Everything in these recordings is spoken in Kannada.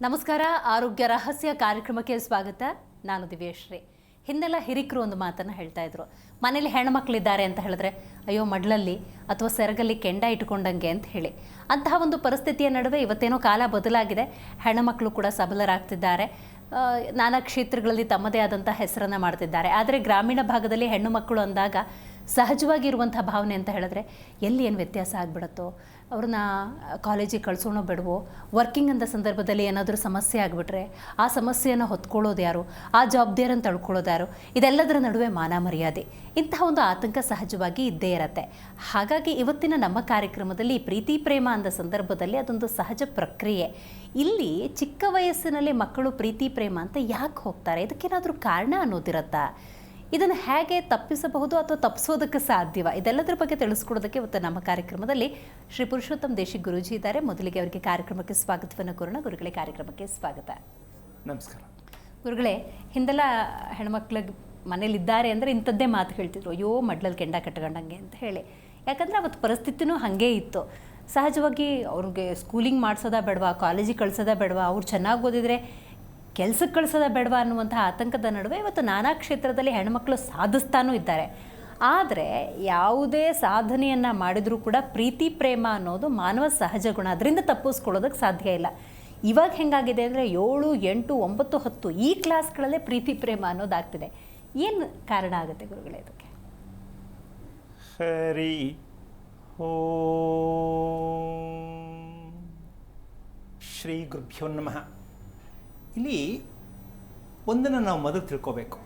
ನಮಸ್ಕಾರ. ಆರೋಗ್ಯ ರಹಸ್ಯ ಕಾರ್ಯಕ್ರಮಕ್ಕೆ ಸ್ವಾಗತ. ನಾನು ದಿವ್ಯಶ್ರೀ. ಹಿಂದೆಲ್ಲ ಹಿರಿಕರು ಒಂದು ಮಾತನ್ನು ಹೇಳ್ತಾ ಇದ್ರು, ಮನೇಲಿ ಹೆಣ್ಮಕ್ಳಿದ್ದಾರೆ ಅಂತ ಹೇಳಿದ್ರೆ ಅಯ್ಯೋ ಮಡ್ಲಲ್ಲಿ ಅಥವಾ ಸೆರಗಲ್ಲಿ ಕೆಂಡ ಇಟ್ಕೊಂಡಂಗೆ ಅಂತ ಹೇಳಿ. ಅಂತಹ ಒಂದು ಪರಿಸ್ಥಿತಿಯ ನಡುವೆ ಇವತ್ತೇನೋ ಕಾಲ ಬದಲಾಗಿದೆ. ಹೆಣ್ಣುಮಕ್ಕಳು ಕೂಡ ಸಬಲರಾಗ್ತಿದ್ದಾರೆ, ನಾನಾ ಕ್ಷೇತ್ರಗಳಲ್ಲಿ ತಮ್ಮದೇ ಆದಂಥ ಹೆಸರನ್ನು ಮಾಡ್ತಿದ್ದಾರೆ. ಆದರೆ ಗ್ರಾಮೀಣ ಭಾಗದಲ್ಲಿ ಹೆಣ್ಣು ಮಕ್ಕಳು ಅಂದಾಗ ಸಹಜವಾಗಿರುವಂಥ ಭಾವನೆ ಅಂತ ಹೇಳಿದ್ರೆ ಎಲ್ಲಿ ಏನು ವ್ಯತ್ಯಾಸ ಆಗಿಬಿಡುತ್ತೋ, ಅವ್ರನ್ನ ಕಾಲೇಜಿಗೆ ಕಳಿಸೋಣೋ ಬೇಡವೋ, ವರ್ಕಿಂಗ್ ಅಂದ ಸಂದರ್ಭದಲ್ಲಿ ಏನಾದರೂ ಸಮಸ್ಯೆ ಆಗಿಬಿಟ್ರೆ ಆ ಸಮಸ್ಯೆಯನ್ನು ಹೊತ್ಕೊಳ್ಳೋದು ಯಾರು, ಆ ಜವಾಬ್ದಾರಿಯನ್ನು ತಳ್ಕೊಳ್ಳೋದು ಯಾರು, ಇದೆಲ್ಲದರ ನಡುವೆ ಮಾನ ಮರ್ಯಾದೆ, ಇಂತಹ ಒಂದು ಆತಂಕ ಸಹಜವಾಗಿ ಇದ್ದೇ ಇರುತ್ತೆ. ಹಾಗಾಗಿ ಇವತ್ತಿನ ನಮ್ಮ ಕಾರ್ಯಕ್ರಮದಲ್ಲಿ ಪ್ರೀತಿ ಪ್ರೇಮ ಅಂದ ಸಂದರ್ಭದಲ್ಲಿ ಅದೊಂದು ಸಹಜ ಪ್ರಕ್ರಿಯೆ. ಇಲ್ಲಿ ಚಿಕ್ಕ ವಯಸ್ಸಿನಲ್ಲಿ ಮಕ್ಕಳು ಪ್ರೀತಿ ಪ್ರೇಮ ಅಂತ ಯಾಕೆ ಹೋಗ್ತಾರೆ, ಇದಕ್ಕೇನಾದರೂ ಕಾರಣ ಅನ್ನೋದಿರತ್ತಾ? ಇದನ್ನು ಹೇಗೆ ತಪ್ಪಿಸಬಹುದು ಅಥವಾ ತಪ್ಪಿಸೋದಕ್ಕೆ ಸಾಧ್ಯವ? ಇದೆಲ್ಲದರ ಬಗ್ಗೆ ತಿಳಿಸ್ಕೊಡೋದಕ್ಕೆ ಇವತ್ತು ನಮ್ಮ ಕಾರ್ಯಕ್ರಮದಲ್ಲಿ ಶ್ರೀ ಪುರುಷೋತ್ತಮ್ ದೇಶಿಕ್ ಗುರೂಜಿ ಇದ್ದಾರೆ. ಮೊದಲಿಗೆ ಅವರಿಗೆ ಕಾರ್ಯಕ್ರಮಕ್ಕೆ ಸ್ವಾಗತವನ್ನು ಕೋರೋಣ. ಗುರುಗಳೇ, ಕಾರ್ಯಕ್ರಮಕ್ಕೆ ಸ್ವಾಗತ. ನಮಸ್ಕಾರ. ಗುರುಗಳೇ, ಹಿಂದೆಲ್ಲ ಹೆಣ್ಮಕ್ಳಿಗೆ ಮನೇಲಿದ್ದಾರೆ ಅಂದರೆ ಇಂಥದ್ದೇ ಮಾತು ಹೇಳ್ತಿದ್ರು, ಅಯ್ಯೋ ಮಡ್ಲಲ್ಲಿ ಕೆಂಡ ಕಟ್ಕೊಂಡಂಗೆ ಅಂತ ಹೇಳಿ. ಯಾಕಂದರೆ ಅವತ್ತು ಪರಿಸ್ಥಿತಿನೂ ಹಾಗೇ ಇತ್ತು. ಸಹಜವಾಗಿ ಅವ್ರಿಗೆ ಸ್ಕೂಲಿಂಗ್ ಮಾಡಿಸೋದ ಬೇಡವಾ, ಕಾಲೇಜಿಗೆ ಕಳ್ಸೋದ ಬೇಡವಾ, ಅವ್ರು ಚೆನ್ನಾಗಿ ಓದಿದರೆ ಕೆಲಸಕ್ಕೆ ಕಳಿಸೋದ ಬೇಡವಾ ಅನ್ನುವಂಥ ಆತಂಕದ ನಡುವೆ ಇವತ್ತು ನಾನಾ ಕ್ಷೇತ್ರದಲ್ಲಿ ಹೆಣ್ಮಕ್ಳು ಸಾಧಿಸ್ತಾನೂ ಇದ್ದಾರೆ. ಆದರೆ ಯಾವುದೇ ಸಾಧನೆಯನ್ನು ಮಾಡಿದರೂ ಕೂಡ ಪ್ರೀತಿ ಪ್ರೇಮ ಅನ್ನೋದು ಮಾನವ ಸಹಜ ಗುಣ, ಅದರಿಂದ ತಪ್ಪಿಸ್ಕೊಳ್ಳೋದಕ್ಕೆ ಸಾಧ್ಯ ಇಲ್ಲ. ಇವಾಗ ಹೆಂಗಾಗಿದೆ ಅಂದರೆ 7, 8, 9, 10 ಈ ಕ್ಲಾಸ್ಗಳಲ್ಲೇ ಪ್ರೀತಿ ಪ್ರೇಮ ಅನ್ನೋದಾಗ್ತಿದೆ. ಏನು ಕಾರಣ ಆಗುತ್ತೆ ಗುರುಗಳೇ ಇದಕ್ಕೆ? ಹರಿ ಓಂ ಶ್ರೀ ಗುರುಭ್ಯೋ ನಮಃ. ಇಲ್ಲಿ ಒಂದನ್ನು ನಾವು ಮೊದಲು ತಿಳ್ಕೋಬೇಕು.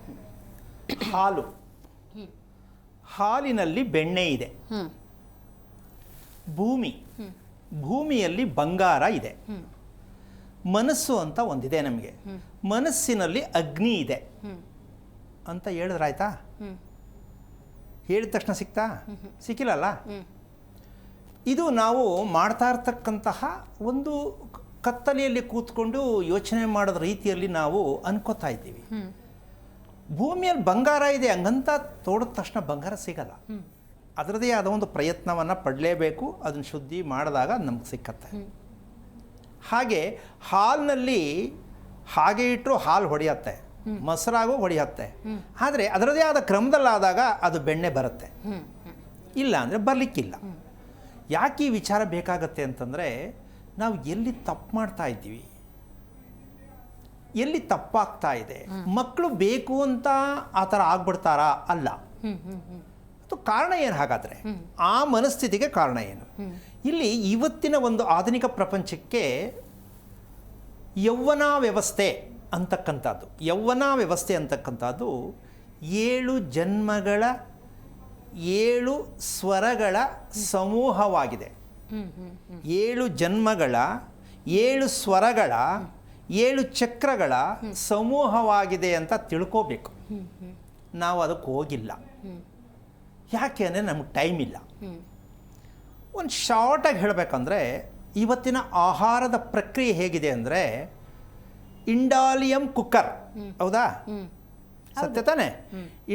ಹಾಲಿನಲ್ಲಿ ಬೆಣ್ಣೆ ಇದೆ, ಭೂಮಿಯಲ್ಲಿ ಬಂಗಾರ ಇದೆ, ಮನಸ್ಸು ಅಂತ ಒಂದಿದೆ ನಮಗೆ, ಮನಸ್ಸಿನಲ್ಲಿ ಅಗ್ನಿ ಇದೆ ಅಂತ ಹೇಳಿದ್ರಾಯ್ತಾ? ಹೇಳಿದ ತಕ್ಷಣ ಸಿಕ್ಕಿಲ್ಲಲ್ಲ. ಇದು ನಾವು ಮಾಡ್ತಾ ಇರ್ತಕ್ಕಂತಹ ಒಂದು ಕತ್ತಲೆಯಲ್ಲಿ ಕೂತ್ಕೊಂಡು ಯೋಚನೆ ಮಾಡೋದ ರೀತಿಯಲ್ಲಿ ನಾವು ಅನ್ಕೋತಾ ಇದ್ದೀವಿ. ಭೂಮಿಯಲ್ಲಿ ಬಂಗಾರ ಇದೆ ಹಂಗಂತ ತೋಡಿದ ತಕ್ಷಣ ಬಂಗಾರ ಸಿಗಲ್ಲ. ಅದರದೇ ಆದ ಒಂದು ಪ್ರಯತ್ನವನ್ನು ಪಡಲೇಬೇಕು. ಅದನ್ನು ಶುದ್ಧಿ ಮಾಡಿದಾಗ ನಮ್ಗೆ ಸಿಕ್ಕತ್ತೆ. ಹಾಗೆ ಹಾಲಿನಲ್ಲಿ ಹಾಗೆ ಇಟ್ಟರು ಹಾಲು ಹೊಡೆಯತ್ತೆ, ಮೊಸರಾಗೂ ಹೊಡೆಯತ್ತೆ. ಆದರೆ ಅದರದೇ ಆದ ಕ್ರಮದಲ್ಲಾದಾಗ ಅದು ಬೆಣ್ಣೆ ಬರುತ್ತೆ, ಇಲ್ಲ ಅಂದರೆ ಬರಲಿಕ್ಕಿಲ್ಲ. ಯಾಕೆ ಈ ವಿಚಾರ ಬೇಕಾಗತ್ತೆ ಅಂತಂದರೆ, ನಾವು ಎಲ್ಲಿ ತಪ್ಪು ಮಾಡ್ತಾ ಇದ್ದೀವಿ, ಎಲ್ಲಿ ತಪ್ಪಾಗ್ತಾ ಇದೆ. ಮಕ್ಕಳು ಬೇಕು ಅಂತ ಆ ಥರ ಆಗ್ಬಿಡ್ತಾರಾ? ಅಲ್ಲ. ಅದು ಕಾರಣ ಏನು ಹಾಗಾದರೆ? ಆ ಮನಸ್ಥಿತಿಗೆ ಕಾರಣ ಏನು? ಇಲ್ಲಿ ಇವತ್ತಿನ ಒಂದು ಆಧುನಿಕ ಪ್ರಪಂಚಕ್ಕೆ ಯೌವನ ವ್ಯವಸ್ಥೆ ಅಂತಕ್ಕಂಥದ್ದು 7 ಜನ್ಮಗಳ 7 ಸ್ವರಗಳ ಸಮೂಹವಾಗಿದೆ. 7 ಜನ್ಮಗಳ 7 ಸ್ವರಗಳ 7 ಚಕ್ರಗಳ ಸಮೂಹವಾಗಿದೆ ಅಂತ ತಿಳ್ಕೋಬೇಕು. ನಾವು ಅದಕ್ಕೆ ಹೋಗಿಲ್ಲ. ಯಾಕೆ ಅಂದರೆ ನಮಗೆ ಟೈಮ್ ಇಲ್ಲ. ಒಂದು ಶಾರ್ಟಾಗಿ ಹೇಳಬೇಕಂದ್ರೆ, ಇವತ್ತಿನ ಆಹಾರದ ಪ್ರಕ್ರಿಯೆ ಹೇಗಿದೆ ಅಂದರೆ, ಇಂಡಾಲಿಯಂ ಕುಕ್ಕರ್, ಹೌದಾ? ಸತ್ಯ ತಾನೆ?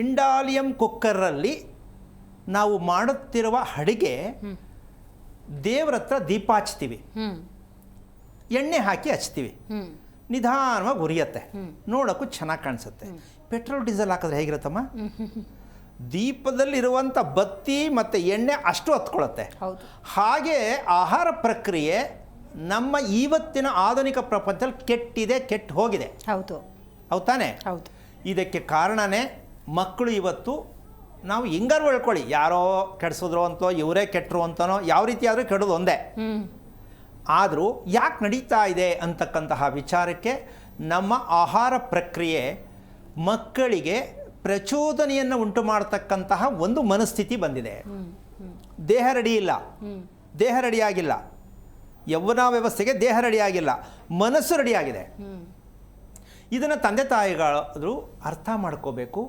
ಇಂಡಾಲಿಯಂ ಕುಕ್ಕರಲ್ಲಿ ನಾವು ಮಾಡುತ್ತಿರುವ ಅಡಿಗೆ, ದೇವ್ರ ಹತ್ರ ದೀಪ ಹಚ್ತೀವಿ, ಎಣ್ಣೆ ಹಾಕಿ ಹಚ್ತೀವಿ, ನಿಧಾನವಾಗಿ ಉರಿಯತ್ತೆ, ನೋಡೋಕ್ಕೂ ಚೆನ್ನಾಗಿ ಕಾಣಿಸುತ್ತೆ. ಪೆಟ್ರೋಲ್ ಡೀಸೆಲ್ ಹಾಕಿದ್ರೆ ಹೇಗಿರುತ್ತಮ್ಮ? ದೀಪದಲ್ಲಿರುವಂಥ ಬತ್ತಿ ಮತ್ತು ಎಣ್ಣೆ ಅಷ್ಟು ಹತ್ಕೊಳ್ಳುತ್ತೆ. ಹಾಗೆ ಆಹಾರ ಪ್ರಕ್ರಿಯೆ ನಮ್ಮ ಇವತ್ತಿನ ಆಧುನಿಕ ಪ್ರಪಂಚದಲ್ಲಿ ಕೆಟ್ಟು ಹೋಗಿದೆ. ಹೌದು ತಾನೆ? ಇದಕ್ಕೆ ಕಾರಣನೇ ಮಕ್ಕಳು. ಇವತ್ತು ನಾವು ಹಿಂಗಾರು ಹೇಳ್ಕೊಳ್ಳಿ, ಯಾರೋ ಕೆಡಿಸಿದ್ರು ಅಂತೋ ಇವರೇ ಕೆಟ್ಟರು ಅಂತನೋ, ಯಾವ ರೀತಿ ಆದರೂ ಕೆಡೋದು ಒಂದೇ. ಆದರೂ ಯಾಕೆ ನಡೀತಾ ಇದೆ ಅಂತಕ್ಕಂತಹ ವಿಚಾರಕ್ಕೆ ನಮ್ಮ ಆಹಾರ ಪ್ರಕ್ರಿಯೆ ಮಕ್ಕಳಿಗೆ ಪ್ರಚೋದನೆಯನ್ನು ಉಂಟು ಮಾಡತಕ್ಕಂತಹ ಒಂದು ಮನಸ್ಥಿತಿ ಬಂದಿದೆ. ದೇಹ ರೆಡಿ ಇಲ್ಲ, ದೇಹ ರೆಡಿಯಾಗಿಲ್ಲ. ಯೌವನ ವ್ಯವಸ್ಥೆಗೆ ದೇಹ ರೆಡಿಯಾಗಿಲ್ಲ, ಮನಸ್ಸು ರೆಡಿಯಾಗಿದೆ. ಇದನ್ನು ತಂದೆ ತಾಯಿಗಳು ಅರ್ಥ ಮಾಡ್ಕೋಬೇಕು.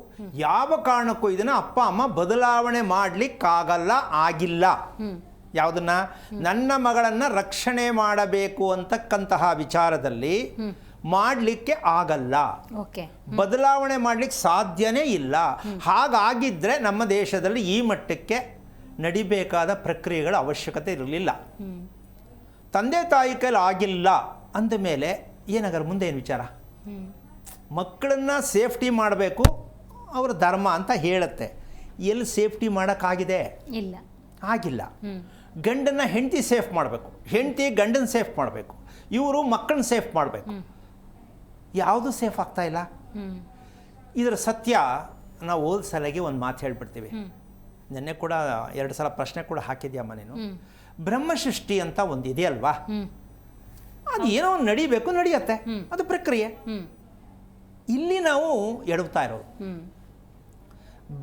ಯಾವ ಕಾರಣಕ್ಕೂ ಇದನ್ನು ಅಪ್ಪ ಅಮ್ಮ ಬದಲಾವಣೆ ಮಾಡಲಿಕ್ಕಾಗಲ್ಲ, ಆಗಿಲ್ಲ. ಯಾವುದನ್ನ? ನನ್ನ ಮಗಳನ್ನು ರಕ್ಷಣೆ ಮಾಡಬೇಕು ಅಂತಕ್ಕಂತಹ ವಿಚಾರದಲ್ಲಿ ಮಾಡಲಿಕ್ಕೆ ಆಗಲ್ಲ, ಬದಲಾವಣೆ ಮಾಡಲಿಕ್ಕೆ ಸಾಧ್ಯನೇ ಇಲ್ಲ. ಹಾಗಾಗಿದ್ದರೆ ನಮ್ಮ ದೇಶದಲ್ಲಿ ಈ ಮಟ್ಟಕ್ಕೆ ನಡಿಬೇಕಾದ ಪ್ರಕ್ರಿಯೆಗಳ ಅವಶ್ಯಕತೆ ಇರಲಿಲ್ಲ. ತಂದೆ ತಾಯಿ ಕೈಲಿ ಆಗಿಲ್ಲ ಅಂದಮೇಲೆ ಏನಾಗಾರ ಮುಂದೆ ಏನು ವಿಚಾರ? ಮಕ್ಕಳನ್ನು ಸೇಫ್ಟಿ ಮಾಡಬೇಕು ಅವರ ಧರ್ಮ ಅಂತ ಹೇಳುತ್ತೆ. ಎಲ್ಲಿ ಸೇಫ್ಟಿ ಮಾಡೋಕ್ಕಾಗಿದೆ? ಇಲ್ಲ, ಆಗಿಲ್ಲ. ಗಂಡನ್ನು ಹೆಂಡತಿ ಸೇಫ್ ಮಾಡಬೇಕು, ಹೆಂಡತಿ ಗಂಡನ ಸೇಫ್ ಮಾಡಬೇಕು, ಇವರು ಮಕ್ಕಳನ್ನ ಸೇಫ್ ಮಾಡಬೇಕು. ಯಾವುದು ಸೇಫ್ ಆಗ್ತಾ ಇಲ್ಲ. ಇದರ ಸತ್ಯ ನಾವು ಓದ್ ಸಲಗೆ ಒಂದು ಮಾತು ಹೇಳ್ಬಿಡ್ತೀವಿ. ನಿನ್ನೆ ಕೂಡ 2 ಸಲ ಪ್ರಶ್ನೆ ಕೂಡ ಹಾಕಿದ್ಯಮ್ಮ ನೀನು. ಬ್ರಹ್ಮಸೃಷ್ಟಿ ಅಂತ ಒಂದು ಇದೆಯಲ್ವಾ, ಅದು ಏನೋ ನಡಿಬೇಕು, ನಡೆಯುತ್ತೆ, ಅದು ಪ್ರಕ್ರಿಯೆ. ಇಲ್ಲಿ ನಾವು ಎಡವ್ತಾ ಇರೋದು.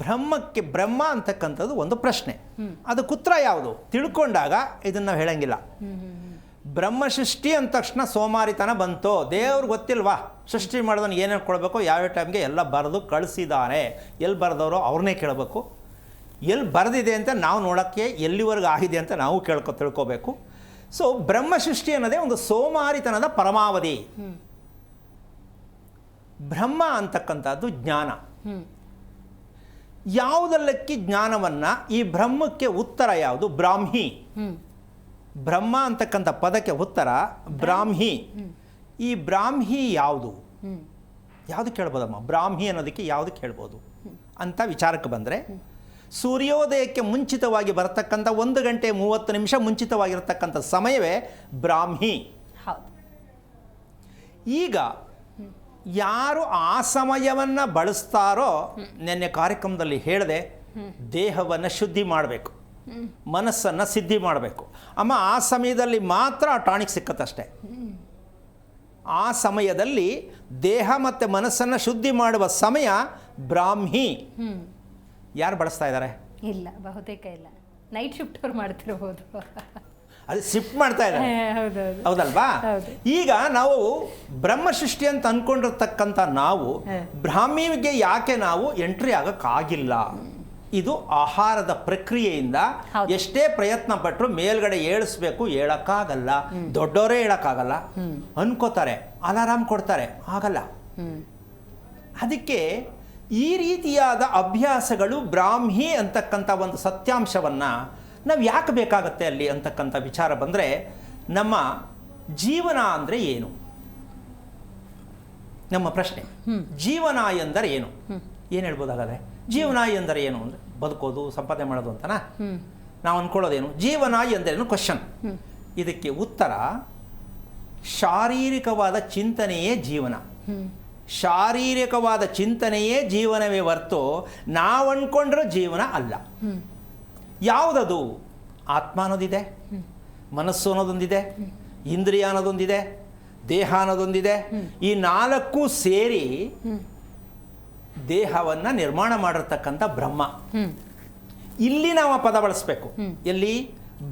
ಬ್ರಹ್ಮ ಅಂತಕ್ಕಂಥದ್ದು ಒಂದು ಪ್ರಶ್ನೆ, ಅದಕ್ಕೆ ಉತ್ತರ ಯಾವುದು ತಿಳ್ಕೊಂಡಾಗ ಇದನ್ನು ನಾವು ಹೇಳಂಗಿಲ್ಲ. ಬ್ರಹ್ಮ ಸೃಷ್ಟಿ ಅಂದ ತಕ್ಷಣ ಸೋಮಾರಿತನ ಬಂತು. ದೇವ್ರಿಗೆ ಗೊತ್ತಿಲ್ವಾ ಸೃಷ್ಟಿ ಮಾಡೋದನ್ನು ಏನೇನು ಕೊಡಬೇಕು, ಯಾವ್ಯಾವ ಟೈಮ್ಗೆ ಎಲ್ಲ ಬರೆದು ಕಳಿಸಿದ್ದಾರೆ. ಎಲ್ಲಿ ಬರೆದವರು ಅವ್ರನ್ನೇ ಕೇಳಬೇಕು, ಎಲ್ಲಿ ಬರೆದಿದೆ ಅಂತ ನಾವು ನೋಡೋಕ್ಕೆ ಎಲ್ಲಿವರೆಗೂ ಆಗಿದೆ ಅಂತ ನಾವು ತಿಳ್ಕೋಬೇಕು. ಸೊ ಬ್ರಹ್ಮ ಸೃಷ್ಟಿ ಅನ್ನೋದೇ ಒಂದು ಸೋಮಾರಿತನದ ಪರಮಾವಧಿ. ಬ್ರಹ್ಮ ಅಂತಕ್ಕಂಥದ್ದು ಜ್ಞಾನ. ಯಾವುದಲ್ಲಕ್ಕೆ ಜ್ಞಾನವನ್ನು, ಈ ಬ್ರಹ್ಮಕ್ಕೆ ಉತ್ತರ ಯಾವುದು? ಬ್ರಾಹ್ಮಿ. ಬ್ರಹ್ಮ ಅಂತಕ್ಕಂಥ ಪದಕ್ಕೆ ಉತ್ತರ ಬ್ರಾಹ್ಮಿ. ಈ ಬ್ರಾಹ್ಮಿ ಯಾವುದು ಕೇಳ್ಬೋದಮ್ಮ? ಬ್ರಾಹ್ಮಿ ಅನ್ನೋದಕ್ಕೆ ಯಾವುದು ಕೇಳ್ಬೋದು ಅಂತ ವಿಚಾರಕ್ಕೆ ಬಂದರೆ, ಸೂರ್ಯೋದಯಕ್ಕೆ ಮುಂಚಿತವಾಗಿ ಬರತಕ್ಕಂಥ 1 ಗಂಟೆ 30 ನಿಮಿಷ ಮುಂಚಿತವಾಗಿರತಕ್ಕಂಥ ಸಮಯವೇ ಬ್ರಾಹ್ಮಿ. ಈಗ ಯಾರು ಆ ಸಮಯವನ್ನು ಬಳಸ್ತಾರೋ, ನಿನ್ನೆ ಕಾರ್ಯಕ್ರಮದಲ್ಲಿ ಹೇಳಿದೆ, ದೇಹವನ್ನು ಶುದ್ಧಿ ಮಾಡಬೇಕು, ಮನಸ್ಸನ್ನು ಸಿದ್ಧಿ ಮಾಡಬೇಕು. ಅಮ್ಮ ಆ ಸಮಯದಲ್ಲಿ ಮಾತ್ರ ಆ ಟಾನಿಕ್ ಸಿಕ್ಕತ್ತಷ್ಟೆ. ಆ ಸಮಯದಲ್ಲಿ ದೇಹ ಮತ್ತು ಮನಸ್ಸನ್ನು ಶುದ್ಧಿ ಮಾಡುವ ಸಮಯ ಬ್ರಾಹ್ಮಿ. ಯಾರು ಬಳಸ್ತಾ ಇದ್ದಾರೆ? ಇಲ್ಲ, ಬಹುತೇಕ ಇಲ್ಲ. ನೈಟ್ ಶಿಫ್ಟ್ ಅವ್ರು ಮಾಡ್ತಿರ್ಬೋದು. ಅದು ಶಿಫ್ಟ್ ಮಾಡ್ತಾ ಇದ್ದಾರೆ, ಹೌದಲ್ವಾ? ಈಗ ನಾವು ಬ್ರಹ್ಮ ಸೃಷ್ಟಿ ಅಂತ ಅಂದ್ಕೊಂಡಿರ್ತಕ್ಕಂಥ ನಾವು ಬ್ರಾಹ್ಮಿಗೆ ಯಾಕೆ ನಾವು ಎಂಟ್ರಿ ಆಗೋಕ್ಕಾಗಿಲ್ಲ? ಇದು ಆಹಾರದ ಪ್ರಕ್ರಿಯೆಯಿಂದ ಎಷ್ಟೇ ಪ್ರಯತ್ನ ಪಟ್ಟರು ಮೇಲ್ಗಡೆ ಏಳಿಸ್ಬೇಕು, ಹೇಳಕ್ಕಾಗಲ್ಲ. ದೊಡ್ಡವರೇ ಹೇಳಕ್ಕಾಗಲ್ಲ, ಅನ್ಕೋತಾರೆ, ಅಲಾರಾಮ್ ಕೊಡ್ತಾರೆ, ಆಗಲ್ಲ. ಅದಕ್ಕೆ ಈ ರೀತಿಯಾದ ಅಭ್ಯಾಸಗಳು ಬ್ರಾಹ್ಮಿ ಅಂತಕ್ಕಂಥ ಒಂದು ಸತ್ಯಾಂಶವನ್ನು ನಾವು ಯಾಕೆ ಬೇಕಾಗತ್ತೆ ಅಲ್ಲಿ ಅಂತಕ್ಕಂಥ ವಿಚಾರ ಬಂದರೆ, ನಮ್ಮ ಜೀವನ ಅಂದರೆ ಏನು? ನಮ್ಮ ಪ್ರಶ್ನೆ, ಜೀವನ ಎಂದರೆ ಏನು? ಏನು ಹೇಳ್ಬೋದಾಗದೆ? ಜೀವನ ಎಂದರೆ ಏನು ಅಂದರೆ ಬದುಕೋದು, ಸಂಪಾದನೆ ಮಾಡೋದು ಅಂತನಾ ನಾವು ಅಂದ್ಕೊಳ್ಳೋದೇನು? ಜೀವನ ಎಂದರೇನು ಕ್ವಶನ್. ಇದಕ್ಕೆ ಉತ್ತರ ಶಾರೀರಿಕವಾದ ಚಿಂತನೆಯೇ ಜೀವನ. ಶಾರೀರಿಕವಾದ ಚಿಂತನೆಯೇ ಜೀವನವೇ ಹೊರತು ನಾವು ಅಂದ್ಕೊಂಡ್ರೆ ಜೀವನ ಅಲ್ಲ. ಯಾವುದದು? ಆತ್ಮ ಅನ್ನೋದಿದೆ, ಮನಸ್ಸು ಅನ್ನೋದೊಂದಿದೆ, ಇಂದ್ರಿಯ ಅನ್ನೋದೊಂದಿದೆ, ದೇಹ ಅನ್ನೋದೊಂದಿದೆ. ಈ 4 ಸೇರಿ ದೇಹವನ್ನು ನಿರ್ಮಾಣ ಮಾಡಿರ್ತಕ್ಕಂಥ ಬ್ರಹ್ಮ. ಇಲ್ಲಿ ನಾವು ಆ ಪದ ಬಳಸಬೇಕು. ಎಲ್ಲಿ?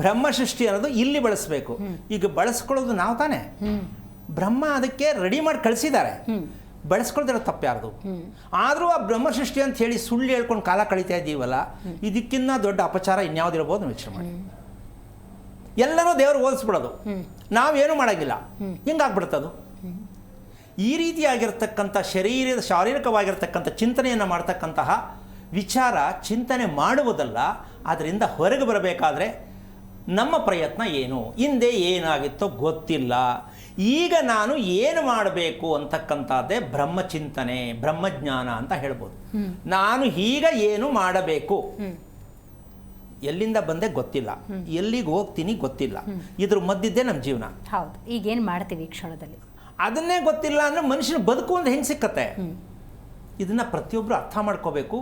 ಬ್ರಹ್ಮ ಸೃಷ್ಟಿ ಅನ್ನೋದು ಇಲ್ಲಿ ಬಳಸಬೇಕು. ಈಗ ಬಳಸ್ಕೊಳ್ಳೋದು ನಾವು ತಾನೇ. ಬ್ರಹ್ಮ ಅದಕ್ಕೆ ರೆಡಿ ಮಾಡಿ ಕಳಿಸಿದ್ದಾರೆ, ಬಳಸ್ಕೊಳ್ದಿರೋ ತಪ್ಪು ಯಾರ್ದು? ಆದರೂ ಆ ಬ್ರಹ್ಮ ಸೃಷ್ಟಿ ಅಂತ ಹೇಳಿ ಸುಳ್ಳು ಹೇಳ್ಕೊಂಡು ಕಾಲ ಕಳೀತಾ ಇದ್ದೀವಲ್ಲ, ಇದಕ್ಕಿಂತ ದೊಡ್ಡ ಅಪಚಾರ ಇನ್ಯಾವುದಿರ್ಬೋದು ಯೋಚನೆ ಮಾಡಿ. ಎಲ್ಲನೂ ದೇವರು ಹೋಲಿಸ್ಬಿಡೋದು, ನಾವೇನು ಮಾಡೋಂಗಿಲ್ಲ, ಹಿಂಗಾಗ್ಬಿಡ್ತದು. ಈ ರೀತಿಯಾಗಿರ್ತಕ್ಕಂಥ ಶಾರೀರಿಕವಾಗಿರ್ತಕ್ಕಂಥ ಚಿಂತನೆಯನ್ನು ಮಾಡ್ತಕ್ಕಂತಹ ವಿಚಾರ ಚಿಂತನೆ ಮಾಡುವುದಲ್ಲ. ಅದರಿಂದ ಹೊರಗೆ ಬರಬೇಕಾದ್ರೆ ನಮ್ಮ ಪ್ರಯತ್ನ ಏನು? ಹಿಂದೆ ಏನಾಗಿತ್ತೋ ಗೊತ್ತಿಲ್ಲ, ಈಗ ನಾನು ಏನು ಮಾಡಬೇಕು ಅಂತಕ್ಕಂಥದ್ದೇ ಬ್ರಹ್ಮಚಿಂತನೆ, ಬ್ರಹ್ಮಜ್ಞಾನ ಅಂತ ಹೇಳ್ಬೋದು. ನಾನು ಈಗ ಏನು ಮಾಡಬೇಕು, ಎಲ್ಲಿಂದ ಬಂದೆ ಗೊತ್ತಿಲ್ಲ, ಎಲ್ಲಿಗೆ ಹೋಗ್ತೀನಿ ಗೊತ್ತಿಲ್ಲ, ಇದ್ರ ಮಧ್ಯದ್ದೇ ನಮ್ಮ ಜೀವನ. ಹೌದು, ಈಗೇನು ಮಾಡ್ತೀವಿ ಈ ಕ್ಷಣದಲ್ಲಿ ಅದನ್ನೇ ಗೊತ್ತಿಲ್ಲ ಅಂದರೆ ಮನುಷ್ಯನ ಬದುಕು ಒಂದು ಹೆಂಗೆ ಸಿಕ್ಕತ್ತೆ? ಇದನ್ನು ಪ್ರತಿಯೊಬ್ಬರು ಅರ್ಥ ಮಾಡ್ಕೋಬೇಕು.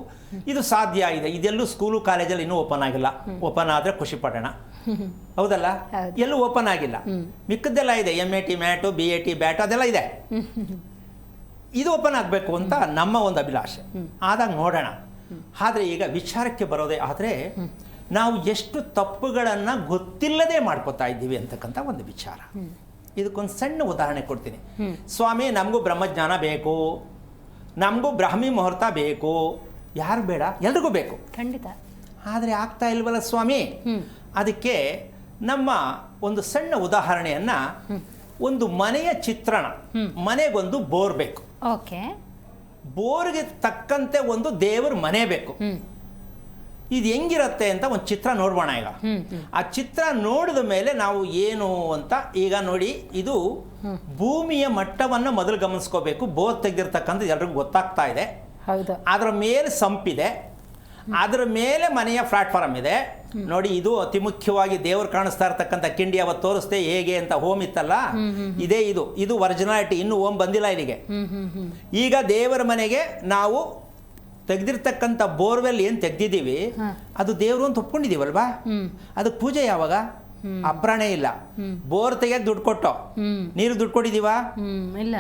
ಇದು ಸಾಧ್ಯ ಇದೆ. ಇದೆಲ್ಲೂ ಸ್ಕೂಲು ಕಾಲೇಜಲ್ಲಿ ಇನ್ನೂ ಓಪನ್ ಆಗಿಲ್ಲ. ಓಪನ್ ಆದರೆ ಖುಷಿ ಪಡೋಣ, ಹೌದಲ್ಲ? ಎಲ್ಲೂ ಓಪನ್ ಆಗಿಲ್ಲ. ಮಿಕ್ಕದ್ದೆಲ್ಲ ಇದೆ, MAT ಮ್ಯಾಟು, BAT ಬ್ಯಾಟು ಅದೆಲ್ಲ ಇದೆ. ಇದು ಓಪನ್ ಆಗಬೇಕು ಅಂತ ನಮ್ಮ ಒಂದು ಅಭಿಲಾಷೆ. ಆದಾಗ ನೋಡೋಣ. ಆದರೆ ಈಗ ವಿಚಾರಕ್ಕೆ ಬರೋದೇ ಆದರೆ ನಾವು ಎಷ್ಟು ತಪ್ಪುಗಳನ್ನು ಗೊತ್ತಿಲ್ಲದೆ ಮಾಡ್ಕೋತಾ ಇದ್ದೀವಿ ಅಂತಕ್ಕಂಥ ಒಂದು ವಿಚಾರ. ಇದಕ್ಕೊಂದು ಸಣ್ಣ ಉದಾಹರಣೆ ಕೊಡ್ತೀನಿ. ಸ್ವಾಮಿ, ನಮಗೂ ಬ್ರಹ್ಮಜ್ಞಾನ ಬೇಕು, ನಮಗೂ ಬ್ರಾಹ್ಮಿ ಮುಹೂರ್ತ ಬೇಕು. ಯಾರು ಬೇಡ? ಎಲ್ರಿಗೂ ಬೇಕು, ಖಂಡಿತ. ಆದರೆ ಆಗ್ತಾ ಇಲ್ವಲ್ಲ ಸ್ವಾಮಿ. ಅದಕ್ಕೆ ನಮ್ಮ ಒಂದು ಸಣ್ಣ ಉದಾಹರಣೆಯನ್ನು, ಒಂದು ಮನೆಯ ಚಿತ್ರಣ. ಮನೆಗೊಂದು ಬೋರ್ ಬೇಕು. ಓಕೆ. ಬೋರ್ಗೆ ತಕ್ಕಂತೆ ಒಂದು ದೇವರ ಮನೆ ಬೇಕು. ಇದು ಹೆಂಗಿರುತ್ತೆ ಅಂತ ಒಂದು ಚಿತ್ರ ನೋಡ್ಬೋಣ ಈಗ. ಆ ಚಿತ್ರ ನೋಡಿದ ಮೇಲೆ ನಾವು ಏನು ಅಂತ ಈಗ ನೋಡಿ, ಇದು ಭೂಮಿಯ ಮಟ್ಟವನ್ನು ಮೊದಲು ಗಮನಿಸ್ಕೋಬೇಕು. ಬೋರ್ ತೆಗೆದಿರ್ತಕ್ಕಂಥ ಎಲ್ರಿಗೂ ಗೊತ್ತಾಗ್ತಾ ಇದೆ. ಅದರ ಮೇಲೆ ಸಂಪಿದೆ, ಅದರ ಮೇಲೆ ಮನೆಯ ಪ್ಲಾಟ್ಫಾರ್ಮ್ ಇದೆ ನೋಡಿ. ಇದು ಅತಿ ಮುಖ್ಯವಾಗಿ ದೇವರು ಕಾಣಿಸ್ತಾ ಇರ್ತಕ್ಕಂಥ ಕಿಂಡಿ ಅವತ್ತು ತೋರಿಸ್ದೆ ಹೇಗೆ ಅಂತ ಹೋಮ್ ಇತ್ತಲ್ಲ, ಇದೇ ಇದು ಒರಿಜಿನಾಲಿಟಿ. ಇನ್ನು ಹೋಮ್ ಬಂದಿಲ್ಲ ಇಲ್ಲಿಗೆ. ಈಗ ದೇವರ ಮನೆಗೆ ನಾವು ತೆಗೆದಿರ್ತಕ್ಕಂಥ ಬೋರ್ವೆಲ್ ಏನು ತೆಗ್ದಿದ್ದೀವಿ ಅದು ದೇವರು ಅಂತ ಒಪ್ಕೊಂಡಿದ್ದೀವಲ್ವಾ, ಅದಕ್ಕೆ ಪೂಜೆ ಯಾವಾಗ? ಅಪ್ರಾಣೆ ಇಲ್ಲ. ಬೋರ್ ತೆಗೆಯಕ್ಕೆ ದುಡ್ಡು ಕೊಟ್ಟು ನೀರು ದುಡ್ಡು ಕೊಟ್ಟಿದ್ದೀವಾ? ಇಲ್ಲ.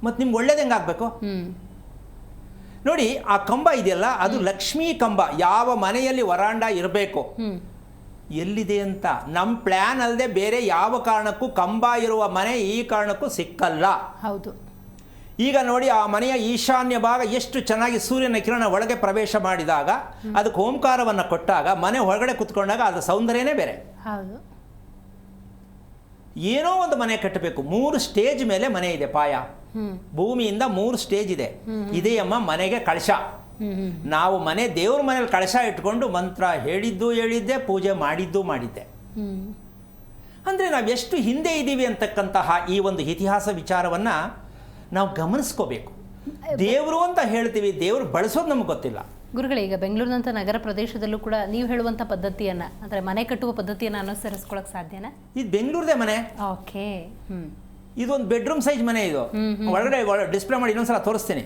ಮತ್ತು ನಿಮ್ಗೆ ಒಳ್ಳೇದು ಹೆಂಗಾಗಬೇಕು ನೋಡಿ. ಆ ಕಂಬ ಇದೆಯಲ್ಲ, ಅದು ಲಕ್ಷ್ಮೀ ಕಂಬ. ಯಾವ ಮನೆಯಲ್ಲಿ ವರಾಂಡ ಇರಬೇಕು ಎಲ್ಲಿದೆ ಅಂತ ನಮ್ಮ ಪ್ಲ್ಯಾನ್ ಅಲ್ಲದೆ ಬೇರೆ ಯಾವ ಕಾರಣಕ್ಕೂ ಕಂಬ ಇರುವ ಮನೆ ಈ ಕಾರಣಕ್ಕೂ ಸಿಕ್ಕಲ್ಲ. ಹೌದು. ಈಗ ನೋಡಿ, ಆ ಮನೆಯ ಈಶಾನ್ಯ ಭಾಗ ಎಷ್ಟು ಚೆನ್ನಾಗಿ ಸೂರ್ಯನ ಕಿರಣ ಒಳಗೆ ಪ್ರವೇಶ ಮಾಡಿದಾಗ, ಅದಕ್ಕೆ ಓಂಕಾರವನ್ನು ಕೊಟ್ಟಾಗ, ಮನೆ ಹೊರಗಡೆ ಕುತ್ಕೊಂಡಾಗ ಅದರ ಸೌಂದರ್ಯನೇ ಬೇರೆ. ಹೌದು. ಏನೋ ಒಂದು ಮನೆ ಕಟ್ಟಬೇಕು. 3 ಸ್ಟೇಜ್ ಮೇಲೆ ಮನೆ ಇದೆ. ಪಾಯ ಭೂಮಿಯಿಂದ 3 ಸ್ಟೇಜ್ ಇದೆ. ಇದೆಯಮ್ಮ ಮನೆಗೆ ಕಳಶ. ನಾವು ಮನೆ ದೇವ್ರ ಮನೇಲಿ ಕಳಶ ಇಟ್ಕೊಂಡು ಮಂತ್ರ ಹೇಳಿದ್ದೆ, ಪೂಜೆ ಮಾಡಿದ್ದೆ. ಅಂದರೆ ನಾವು ಎಷ್ಟು ಹಿಂದೆ ಇದ್ದೀವಿ ಅಂತಕ್ಕಂತಹ ಈ ಒಂದು ಇತಿಹಾಸ ವಿಚಾರವನ್ನು ನಾವು ಗಮನಿಸ್ಕೋಬೇಕು. ದೇವರು ಅಂತ ಹೇಳ್ತೀವಿ, ದೇವರು ಬಳಸೋದು ನಮ್ಗೆ ಗೊತ್ತಿಲ್ಲ. ಗುರುಗಳೇ, ಈಗ ಬೆಂಗಳೂರಿನಂಥ ನಗರ ಪ್ರದೇಶದಲ್ಲೂ ಕೂಡ ನೀವು ಹೇಳುವಂಥ ಪದ್ಧತಿಯನ್ನು, ಅಂದರೆ ಮನೆ ಕಟ್ಟುವ ಪದ್ಧತಿಯನ್ನು ಅನುಸರಿಸ್ಕೊಳ್ಳೋಕೆ ಸಾಧ್ಯನಾ? ಇದು ಬೆಂಗಳೂರದೇ ಮನೆ. ಓಕೆ. ಇದೊಂದು ಬೆಡ್ರೂಮ್ ಸೈಜ್ ಮನೆ. ಇದು ಒಳಗಡೆ ಡಿಸ್ಪ್ಲೇ ಮಾಡಿ ಇನ್ನೊಂದ್ಸಲ ತೋರಿಸ್ತೀನಿ.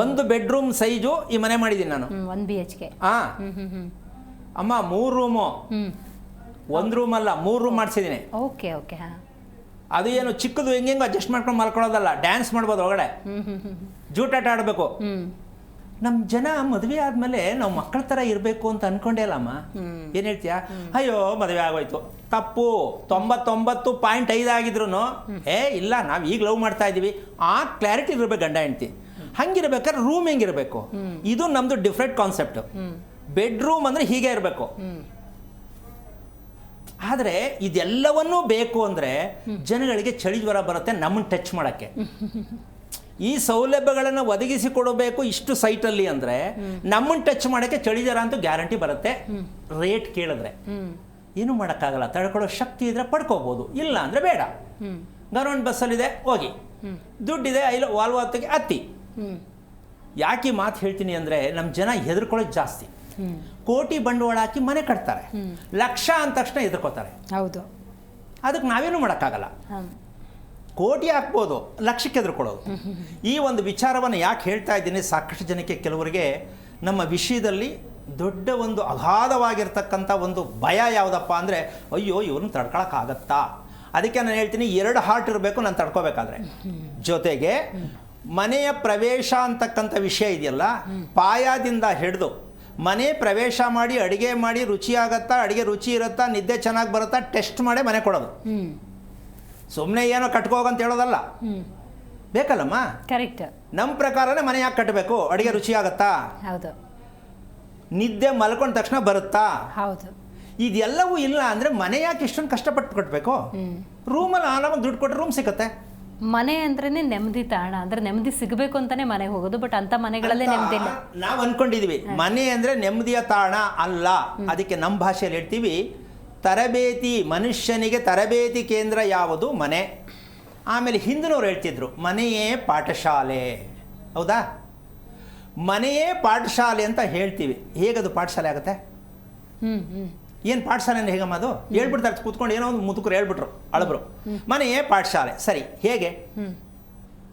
1 ಬೆಡ್ರೂಮ್ ಸೈಜು ಈ ಮನೆ ಮಾಡಿದ್ದೀನಿ ನಾನು. 1 BHK. ಅಮ್ಮ 3 ರೂಮು, 1 ರೂಮ್ ಅಲ್ಲ 3 ರೂಮ್ ಮಾಡಿಸಿದ್ದೀನಿ. Okay okay. ಅದು ಏನು ಚಿಕ್ಕದು ಹೆಂಗೆಂಗೋ ಅಡ್ಜಸ್ಟ್ ಮಾಡ್ಕೊಂಡು ಮಲ್ಕೊಳ್ಳೋದಲ್ಲ, ಡ್ಯಾನ್ಸ್ ಮಾಡ್ಬೋದು ಒಳಗಡೆ, ಜೂಟಾಟ ಆಡಬೇಕು. ನಮ್ಮ ಜನ ಮದುವೆ ಆದಮೇಲೆ ನಾವು ಮಕ್ಕಳ ಥರ ಇರಬೇಕು ಅಂತ ಅನ್ಕೊಂಡೇ ಅಲ್ಲಮ್ಮ. ಏನು ಹೇಳ್ತೀಯಾ? ಅಯ್ಯೋ ಮದುವೆ ಆಗೋಯ್ತು, ತಪ್ಪು. 99.5 ಆಗಿದ್ರು ಇಲ್ಲ, ನಾವು ಈಗ ಲವ್ ಮಾಡ್ತಾ ಇದ್ದೀವಿ, ಆ ಕ್ಲಾರಿಟಿ ಇರಬೇಕು ಗಂಡ ಹೆಂಡ್ತಿ. ಹಂಗಿರ್ಬೇಕಾದ್ರೆ ರೂಮ್ ಹೆಂಗಿರಬೇಕು? ಇದು ನಮ್ಮದು ಡಿಫ್ರೆಂಟ್ ಕಾನ್ಸೆಪ್ಟ್. ಬೆಡ್ರೂಮ್ ಅಂದರೆ ಹೀಗೆ ಇರಬೇಕು. ಆದರೆ ಇದೆಲ್ಲವನ್ನೂ ಬೇಕು ಅಂದರೆ ಜನಗಳಿಗೆ ಚಳಿ ಜ್ವರ ಬರುತ್ತೆ ನಮ್ಮನ್ನು ಟಚ್ ಮಾಡೋಕ್ಕೆ. ಈ ಸೌಲಭ್ಯಗಳನ್ನು ಒದಗಿಸಿಕೊಡಬೇಕು ಇಷ್ಟು ಸೈಟಲ್ಲಿ ಅಂದರೆ ನಮ್ಮನ್ನು ಟಚ್ ಮಾಡೋಕ್ಕೆ ಚಳಿ ಜ್ವರ ಅಂತೂ ಗ್ಯಾರಂಟಿ ಬರುತ್ತೆ. ರೇಟ್ ಕೇಳಿದ್ರೆ ಏನೂ ಮಾಡೋಕ್ಕಾಗಲ್ಲ. ತಡ್ಕೊಳ್ಳೋ ಶಕ್ತಿ ಇದ್ರೆ ಪಡ್ಕೋಬೋದು, ಇಲ್ಲ ಅಂದರೆ ಬೇಡ. ಗವರ್ಮೆಂಟ್ ಬಸ್ಸಲ್ಲಿದೆ ಹೋಗಿ, ದುಡ್ಡಿದೆ ವಾಲ್ವೋ ಹತ್ತಿಗೆ ಹತ್ತಿ. ಯಾಕೆ ಮಾತು ಹೇಳ್ತೀನಿ ಅಂದರೆ ನಮ್ಮ ಜನ ಹೆದರ್ಕೊಳ್ಳೋದು ಜಾಸ್ತಿ. ಕೋಟಿ ಬಂಡವಾಳ ಹಾಕಿ ಮನೆ ಕಟ್ತಾರೆ, ಲಕ್ಷ ಅಂದ ತಕ್ಷಣ ಹೆದರ್ಕೋತಾರೆ. ಹೌದು. ಅದಕ್ಕೆ ನಾವೇನು ಮಾಡೋಕ್ಕಾಗಲ್ಲ. ಕೋಟಿ ಹಾಕ್ಬೋದು, ಲಕ್ಷಕ್ಕೆ ಹೆದರ್ಕೊಳ್ಳೋದು. ಈ ಒಂದು ವಿಚಾರವನ್ನು ಯಾಕೆ ಹೇಳ್ತಾ ಇದ್ದೀನಿ? ಸಾಕಷ್ಟು ಜನಕ್ಕೆ, ಕೆಲವರಿಗೆ ನಮ್ಮ ವಿಷಯದಲ್ಲಿ ದೊಡ್ಡ ಒಂದು ಅಗಾಧವಾಗಿರ್ತಕ್ಕಂಥ ಒಂದು ಭಯ ಯಾವುದಪ್ಪ ಅಂದರೆ, ಅಯ್ಯೋ ಇವ್ರನ್ನ ತಡ್ಕೊಳಕ್ಕಾಗತ್ತಾ? ಅದಕ್ಕೆ ನಾನು ಹೇಳ್ತೀನಿ, 2 ಹಾರ್ಟ್ ಇರಬೇಕು ನಾನು ತಡ್ಕೋಬೇಕಾದ್ರೆ. ಜೊತೆಗೆ ಮನೆಯ ಪ್ರವೇಶ ಅಂತಕ್ಕಂಥ ವಿಷಯ ಇದೆಯಲ್ಲ, ಪಾಯದಿಂದ ಹಿಡಿದು ಮನೆ ಪ್ರವೇಶ ಮಾಡಿ ಅಡುಗೆ ಮಾಡಿ ರುಚಿ ಆಗತ್ತಾ, ಅಡುಗೆ ರುಚಿ ಇರುತ್ತಾ, ನಿದ್ದೆ ಚೆನ್ನಾಗಿ ಬರುತ್ತಾ ಟೆಸ್ಟ್ ಮಾಡೇ ಮನೆ ಕೊಡೋದು. ಸುಮ್ಮನೆ ಏನೋ ಕಟ್ಕೋಗಂತ ಹೇಳೋದಲ್ಲ, ಬೇಕಲ್ಲಮ್ಮ. ಕರೆಕ್ಟ್. ನಮ್ಮ ಪ್ರಕಾರನೇ ಮನೆ ಯಾಕೆ ಕಟ್ಟಬೇಕು? ಅಡುಗೆ ರುಚಿ ಆಗತ್ತಾ? ಹೌದು. ನಿದ್ದೆ ಮಲ್ಕೊಂಡ ತಕ್ಷಣ ಬರುತ್ತಾ? ಹೌದು. ಇದೆಲ್ಲವೂ ಇಲ್ಲ ಅಂದರೆ ಮನೆ ಯಾಕೆ ಇಷ್ಟೊಂದು ಕಷ್ಟಪಟ್ಟು ಕಟ್ಟಬೇಕು? ರೂಮಲ್ಲಿ ಆರಾಮಾಗಿ ದುಡ್ಡು ಕೊಟ್ಟರೆ ರೂಮ್ ಸಿಗುತ್ತೆ. ಮನೆ ಅಂದ್ರೇನೆ ನೆಮ್ಮದಿ ತಾಣ, ಅಂದ್ರೆ ನೆಮ್ಮದಿ ಸಿಗಬೇಕು ಅಂತಾನೆ ಮನೆಗೆ ಹೋಗೋದು. ಬಟ್ ಅಂತ ಮನೆಗಳಲ್ಲೇ ನೆಮ್ಮದಿ ಇಲ್ಲ. ನಾವು ಅನ್ಕೊಂಡಿದೀವಿ ಮನೆ ಅಂದ್ರೆ ನೆಮ್ಮದಿಯ ತಾಣ ಅಲ್ಲ. ಅದಕ್ಕೆ ನಮ್ಮ ಭಾಷೆಯಲ್ಲಿ ಹೇಳ್ತೀವಿ ತರಬೇತಿ, ಮನುಷ್ಯನಿಗೆ ತರಬೇತಿ ಕೇಂದ್ರ ಯಾವುದು? ಮನೆ. ಆಮೇಲೆ ಹಿಂದಿನವ್ರು ಹೇಳ್ತಿದ್ರು ಮನೆಯೇ ಪಾಠಶಾಲೆ. ಹೌದಾ? ಮನೆಯೇ ಪಾಠಶಾಲೆ ಅಂತ ಹೇಳ್ತೀವಿ. ಹೇಗದು ಪಾಠಶಾಲೆ ಆಗುತ್ತೆ? ಏನು ಪಾಠಶಾಲೆ ಅಂದರೆ ಹೇಗಮ್ಮ? ಅದು ಹೇಳ್ಬಿಡ್ತಾರೆ, ಕೂತ್ಕೊಂಡು ಏನೋ ಒಂದು ಮುದುಕರು ಹೇಳ್ಬಿಟ್ರು, ಅಳಬ್ರು, ಮನೆಯೇ ಪಾಠಶಾಲೆ. ಸರಿ, ಹೇಗೆ?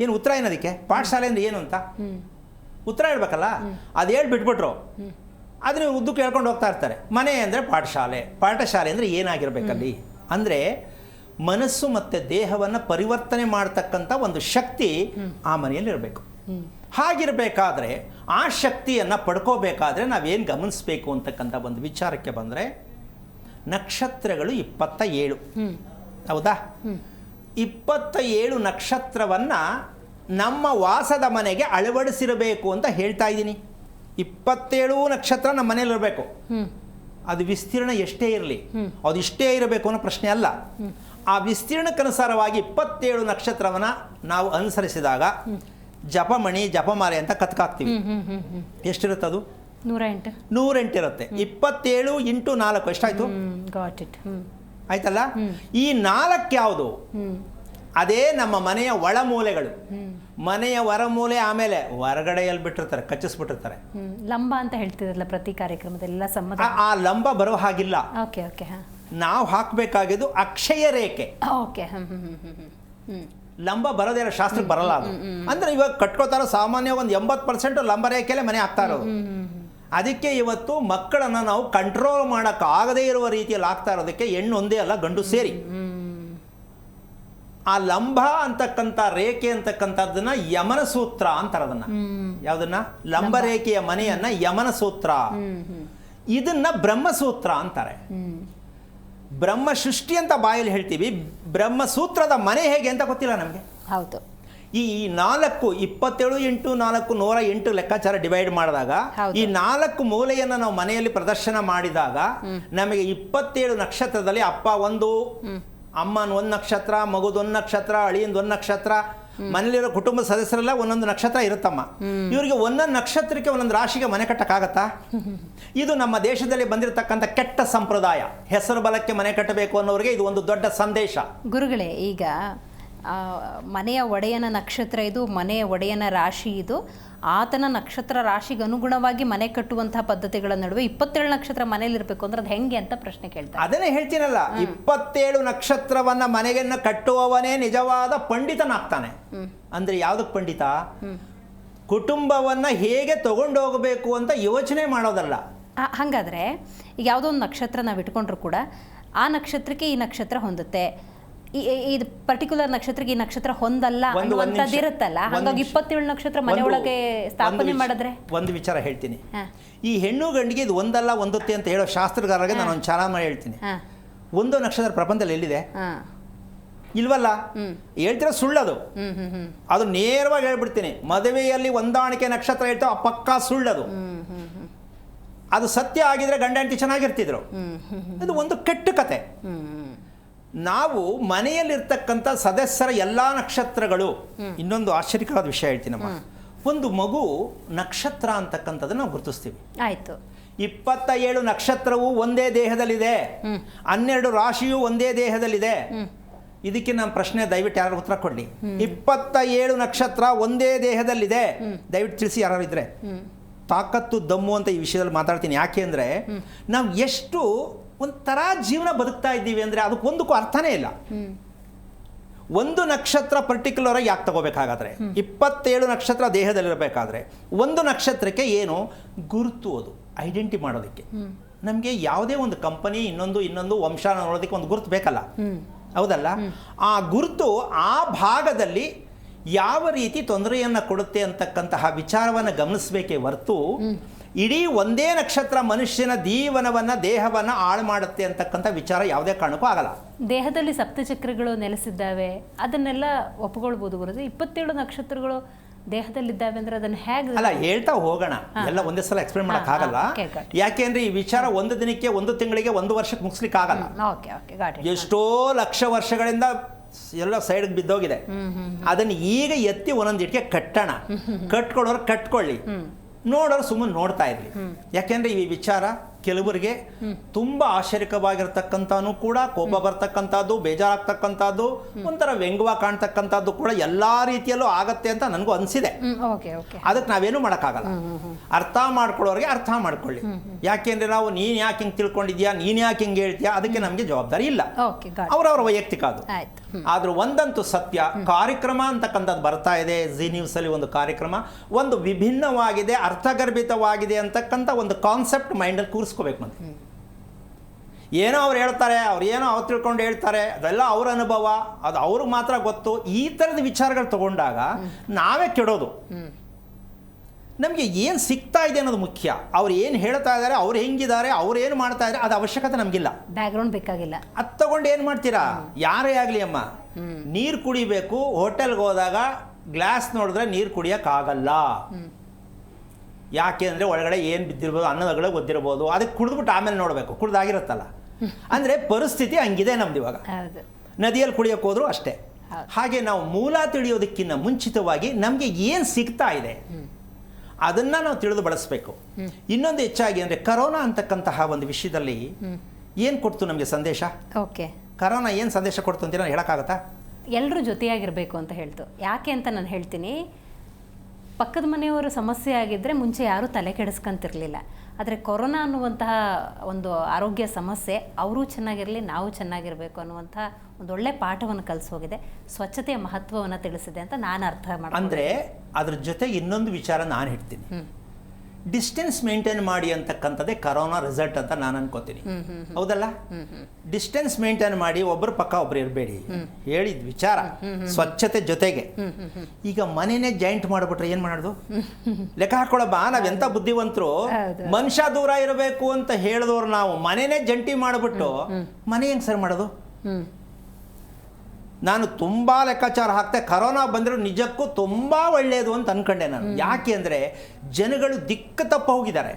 ಏನು ಉತ್ತರ ಏನದಕ್ಕೆ? ಪಾಠಶಾಲೆ ಅಂದರೆ ಏನು ಅಂತ ಉತ್ತರ ಹೇಳ್ಬೇಕಲ್ಲ. ಅದು ಹೇಳ್ಬಿಟ್ಬಿಟ್ರು, ಅದನ್ನ ಉದ್ದಕ್ಕೆ ಹೇಳ್ಕೊಂಡು ಹೋಗ್ತಾ ಇರ್ತಾರೆ. ಮನೆ ಅಂದರೆ ಪಾಠಶಾಲೆ. ಪಾಠಶಾಲೆ ಅಂದರೆ ಏನಾಗಿರ್ಬೇಕಲ್ಲಿ ಅಂದರೆ ಮನಸ್ಸು ಮತ್ತು ದೇಹವನ್ನು ಪರಿವರ್ತನೆ ಮಾಡ್ತಕ್ಕಂಥ ಒಂದು ಶಕ್ತಿ ಆ ಮನೆಯಲ್ಲಿ ಇರಬೇಕು. ಹಾಗಿರಬೇಕಾದ್ರೆ ಆ ಶಕ್ತಿಯನ್ನು ಪಡ್ಕೋಬೇಕಾದ್ರೆ ನಾವೇನು ಗಮನಿಸಬೇಕು ಅಂತಕ್ಕಂಥ ಒಂದು ವಿಚಾರಕ್ಕೆ ಬಂದರೆ, ನಕ್ಷತ್ರಗಳು 27. ಹೌದಾ? 27 ನಕ್ಷತ್ರವನ್ನು ನಮ್ಮ ವಾಸದ ಮನೆಗೆ ಅಳವಡಿಸಿರಬೇಕು ಅಂತ ಹೇಳ್ತಾ ಇದ್ದೀನಿ. 27 ನಕ್ಷತ್ರ ನಮ್ಮ ಮನೇಲಿ ಇರಬೇಕು. ಅದು ವಿಸ್ತೀರ್ಣ ಎಷ್ಟೇ ಇರಲಿ, ಅದು ಇಷ್ಟೇ ಇರಬೇಕು ಅನ್ನೋ ಪ್ರಶ್ನೆ ಅಲ್ಲ. ಆ ವಿಸ್ತೀರ್ಣಕ್ಕನುಸಾರವಾಗಿ 27 ನಕ್ಷತ್ರವನ್ನು ನಾವು ಅನುಸರಿಸಿದಾಗ ಜಪಮಣಿ, ಜಪಮಾಲೆ ಅಂತ ಕತ್ಕಾಕ್ತೀವಿ. ಎಷ್ಟಿರುತ್ತದು? 108 ಇರುತ್ತೆ. 27 × 4 ಎಷ್ಟಾಯ್ತು? Got it. ಆಯ್ತಲ್ಲ. ಈ 4 ಯಾವುದು? ಅದೇ ನಮ್ಮ ಮನೆಯ ಒಳಮೂಲೆಗಳು. ಮನೆಯ ಹೊರಮೂಲೆ, ಆಮೇಲೆ ಹೊರಗಡೆಯಲ್ಲಿ ಬಿಟ್ಟಿರ್ತಾರೆ, ಕಚ್ಚಿಸ್ಬಿಟ್ಟಿರ್ತಾರೆ. ಲಂಬ ಅಂತ ಹೇಳ್ತಿದ್ರಲ್ಲ ಪ್ರತಿ ಕಾರ್ಯಕ್ರಮದೆಲ್ಲ ಸಂಬಂಧ. ಆ ಲಂಬ ಬರೋ ಹಾಗಿಲ್ಲ. Okay okay. ನಾವು ಹಾಕಬೇಕಾಗಿದ್ದು ಅಕ್ಷಯ ರೇಖೆ. ಓಕೆ. ಲಂಬ ಬರೋದೇನೋ ಶಾಸ್ತ್ರಕ್ಕೆ ಬರಲ್ಲ ಅದು. ಅಂದ್ರೆ ಇವಾಗ ಕಟ್ಕೋತಾರ ಸಾಮಾನ್ಯ ಒಂದು 80% ಲಂಬ ರೇಖೆಲೆ ಮನೆ ಆಗ್ತಾ ಇರೋದು. ಅದಕ್ಕೆ ಇವತ್ತು ಮಕ್ಕಳನ್ನು ನಾವು ಕಂಟ್ರೋಲ್ ಮಾಡೋಕ್ಕಾಗದೇ ಇರುವ ರೀತಿಯಲ್ಲಿ ಆಗ್ತಾ ಇರೋದಕ್ಕೆ ಹೆಣ್ಣು ಒಂದೇ ಅಲ್ಲ, ಗಂಡು ಸೇರಿ. ಆ ಲಂಬ ಅಂತಕ್ಕಂಥ ರೇಖೆ ಅಂತಕ್ಕಂಥದ್ದನ್ನ ಯಮನ ಸೂತ್ರ ಅಂತಾರೆ. ಅದನ್ನ ಯಾವುದನ್ನ? ಲಂಬ ರೇಖೆಯ ಮನೆಯನ್ನ ಯಮನ ಸೂತ್ರ, ಇದನ್ನ ಬ್ರಹ್ಮಸೂತ್ರ ಅಂತಾರೆ. ಬ್ರಹ್ಮ ಸೃಷ್ಟಿ ಅಂತ ಬಾಯಲ್ಲಿ ಹೇಳ್ತೀವಿ, ಬ್ರಹ್ಮಸೂತ್ರದ ಮನೆ ಹೇಗೆ ಅಂತ ಗೊತ್ತಿಲ್ಲ ನಮಗೆ. ಹೌದು. ಈ 4 27 × 4 108 ಲೆಕ್ಕಾಚಾರ ಡಿವೈಡ್ ಮಾಡಿದಾಗ ಈ 4 ಮೂಲೆಯನ್ನು ನಾವು ಮನೆಯಲ್ಲಿ ಪ್ರದರ್ಶನ ಮಾಡಿದಾಗ ನಮಗೆ 27 ನಕ್ಷತ್ರದಲ್ಲಿ ಅಪ್ಪ ಒಂದು, ಅಮ್ಮನ 1 ನಕ್ಷತ್ರ, ಮಗುದ 1 ನಕ್ಷತ್ರ, ಅಳಿಯಂದ 1 ನಕ್ಷತ್ರ, ಮನೇಲಿರೋ ಕುಟುಂಬದ ಸದಸ್ಯರೆಲ್ಲ ಒಂದೊಂದು ನಕ್ಷತ್ರ ಇರುತ್ತಮ್ಮ. ಇವರಿಗೆ ಒಂದೊಂದು ನಕ್ಷತ್ರಕ್ಕೆ ಒಂದೊಂದು ರಾಶಿಗೆ ಮನೆ ಕಟ್ಟಕ್ಕಾಗತ್ತಾ? ಇದು ನಮ್ಮ ದೇಶದಲ್ಲಿ ಬಂದಿರತಕ್ಕಂಥ ಕೆಟ್ಟ ಸಂಪ್ರದಾಯ. ಹೆಸರು ಬಲಕ್ಕೆ ಮನೆ ಕಟ್ಟಬೇಕು ಅನ್ನೋರಿಗೆ ಇದು ಒಂದು ದೊಡ್ಡ ಸಂದೇಶ. ಗುರುಗಳೇ, ಈಗ ಮನೆಯ ಒಡೆಯನ ನಕ್ಷತ್ರ ಇದು, ಮನೆಯ ಒಡೆಯನ ರಾಶಿ ಇದು, ಆತನ ನಕ್ಷತ್ರ ರಾಶಿಗೆ ಅನುಗುಣವಾಗಿ ಮನೆ ಕಟ್ಟುವಂತಹ ಪದ್ಧತಿಗಳ ನಡುವೆ 27 ನಕ್ಷತ್ರ ಮನೇಲಿ ಇರಬೇಕು ಅಂದ್ರೆ ಅದು ಹೆಂಗೆ ಅಂತ ಪ್ರಶ್ನೆ ಕೇಳ್ತಾರೆ. ಅದನ್ನೇ ಹೇಳ್ತೀನಲ್ಲ, 27 ನಕ್ಷತ್ರವನ್ನ ಮನೆಗೆನ್ನ ಕಟ್ಟುವವನೇ ನಿಜವಾದ ಪಂಡಿತನಾಗ್ತಾನೆ. ಅಂದ್ರೆ ಯಾವ್ದಕ್ ಪಂಡಿತ? ಕುಟುಂಬವನ್ನ ಹೇಗೆ ತಗೊಂಡೋಗಬೇಕು ಅಂತ ಯೋಚನೆ ಮಾಡೋದಲ್ಲ. ಹಾಗಾದ್ರೆ ಈಗ ಯಾವುದೋ ಒಂದು ನಕ್ಷತ್ರ ನಾವು ಇಟ್ಕೊಂಡ್ರು ಕೂಡ ಆ ನಕ್ಷತ್ರಕ್ಕೆ ಈ ನಕ್ಷತ್ರ ಹೊಂದುತ್ತೆ, ಇದು ಪರ್ಟಿಕ್ಯುಲರ್ ನಕ್ಷತ್ರಕ್ಕೆ ಈ ನಕ್ಷತ್ರ ಹೊಂದಲ್ಲ ಅನ್ನುವಂಥದ್ದು ಇರುತ್ತಲ್ಲ. ಹಾಗಾಗಿ 27 ನಕ್ಷತ್ರ ಮನೆ ಒಳಗೆ ಸ್ಥಾಪನೆ ಮಾಡಿದ್ರೆ ಒಂದು ವಿಚಾರ ಹೇಳ್ತೀನಿ. ಈ ಹೆಣ್ಣು ಗಂಡಿಗೆ ಇದು ಒಂದಲ್ಲ ಒಂದೊತ್ತೆ ಅಂತ ಹೇಳೋ ಶಾಸ್ತ್ರಗಾರರಿಗೆ ನಾನು ಒಂದು ಚಾಲ ಮಾಡಿ ಹೇಳ್ತೀನಿ. ಒಂದು ನಕ್ಷತ್ರ ಪ್ರಪಂಚದಲ್ಲಿ ಎಲ್ಲಿದೆ? ಇಲ್ವಲ್ಲ. ಹೇಳ್ತಿರೋ ಸುಳ್ಳದು. ಅದು ನೇರವಾಗಿ ಹೇಳ್ಬಿಡ್ತೀನಿ. ಮದುವೆಯಲ್ಲಿ ಹೊಂದಾಣಿಕೆ ನಕ್ಷತ್ರ ಹೇಳ್ತಾವ, ಪಕ್ಕಾ ಸುಳ್ಳದು. ಅದು ಸತ್ಯ ಆಗಿದ್ರೆ ಗಂಡ ಹೆಂಡತಿ ಚೆನ್ನಾಗಿರ್ತಿದ್ರು. ಇದು ಒಂದು ಕೆಟ್ಟ ಕತೆ. ನಾವು ಮನೆಯಲ್ಲಿರ್ತಕ್ಕಂಥ ಸದಸ್ಯರ ಎಲ್ಲ ನಕ್ಷತ್ರಗಳು, ಇನ್ನೊಂದು ಆಶ್ಚರ್ಯಕರವಾದ ವಿಷಯ ಹೇಳ್ತೀನಮ್ಮ. ಒಂದು ಮಗು ನಕ್ಷತ್ರ ಅಂತಕ್ಕಂಥದ್ದನ್ನು ನಾವು ಗುರುತಿಸ್ತೀವಿ. ಆಯ್ತು. 27 ನಕ್ಷತ್ರವು ಒಂದೇ ದೇಹದಲ್ಲಿದೆ, 12 ರಾಶಿಯು ಒಂದೇ ದೇಹದಲ್ಲಿದೆ. ಇದಕ್ಕೆ ನಮ್ಮ ಪ್ರಶ್ನೆ ದಯವಿಟ್ಟು ಯಾರು ಉತ್ತರ ಕೊಡ್ಲಿ. 27 ನಕ್ಷತ್ರ ಒಂದೇ ದೇಹದಲ್ಲಿದೆ, ದಯವಿಟ್ಟು ತಿಳಿಸಿ ಯಾರು ಇದ್ರೆ. ತಾಕತ್ತು ದಮ್ಮು ಅಂತ ಈ ವಿಷಯದಲ್ಲಿ ಮಾತಾಡ್ತೀನಿ. ಯಾಕೆ ಅಂದರೆ ನಾವು ಎಷ್ಟು ಒಂಥರ ಜೀವನ ಬದುಕ್ತಾ ಇದ್ದೀವಿ ಅಂದರೆ ಅದಕ್ಕೊಂದಕ್ಕೂ ಅರ್ಥನೇ ಇಲ್ಲ. ಒಂದು ನಕ್ಷತ್ರ ಪರ್ಟಿಕ್ಯುಲರ್ ಆಗಿ ಯಾಕೆ ತಗೋಬೇಕಾಗಾದ್ರೆ, 27 ನಕ್ಷತ್ರ ದೇಹದಲ್ಲಿರಬೇಕಾದ್ರೆ ಒಂದು ನಕ್ಷತ್ರಕ್ಕೆ ಏನು ಗುರುತು, ಅದು ಐಡೆಂಟಿ ಮಾಡೋದಕ್ಕೆ ನಮಗೆ ಯಾವುದೇ ಒಂದು ಕಂಪನಿ ಇನ್ನೊಂದು ವಂಶ ನೋಡೋದಕ್ಕೆ ಒಂದು ಗುರುತು ಬೇಕಲ್ಲ, ಹೌದಲ್ಲ? ಆ ಗುರುತು ಆ ಭಾಗದಲ್ಲಿ ಯಾವ ರೀತಿ ತೊಂದರೆಯನ್ನು ಕೊಡುತ್ತೆ ಅಂತಕ್ಕಂತಹ ವಿಚಾರವನ್ನು ಗಮನಿಸಬೇಕೇ ಹೊರತು ಇಡೀ ಒಂದೇ ನಕ್ಷತ್ರ ಮನುಷ್ಯನ ಜೀವನವನ್ನ ದೇಹವನ್ನ ಹಾಳು ಮಾಡುತ್ತೆ ಅಂತಕ್ಕಂಥ ವಿಚಾರ ಯಾವುದೇ ಕಾರಣಕ್ಕೂ ಆಗಲ್ಲ. ದೇಹದಲ್ಲಿ ಸಪ್ತಚಕ್ರಗಳು ನೆಲೆಸಿದ್ದಾವೆ, ಅದನ್ನೆಲ್ಲ ಒಪ್ಪಿಕೊಳ್ಬಹುದು ಗುರುಜಿ. 27 ನಕ್ಷತ್ರಗಳು ದೇಹದಲ್ಲಿದ್ದಾವೆ ಅಂದ್ರೆ ಅದನ್ನ ಹೇಗೆ? ಅಲ್ಲ, ಹೇಳ್ತಾ ಹೋಗೋಣ, ಎಲ್ಲ ಒಂದೇ ಸಲ ಎಕ್ಸ್ಪ್ಲೇನ್ ಮಾಡಕ್ ಆಗಲ್ಲ. ಯಾಕೆಂದ್ರೆ ಈ ವಿಚಾರ ಒಂದು ದಿನಕ್ಕೆ, ಒಂದು ತಿಂಗಳಿಗೆ, ಒಂದು ವರ್ಷಕ್ಕೆ ಮುಗಿಸ್ಲಿಕ್ಕೆ ಆಗಲ್ಲ. ಎಷ್ಟೋ ಲಕ್ಷ ವರ್ಷಗಳಿಂದ ಎಲ್ಲ ಸೈಡ್ಗೆ ಬಿದ್ದೋಗಿದೆ. ಅದನ್ನ ಈಗ ಎತ್ತಿ ಒಂದೊಂದು ಇಟ್ಟಿಗೆ ಕಟ್ಟೋಣ. ಕಟ್ಕೊಳ್ಳೋರು ಕಟ್ಕೊಳ್ಳಿ, ನೋಡೋರು ಸುಮ್ಮನೆ ನೋಡ್ತಾ ಇರ್ಲಿ. ಯಾಕೆಂದ್ರೆ ಈ ವಿಚಾರ ಕೆಲವರಿಗೆ ತುಂಬಾ ಆಶ್ಚರ್ಯಕವಾಗಿರ್ತಕ್ಕಂಥನು ಕೂಡ, ಕೋಪ ಬರ್ತಕ್ಕಂಥದ್ದು, ಬೇಜಾರಾಗ್ತಕ್ಕಂಥದ್ದು, ಒಂಥರ ವ್ಯಂಗ್ಯವಾಗಿ ಕಾಣ್ತಕ್ಕಂಥದ್ದು ಕೂಡ ಎಲ್ಲಾ ರೀತಿಯಲ್ಲೂ ಆಗತ್ತೆ ಅಂತ ನನಗೂ ಅನ್ಸಿದೆ. ಅದಕ್ಕೆ ನಾವೇನು ಮಾಡೋಕ್ಕಾಗಲ್ಲ. ಅರ್ಥ ಮಾಡ್ಕೊಳ್ಳೋರಿಗೆ ಅರ್ಥ ಮಾಡ್ಕೊಳ್ಳಿ. ಯಾಕೆಂದ್ರೆ ನಾವು ನೀನ್ ಯಾಕೆ ಹಿಂಗೆ ತಿಳ್ಕೊಂಡಿದ್ಯಾ, ನೀನ್ ಯಾಕೆ ಹಿಂಗೆ ಹೇಳ್ತೀಯಾ, ಅದಕ್ಕೆ ನಮಗೆ ಜವಾಬ್ದಾರಿ ಇಲ್ಲ, ಅವರವರ ವೈಯಕ್ತಿಕ ಅದು. ಆದ್ರೂ ಒಂದಂತೂ ಸತ್ಯ, ಕಾರ್ಯಕ್ರಮ ಅಂತಕ್ಕಂಥದ್ದು ಬರ್ತಾ ಇದೆ ಜಿ ನ್ಯೂಸ್ ಅಲ್ಲಿ. ಒಂದು ಕಾರ್ಯಕ್ರಮ ಒಂದು ವಿಭಿನ್ನವಾಗಿದೆ, ಅರ್ಥಗರ್ಭಿತವಾಗಿದೆ ಅಂತಕ್ಕಂಥ ಒಂದು ಕಾನ್ಸೆಪ್ಟ್ ಮೈಂಡಲ್ಲಿ ಕೂರಿಸ್ಕೋಬೇಕು. ಮತ್ತೆ ಏನೋ ಅವ್ರು ಹೇಳ್ತಾರೆ, ಅವ್ರು ಏನೋ ಅವ್ರು ತಿಳ್ಕೊಂಡು ಹೇಳ್ತಾರೆ, ಅದೆಲ್ಲ ಅವ್ರ ಅನುಭವ, ಅದು ಅವ್ರಿಗೆ ಮಾತ್ರ ಗೊತ್ತು. ಈ ಥರದ ವಿಚಾರಗಳು ತಗೊಂಡಾಗ ನಾವೇ ಕೆಡೋದು. ನಮಗೆ ಏನು ಸಿಗ್ತಾ ಇದೆ ಅನ್ನೋದು ಮುಖ್ಯ. ಅವ್ರು ಏನು ಹೇಳ್ತಾ ಇದ್ದಾರೆ, ಅವ್ರು ಹೆಂಗಿದ್ದಾರೆ, ಅವ್ರು ಏನು ಮಾಡ್ತಾ ಇದ್ದಾರೆ, ಅದು ಅವಶ್ಯಕತೆ ನಮಗಿಲ್ಲ. ಬ್ಯಾಕ್ಗ್ರೌಂಡ್ ಬೇಕಾಗಿಲ್ಲ. ಅದು ತಗೊಂಡು ಏನು ಮಾಡ್ತೀರಾ? ಯಾರೇ ಆಗಲಿ ಅಮ್ಮ, ನೀರು ಕುಡಿಬೇಕು, ಹೋಟೆಲ್ಗೆ ಹೋದಾಗ ಗ್ಲಾಸ್ ನೋಡಿದ್ರೆ ನೀರು ಕುಡಿಯೋಕ್ಕಾಗಲ್ಲ. ಯಾಕೆ ಅಂದರೆ ಒಳಗಡೆ ಏನು ಬಿದ್ದಿರ್ಬೋದು, ಅನ್ನದಗಳು ಗೊತ್ತಿರ್ಬೋದು, ಅದಕ್ಕೆ ಕುಡಿದ್ಬಿಟ್ಟು ಆಮೇಲೆ ನೋಡಬೇಕು, ಕುಡ್ದಾಗಿರುತ್ತಲ್ಲ. ಅಂದರೆ ಪರಿಸ್ಥಿತಿ ಹಂಗಿದೆ ನಮ್ದು ಇವಾಗ. ನದಿಯಲ್ಲಿ ಕುಡಿಯೋಕೆ ಹೋದ್ರು ಅಷ್ಟೇ. ಹಾಗೆ ನಾವು ಮೂಲ ತಿಳಿಯೋದಕ್ಕಿಂತ ಮುಂಚಿತವಾಗಿ ನಮಗೆ ಏನು ಸಿಗ್ತಾ ಇದೆ ಅದನ್ನು ನಾವು ತಿಳಿದು ಬಳಸಬೇಕು. ಇನ್ನೊಂದು ಹೆಚ್ಚಾಗಿ ಅಂದರೆ ಕರೋನಾ ಅಂತಕ್ಕಂತಹ ಒಂದು ವಿಷಯದಲ್ಲಿ ಏನು ಕೊಡ್ತು ನಮಗೆ ಸಂದೇಶ? ಓಕೆ, ಕರೋನಾ ಏನು ಸಂದೇಶ ಕೊಡ್ತು ಅಂತ ನಾನು ಹೇಳೋಕ್ಕಾಗತ್ತಾ? ಎಲ್ಲರೂ ಜೊತೆಯಾಗಿರಬೇಕು ಅಂತ ಹೇಳ್ತು. ಯಾಕೆ ಅಂತ ನಾನು ಹೇಳ್ತೀನಿ. ಪಕ್ಕದ ಮನೆಯವರು ಸಮಸ್ಯೆ ಆಗಿದ್ದರೆ ಮುಂಚೆ ಯಾರೂ ತಲೆ ಕೆಡಿಸ್ಕೊಂತಿರ್ಲಿಲ್ಲ. ಆದರೆ ಕೊರೋನಾ ಅನ್ನುವಂತಹ ಒಂದು ಆರೋಗ್ಯ ಸಮಸ್ಯೆ ಅವರು ಚೆನ್ನಾಗಿರಲಿ, ನಾವು ಚೆನ್ನಾಗಿರಬೇಕು ಅನ್ನುವಂಥ ಒಂದು ಒಳ್ಳೆ ಪಾಠವನ್ನು ಕಲಿಸೋಗಿದೆ. ಸ್ವಚ್ಛತೆಯ ಮಹತ್ವವನ್ನು ತಿಳಿಸಿದೆ ಅಂತ ನಾನು ಅರ್ಥ ಮಾಡಿ. ಅಂದರೆ ಅದ್ರ ಜೊತೆಗೆ ಇನ್ನೊಂದು ವಿಚಾರ ನಾನು ಹೇಳ್ತೀನಿ. ಡಿಸ್ಟೆನ್ಸ್ ಮೇಂಟೈನ್ ಮಾಡಿ ಅಂತಕ್ಕಂಥದ್ದೇ ಕರೋನಾ ರಿಸಲ್ಟ್ ಅಂತ ನಾನು ಅನ್ಕೋತೀನಿ. ಹೌದಲ್ಲ? ಡಿಸ್ಟೆನ್ಸ್ ಮೇಂಟೈನ್ ಮಾಡಿ, ಒಬ್ಬರು ಪಕ್ಕ ಒಬ್ರು ಇರಬೇಡಿ, ಹೇಳಿದ ವಿಚಾರ ಸ್ವಚ್ಛತೆ ಜೊತೆಗೆ. ಈಗ ಮನೆನೇ ಜಾಯಿಂಟ್ ಮಾಡಿಬಿಟ್ರೆ ಏನು ಮಾಡೋದು? ಲೆಕ್ಕ ಹಾಕೊಳ್ಳಬ್ಬ, ನಾವೆಂತ ಬುದ್ಧಿವಂತರು. ಮನುಷ್ಯ ದೂರ ಇರಬೇಕು ಅಂತ ಹೇಳಿದವ್ರು ನಾವು ಮನೆನೇ ಜಂಟಿ ಮಾಡಿಬಿಟ್ಟು ಮನೆ ಹೆಂಗೆ ಸರಿ ಮಾಡೋದು? ನಾನು ತುಂಬ ಲೆಕ್ಕಾಚಾರ ಹಾಕ್ತೆ. ಕರೋನಾ ಬಂದರೆ ನಿಜಕ್ಕೂ ತುಂಬ ಒಳ್ಳೆಯದು ಅಂತ ಅನ್ಕೊಂಡೆ ನಾನು. ಯಾಕೆ ಅಂದರೆ ಜನಗಳು ದಿಕ್ಕು ತಪ್ಪ ಹೋಗಿದ್ದಾರೆ.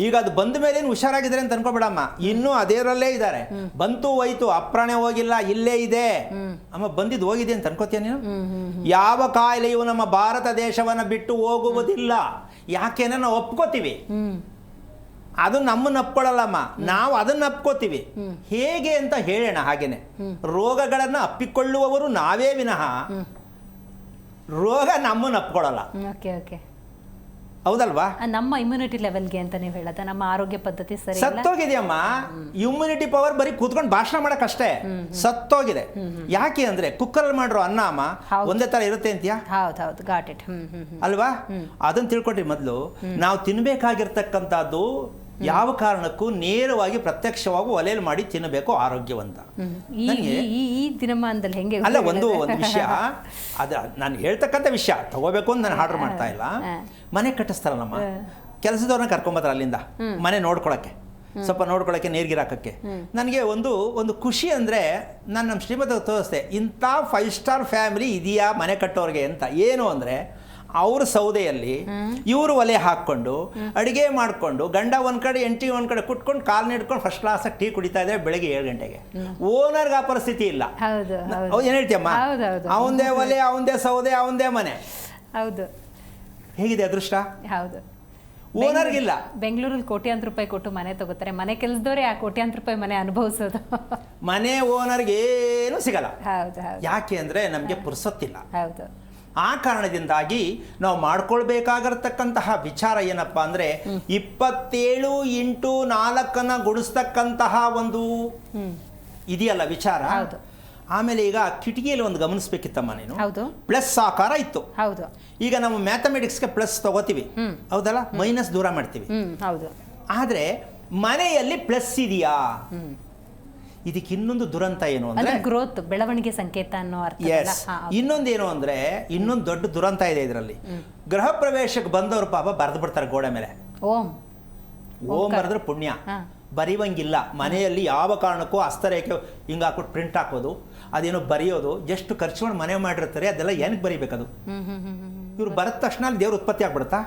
ಈಗ ಅದು ಬಂದ ಮೇಲೆ ಏನು ಹುಷಾರಾಗಿದ್ದಾರೆ ಅಂತ ಅನ್ಕೋಬೇಡಮ್ಮ, ಇನ್ನೂ ಅದೇರಲ್ಲೇ ಇದ್ದಾರೆ. ಬಂತು ಹೋಯ್ತು, ಅಪ್ರಾಣೆ ಹೋಗಿಲ್ಲ, ಇಲ್ಲೇ ಇದೆ. ಅಮ್ಮ ಬಂದಿದ್ದು ಹೋಗಿದೆ ಅಂತ ಅನ್ಕೋತೀಯ ನೀನು? ಯಾವ ಕಾಯಿಲೆಯು ನಮ್ಮ ಭಾರತ ದೇಶವನ್ನು ಬಿಟ್ಟು ಹೋಗುವುದಿಲ್ಲ. ಯಾಕೆಂದ್ರೆ ನಾವು ಒಪ್ಕೋತೀವಿ, ಅದು ನಮ್ಮನ್ನ ಅಪ್ಕೊಳ್ಳಲ್ಲಮ್ಮ, ನಾವು ಅದನ್ನ ಅಪ್ಕೋತೀವಿ. ಹೇಗೆ ಅಂತ ಹೇಳೋಣ. ಹಾಗೇನೆ ರೋಗಗಳನ್ನು ಅಪ್ಪಿಕೊಳ್ಳುವವರು ನಾವೇ ವಿನಃ ರೋಗ ನಮ್ಮನ್ನ ಅಪ್ಕೊಳ್ಳಲ್ಲ. ಹೌದಲ್ವಾ? ನಮ್ಮ ಇಮ್ಯುನಿಟಿ ಲೆವೆಲ್ಗೆ ಅಂತ ನೀವು ಹೇಳದ, ನಮ್ಮ ಆರೋಗ್ಯ ಪದ್ಧತಿ ಸರಿ ಸತ್ತೋಗಿದೆಯಮ್ಮ. ಇಮ್ಯುನಿಟಿ ಪವರ್ ಬರೀ ಕೂತ್ಕೊಂಡು ಭಾಷಣ ಮಾಡಕ್ಕಷ್ಟೇ ಸತ್ತೋಗಿದೆ. ಯಾಕೆ ಅಂದ್ರೆ ಕುಕ್ಕರಲ್ಲಿ ಮಾಡಿರೋ ಅನ್ನ ಅಮ್ಮ ಒಂದೇ ತರ ಇರುತ್ತೆ ಅಂತೀಯಾ? ಹೌದೌದು, ಗಾಟ್ ಇಟ್. ಅಲ್ವಾ? ಅದನ್ನ ತಿಳ್ಕೊಟ್ರಿ. ಮೊದಲು ನಾವು ತಿನ್ಬೇಕಾಗಿರ್ತಕ್ಕಂಥದ್ದು ಯಾವ ಕಾರಣಕ್ಕೂ ನೇರವಾಗಿ ಪ್ರತ್ಯಕ್ಷವಾಗಿ ಒಲೆಯಲ್ಲಿ ಮಾಡಿ ತಿನ್ನಬೇಕು, ಆರೋಗ್ಯವಂತ. ಈ ದಿನಮಾನದಲ್ಲಿ ಹೆಂಗೆ ಅಲ್ಲ, ಒಂದು ವಿಷಯ ಅದು ನಾನು ಹೇಳ್ತಕ್ಕಂಥ ವಿಷಯ ತಗೋಬೇಕು ಅಂತ ನಾನು ಆರ್ಡರ್ ಮಾಡ್ತಾ ಇಲ್ಲ. ಮನೆ ಕಟ್ಟಿಸ್ತಾರಲ್ಲಮ್ಮ, ಕೆಲಸದವ್ರನ್ನ ಕರ್ಕೊಂಬತ್ತಾರೆ ಅಲ್ಲಿಂದ ಮನೆ ನೋಡ್ಕೊಳಕ್ಕೆ, ಸ್ವಲ್ಪ ನೋಡ್ಕೊಳಕ್ಕೆ, ನೀರ್ಗಿರಾಕಕ್ಕೆ. ನನಗೆ ಒಂದು ಖುಷಿ ಅಂದರೆ ನಾನು ನಮ್ಮ ಶ್ರೀಮತಿ ತೋರಿಸ್ದೆ, ಇಂಥ 5 ಸ್ಟಾರ್ ಫ್ಯಾಮಿಲಿ ಇದೆಯಾ ಮನೆ ಕಟ್ಟೋರಿಗೆ ಅಂತ. ಏನು ಅಂದರೆ ಅವ್ರ ಸೌದೆಯಲ್ಲಿ ಇವರು ಒಲೆ ಹಾಕ್ಕೊಂಡು ಅಡುಗೆ ಮಾಡಿಕೊಂಡು, ಗಂಡ ಒಂದು ಕಡೆ ಹೆಂಡತಿ ಒಂದು ಕಡೆ ಕುಟ್ಕೊಂಡು ಕಾಲು ನೀಡ್ಕೊಂಡು ಫಸ್ಟ್ ಕ್ಲಾಸಾಗಿ ಟೀ ಕುಡಿತಾ ಇದ್ದಾರೆ ಬೆಳಗ್ಗೆ 7 ಗಂಟೆಗೆ. ಓನರ್ಗೆ ಆ ಪರಿಸ್ಥಿತಿ ಇಲ್ಲ. ಏನು ಹೇಳ್ತೀಯಮ್ಮ? ಅವಂದೇ ಒಲೆ, ಅವಂದೇ ಸೌದೆ, ಅವಂದೇ ಮನೆ. ಹೌದು. ಹೇಗಿದೆ ಅದೃಷ್ಟ? ಹೌದು. ಓನರ್ಗಿಲ್ಲ. ಬೆಂಗಳೂರಲ್ಲಿ ಕೋಟ್ಯಾಂತರ ರೂಪಾಯಿ ಕೊಟ್ಟು ಮನೆ ತಗೋತಾರೆ. ಮನೆ ಕೆಲಸದವರೇ ಆ ಕೋಟ್ಯಾಂತರ ರೂಪಾಯಿ ಮನೆ ಅನುಭವಿಸೋದು. ಮನೆ ಓನರ್ಗೆ ಏನು ಸಿಗಲ್ಲ. ಹೌದು. ಯಾಕೆ ಅಂದರೆ ನಮಗೆ ಪುರ್ಸೊತ್ತಿಲ್ಲ. ಹೌದು. ಆ ಕಾರಣದಿಂದಾಗಿ ನಾವು ಮಾಡ್ಕೊಳ್ಬೇಕಾಗಿರ್ತಕ್ಕಂತಹ ವಿಚಾರ ಏನಪ್ಪ ಅಂದರೆ 27x4 ಗುಡಿಸ್ತಕ್ಕಂತಹ ಒಂದು ಇದೆಯಲ್ಲ ವಿಚಾರ. ಆಮೇಲೆ ಈಗ ಕಿಟಕಿಯಲ್ಲಿ ಒಂದು ಗಮನಿಸ್ಬೇಕಿತ್ತಮ್ಮ ನೀನು, ಪ್ಲಸ್ ಆಕಾರ ಇತ್ತು. ಹೌದು. ಈಗ ನಾವು ಮ್ಯಾಥಮೆಟಿಕ್ಸ್ಗೆ ಪ್ಲಸ್ ತಗೋತೀವಿ, ಹೌದಲ್ಲ, ಮೈನಸ್ ದೂರ ಮಾಡ್ತೀವಿ. ಹೌದು. ಆದರೆ ಮನೆಯಲ್ಲಿ ಪ್ಲಸ್ ಇದೆಯಾ? ಇದಕ್ಕೆ ಇನ್ನೊಂದು ದುರಂತ ಏನು ಅಂದ್ರೆ ಗ್ರೋತ್, ಬೆಳವಣಿಗೆ ಸಂಕೇತ ಅನ್ನೋ ಅರ್ಥ. ಇನ್ನೊಂದೇನು ಅಂದ್ರೆ ಇನ್ನೊಂದು ದೊಡ್ಡ ದುರಂತ ಇದೆ ಇದರಲ್ಲಿ. ಗೃಹ ಪ್ರವೇಶಕ್ಕೆ ಬಂದವರು ಪಾಪ ಬರೆದು ಬಿಡ್ತಾರೆ ಗೋಡೆ ಮೇಲೆ, ಓಂ ಬರೆದ್ರೆ ಪುಣ್ಯ. ಬರೆಯುವಂಗಿಲ್ಲ. ಮನೆಯಲ್ಲಿ ಯಾವ ಕಾರಣಕ್ಕೂ ಹಸ್ತರೇಖೆ ಹಿಂಗೆ ಹಾಕ್ಬಿಟ್ಟು ಪ್ರಿಂಟ್ ಹಾಕೋದು, ಅದೇನೋ ಬರೆಯೋದು, ಎಷ್ಟು ಖರ್ಚು ಮಾಡಿ ಮನೆ ಮಾಡಿರ್ತಾರೆ, ಅದೆಲ್ಲ ಏನಕ್ಕೆ ಬರೀಬೇಕದು? ಇವ್ರು ಬರೆದ ತಕ್ಷಣ ಅಲ್ಲಿ ದೇವ್ರ ಉತ್ಪತ್ತಿ ಆಗ್ಬಿಡುತ್ತಾ?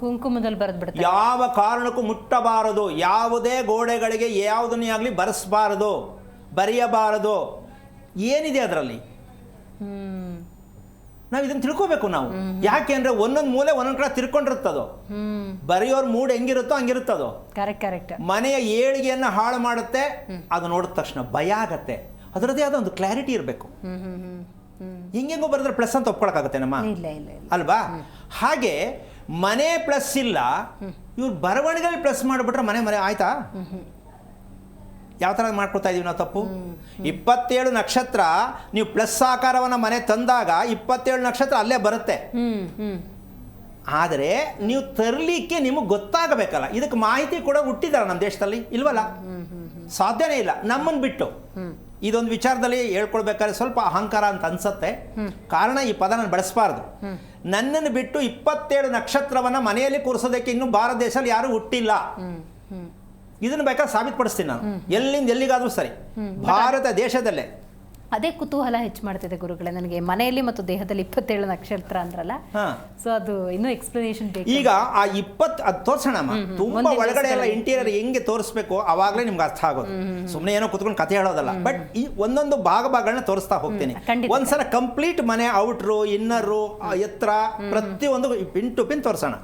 ಕುಂಕುಮದಲ್ಲಿ ಬರೆದು ಬಿಡ್ತಾರೆ. ಯಾವ ಕಾರಣಕ್ಕೂ ಮುಟ್ಟಬಾರದು, ಯಾವುದೇ ಗೋಡೆಗಳಿಗೆ ಯಾವುದನ್ನೇ ಆಗಲಿ ಬರೆಸಬಾರದು, ಬರೆಯಬಾರದು. ಏನಿದೆ ಅದರಲ್ಲಿ? ನಾವು ಇದನ್ನು ತಿಳ್ಕೋಬೇಕು ನಾವು. ಯಾಕೆ ಅಂದ್ರೆ ಒಂದೊಂದು ಮೂಲೆ ಒಂದೊಂದು ಕಡೆ ತಿರ್ಕೊಂಡಿರುತ್ತದೋ. ಬರೆಯೋರ್ ಮೂಡ್ ಹೆಂಗಿರುತ್ತೋ ಹಂಗಿರುತ್ತದೋ. ಕರೆಕ್ಟ್. ಮನೆಯ ಏಳಿಗೆಯನ್ನು ಹಾಳು ಮಾಡುತ್ತೆ. ಅದು ನೋಡಿದ ತಕ್ಷಣ ಭಯ ಆಗತ್ತೆ. ಅದರದೇ ಆದ ಒಂದು ಕ್ಲಾರಿಟಿ ಇರಬೇಕು. ಹಿಂಗೆಂಗೋ ಬರೆದ್ರೆ ಪ್ಲಸ್ ಅಂತ ಒಪ್ಕೊಳಕ್ಕಾಗತ್ತೆ ನಮ್ಮ? ಅಲ್ವಾ? ಹಾಗೆ ಮನೆ ಪ್ಲಸ್ ಇಲ್ಲ, ಇವ್ರು ಬರವಣಿಗೆಯಲ್ಲಿ ಪ್ಲಸ್ ಮಾಡಿಬಿಟ್ರೆ ಮನೆ ಆಯ್ತಾ? ಯಾವ ಥರ ಮಾಡ್ಕೊಳ್ತಾ ಇದೀವಿ ನಾವು ತಪ್ಪು? 27 ನಕ್ಷತ್ರ ನೀವು ಪ್ಲಸ್ ಆಕಾರವನ್ನು ಮನೆ ತಂದಾಗ 27 ನಕ್ಷತ್ರ ಅಲ್ಲೇ ಬರುತ್ತೆ. ಆದರೆ ನೀವು ತರಲಿಕ್ಕೆ ನಿಮಗೆ ಗೊತ್ತಾಗಬೇಕಲ್ಲ. ಇದಕ್ಕೆ ಮಾಹಿತಿ ಕೂಡ ಹುಟ್ಟಿದಾರ ನಮ್ಮ ದೇಶದಲ್ಲಿ? ಇಲ್ವಲ್ಲ, ಸಾಧ್ಯನೇ ಇಲ್ಲ. ನಮ್ಮನ್ನು ಬಿಟ್ಟು ಇದೊಂದು ವಿಚಾರದಲ್ಲಿ ಹೇಳ್ಕೊಳ್ಬೇಕಾದ್ರೆ ಸ್ವಲ್ಪ ಅಹಂಕಾರ ಅಂತ ಅನ್ಸತ್ತೆ. ಕಾರಣ ಈ ಪದ ನಾನು ಬಳಸಬಾರ್ದು. ನನ್ನನ್ನು ಬಿಟ್ಟು 27 ನಕ್ಷತ್ರವನ್ನ ಮನೆಯಲ್ಲಿ ಕೂರಿಸೋದಕ್ಕೆ ಇನ್ನು ಭಾರತ ದೇಶದಲ್ಲಿ ಯಾರು ಹುಟ್ಟಿಲ್ಲ. ಇದನ್ನು ಬೇಕಾದ್ರೆ ಸಾಬೀತುಪಡಿಸ್ತೀನಿ ನಾನು, ಎಲ್ಲಿಂದ ಎಲ್ಲಿಗಾದ್ರೂ ಸರಿ, ಭಾರತ ದೇಶದಲ್ಲೇ. ಅದೇ ಕುತೂಹಲ ಹೆಚ್ಚು ಮಾಡ್ತಿದೆ ಗುರುಗಳೇ ನನಗೆ. ಮನೆಯಲ್ಲಿ ಮತ್ತು ದೇಹದಲ್ಲಿ 27 ನಕ್ಷತ್ರ ಅಂದ್ರಲ್ಲ, ಸೊ ಅದು ಇನ್ನೂ ಎಕ್ಸ್ಪ್ಲನೇಷನ್ ಬೇಕು. ಈಗ ಆ 20 ಅದು ತೋರ್ಸೋಣಮ್ಮ, ತುಂಬಾ ಒಳಗಡೆ ಎಲ್ಲ ಇಂಟೀರಿಯರ್ ಹೆಂಗೆ ತೋರಿಸ್ಬೇಕು ಅವಾಗಲೇ ನಿಮ್ಗೆ ಅರ್ಥ ಆಗೋದು. ಸುಮ್ಮನೆ ಏನೋ ಕುತ್ಕೊಂಡು ಕಥೆ ಹೇಳೋದಲ್ಲ, ಬಟ್ ಈ ಒಂದೊಂದು ಭಾಗಗಳನ್ನ ತೋರಿಸ್ತಾ ಹೋಗ್ತೀನಿ. ಒಂದ್ಸಲ ಕಂಪ್ಲೀಟ್ ಮನೆ ಔಟ್ರು ಇನ್ನರು ಎತ್ತರ ಪ್ರತಿಯೊಂದು ಪಿನ್ ಟು ಪಿನ್ ತೋರ್ಸೋಣ.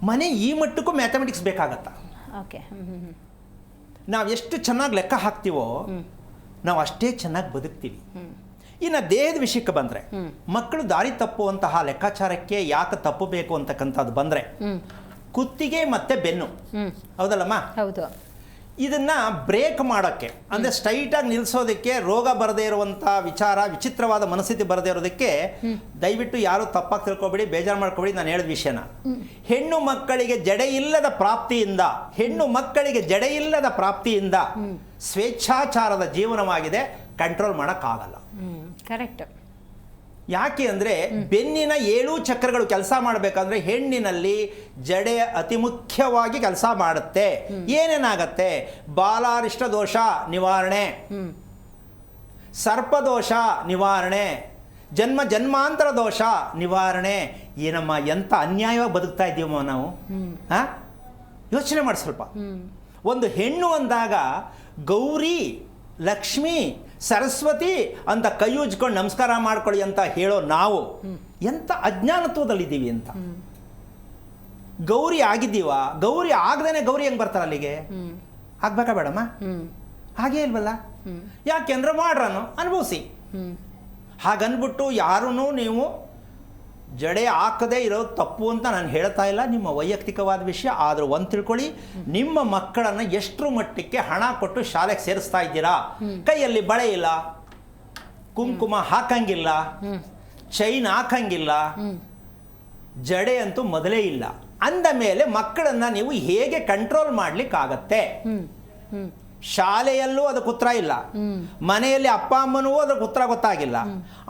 ಮನೆ ಈ ಮಟ್ಟಕ್ಕೂ ಮ್ಯಾಥಮೆಟಿಕ್ಸ್ ಬೇಕಾಗತ್ತಾ? ಓಕೆ. ನಾವು ಎಷ್ಟು ಚೆನ್ನಾಗಿ ಲೆಕ್ಕ ಹಾಕ್ತೀವೋ ನಾವು ಅಷ್ಟೇ ಚೆನ್ನಾಗಿ ಬದುಕ್ತೀವಿ. ಇನ್ನು ದೇಹದ ವಿಷಯಕ್ಕೆ ಬಂದರೆ, ಮಕ್ಕಳು ದಾರಿ ತಪ್ಪುವಂತಹ ಲೆಕ್ಕಾಚಾರಕ್ಕೆ ಯಾಕೆ ತಪ್ಪಬೇಕು ಅಂತಕ್ಕಂಥದ್ದು ಬಂದರೆ, ಕುತ್ತಿಗೆ ಮತ್ತೆ ಬೆನ್ನು, ಹೌದಲ್ಲಮ್ಮ? ಹೌದು. ಇದನ್ನ ಬ್ರೇಕ್ ಮಾಡೋಕ್ಕೆ, ಅಂದರೆ ಸ್ಟ್ರೈಟಾಗಿ ನಿಲ್ಲಿಸೋದಕ್ಕೆ, ರೋಗ ಬರದೇ ಇರುವಂಥ ವಿಚಾರ, ವಿಚಿತ್ರವಾದ ಮನಸ್ಥಿತಿ ಬರದೇ ಇರೋದಕ್ಕೆ, ದಯವಿಟ್ಟು ಯಾರು ತಪ್ಪಾಗಿ ತಿಳ್ಕೊಬೇಡಿ, ಬೇಜಾರು ಮಾಡ್ಕೊಬೇಡಿ. ನಾನು ಹೇಳಿದ ವಿಷಯನ, ಹೆಣ್ಣು ಮಕ್ಕಳಿಗೆ ಜಡೆಯಿಲ್ಲದ ಪ್ರಾಪ್ತಿಯಿಂದ ಸ್ವೇಚ್ಛಾಚಾರದ ಜೀವನವಾಗಿದೆ, ಕಂಟ್ರೋಲ್ ಮಾಡೋಕ್ಕಾಗಲ್ಲ. ಕರೆಕ್ಟ್. ಯಾಕೆ ಅಂದರೆ ಬೆನ್ನಿನ 7 ಚಕ್ರಗಳು ಕೆಲಸ ಮಾಡಬೇಕಂದ್ರೆ ಹೆಣ್ಣಿನಲ್ಲಿ ಜಡೆ ಅತಿ ಮುಖ್ಯವಾಗಿ ಕೆಲಸ ಮಾಡುತ್ತೆ. ಏನೇನಾಗತ್ತೆ? ಬಾಲಾರಿಷ್ಟ ದೋಷ ನಿವಾರಣೆ, ಸರ್ಪದೋಷ ನಿವಾರಣೆ, ಜನ್ಮಾಂತರ ದೋಷ ನಿವಾರಣೆ. ಏನಮ್ಮ ಎಂಥ ಅನ್ಯಾಯವಾಗಿ ಬದುಕ್ತಾ ಇದ್ದೀವಮ್ಮ ನಾವು. ಯೋಚನೆ ಮಾಡಿ ಸ್ವಲ್ಪ. ಒಂದು ಹೆಣ್ಣು ಅಂದಾಗ ಗೌರಿ, ಲಕ್ಷ್ಮಿ, ಸರಸ್ವತಿ ಅಂತ ಕೈ ಉಜ್ಕೊಂಡು ನಮಸ್ಕಾರ ಮಾಡ್ಕೊಳ್ಳಿ ಅಂತ ಹೇಳೋ ನಾವು ಎಂಥ ಅಜ್ಞಾನತ್ವದಲ್ಲಿದ್ದೀವಿ ಅಂತ. ಗೌರಿ ಆಗಿದ್ದೀವ? ಗೌರಿ ಆಗದೇನೆ ಗೌರಿ ಹೆಂಗೆ ಬರ್ತಾರೆ ಅಲ್ಲಿಗೆ? ಆಗ್ಬೇಕಾ ಬೇಡಮ್ಮ? ಹಾಗೇ ಇಲ್ವಲ್ಲ. ಯಾಕೆಂದ್ರೆ ಮಾಡ್ರನು ಅನುಭವಿಸಿ. ಹಾಗನ್ಬಿಟ್ಟು ಯಾರೂ ನೀವು ಜಡೆ ಹಾಕದೇ ಇರೋದು ತಪ್ಪು ಅಂತ ನಾನು ಹೇಳ್ತಾ ಇಲ್ಲ, ನಿಮ್ಮ ವೈಯಕ್ತಿಕವಾದ ವಿಷಯ. ಆದರೂ ಒಂದು ತಿಳ್ಕೊಳ್ಳಿ, ನಿಮ್ಮ ಮಕ್ಕಳನ್ನು ಎಷ್ಟರ ಮಟ್ಟಕ್ಕೆ ಹಣ ಕೊಟ್ಟು ಶಾಲೆಗೆ ಸೇರಿಸ್ತಾ ಇದ್ದೀರಾ? ಕೈಯಲ್ಲಿ ಬಳೆ ಇಲ್ಲ, ಕುಂಕುಮ ಹಾಕಂಗಿಲ್ಲ, ಚೈನ್ ಹಾಕಂಗಿಲ್ಲ, ಜಡೆ ಅಂತೂ ಮೊದಲೇ ಇಲ್ಲ ಅಂದ ಮೇಲೆ ಮಕ್ಕಳನ್ನು ನೀವು ಹೇಗೆ ಕಂಟ್ರೋಲ್ ಮಾಡ್ಲಿಕ್ಕಾಗತ್ತೆ? ಶಾಲೆಯಲ್ಲೂ ಅದಕ್ಕೆ ಉತ್ತರ ಇಲ್ಲ, ಮನೆಯಲ್ಲಿ ಅಪ್ಪ ಅಮ್ಮನೂ ಅದಕ್ಕೆ ಉತ್ತರ ಗೊತ್ತಾಗಿಲ್ಲ.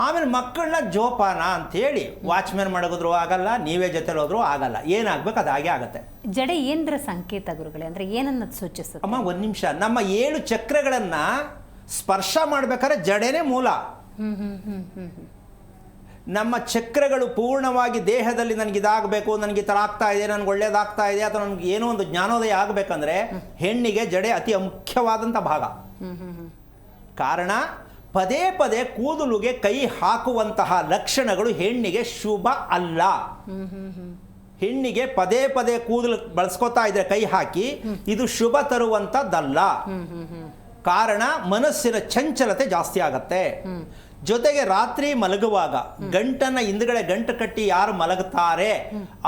ಆಮೇಲೆ ಮಕ್ಕಳನ್ನ ಜೋಪಾನ ಅಂತೇಳಿ ವಾಚ್ಮ್ಯಾನ್ ಮಾಡೋದ್ರು ಆಗಲ್ಲ, ನೀವೇ ಜೊತೆಲಿ ಹೋದ್ರೂ ಆಗಲ್ಲ. ಏನಾಗ್ಬೇಕು ಅದು ಹಾಗೆ ಆಗತ್ತೆ. ಜಡೆ ಏನರ ಸಂಕೇತ ಗುರುಗಳೇ? ಅಂದ್ರೆ ಏನನ್ನ ಸೂಚಿಸುತ್ತೆ? ಅಮ್ಮ ಒಂದು ನಿಮಿಷ, ನಮ್ಮ 7 ಚಕ್ರಗಳನ್ನ ಸ್ಪರ್ಶ ಮಾಡ್ಬೇಕಾದ್ರೆ ಜಡೆನೇ ಮೂಲ. ನಮ್ಮ ಚಕ್ರಗಳು ಪೂರ್ಣವಾಗಿ ದೇಹದಲ್ಲಿ ನನಗೆ ಇದಾಗಬೇಕು, ನನಗೆ ಈ ಥರ ಆಗ್ತಾ ಇದೆ, ನನಗೆ ಒಳ್ಳೇದಾಗ್ತಾ ಇದೆ, ಅಥವಾ ನನಗೆ ಏನೋ ಒಂದು ಜ್ಞಾನೋದಯ ಆಗಬೇಕಂದ್ರೆ ಹೆಣ್ಣಿಗೆ ಜಡೆ ಅತಿ ಮುಖ್ಯವಾದಂಥ ಭಾಗ. ಕಾರಣ ಪದೇ ಪದೇ ಕೂದಲುಗೆ ಕೈ ಹಾಕುವಂತಹ ಲಕ್ಷಣಗಳು ಹೆಣ್ಣಿಗೆ ಶುಭ ಅಲ್ಲ. ಹೆಣ್ಣಿಗೆ ಪದೇ ಪದೇ ಕೂದಲು ಬಳಸ್ಕೊತಾ ಇದ್ರೆ ಕೈ ಹಾಕಿ, ಇದು ಶುಭ ತರುವಂಥದ್ದಲ್ಲ. ಕಾರಣ ಮನಸ್ಸಿನ ಚಂಚಲತೆ ಜಾಸ್ತಿ ಆಗತ್ತೆ. ಜೊತೆಗೆ ರಾತ್ರಿ ಮಲಗುವಾಗ ಗಂಟನ್ನು ಹಿಂದ್ಗಡೆ ಗಂಟು ಕಟ್ಟಿ ಯಾರು ಮಲಗುತ್ತಾರೆ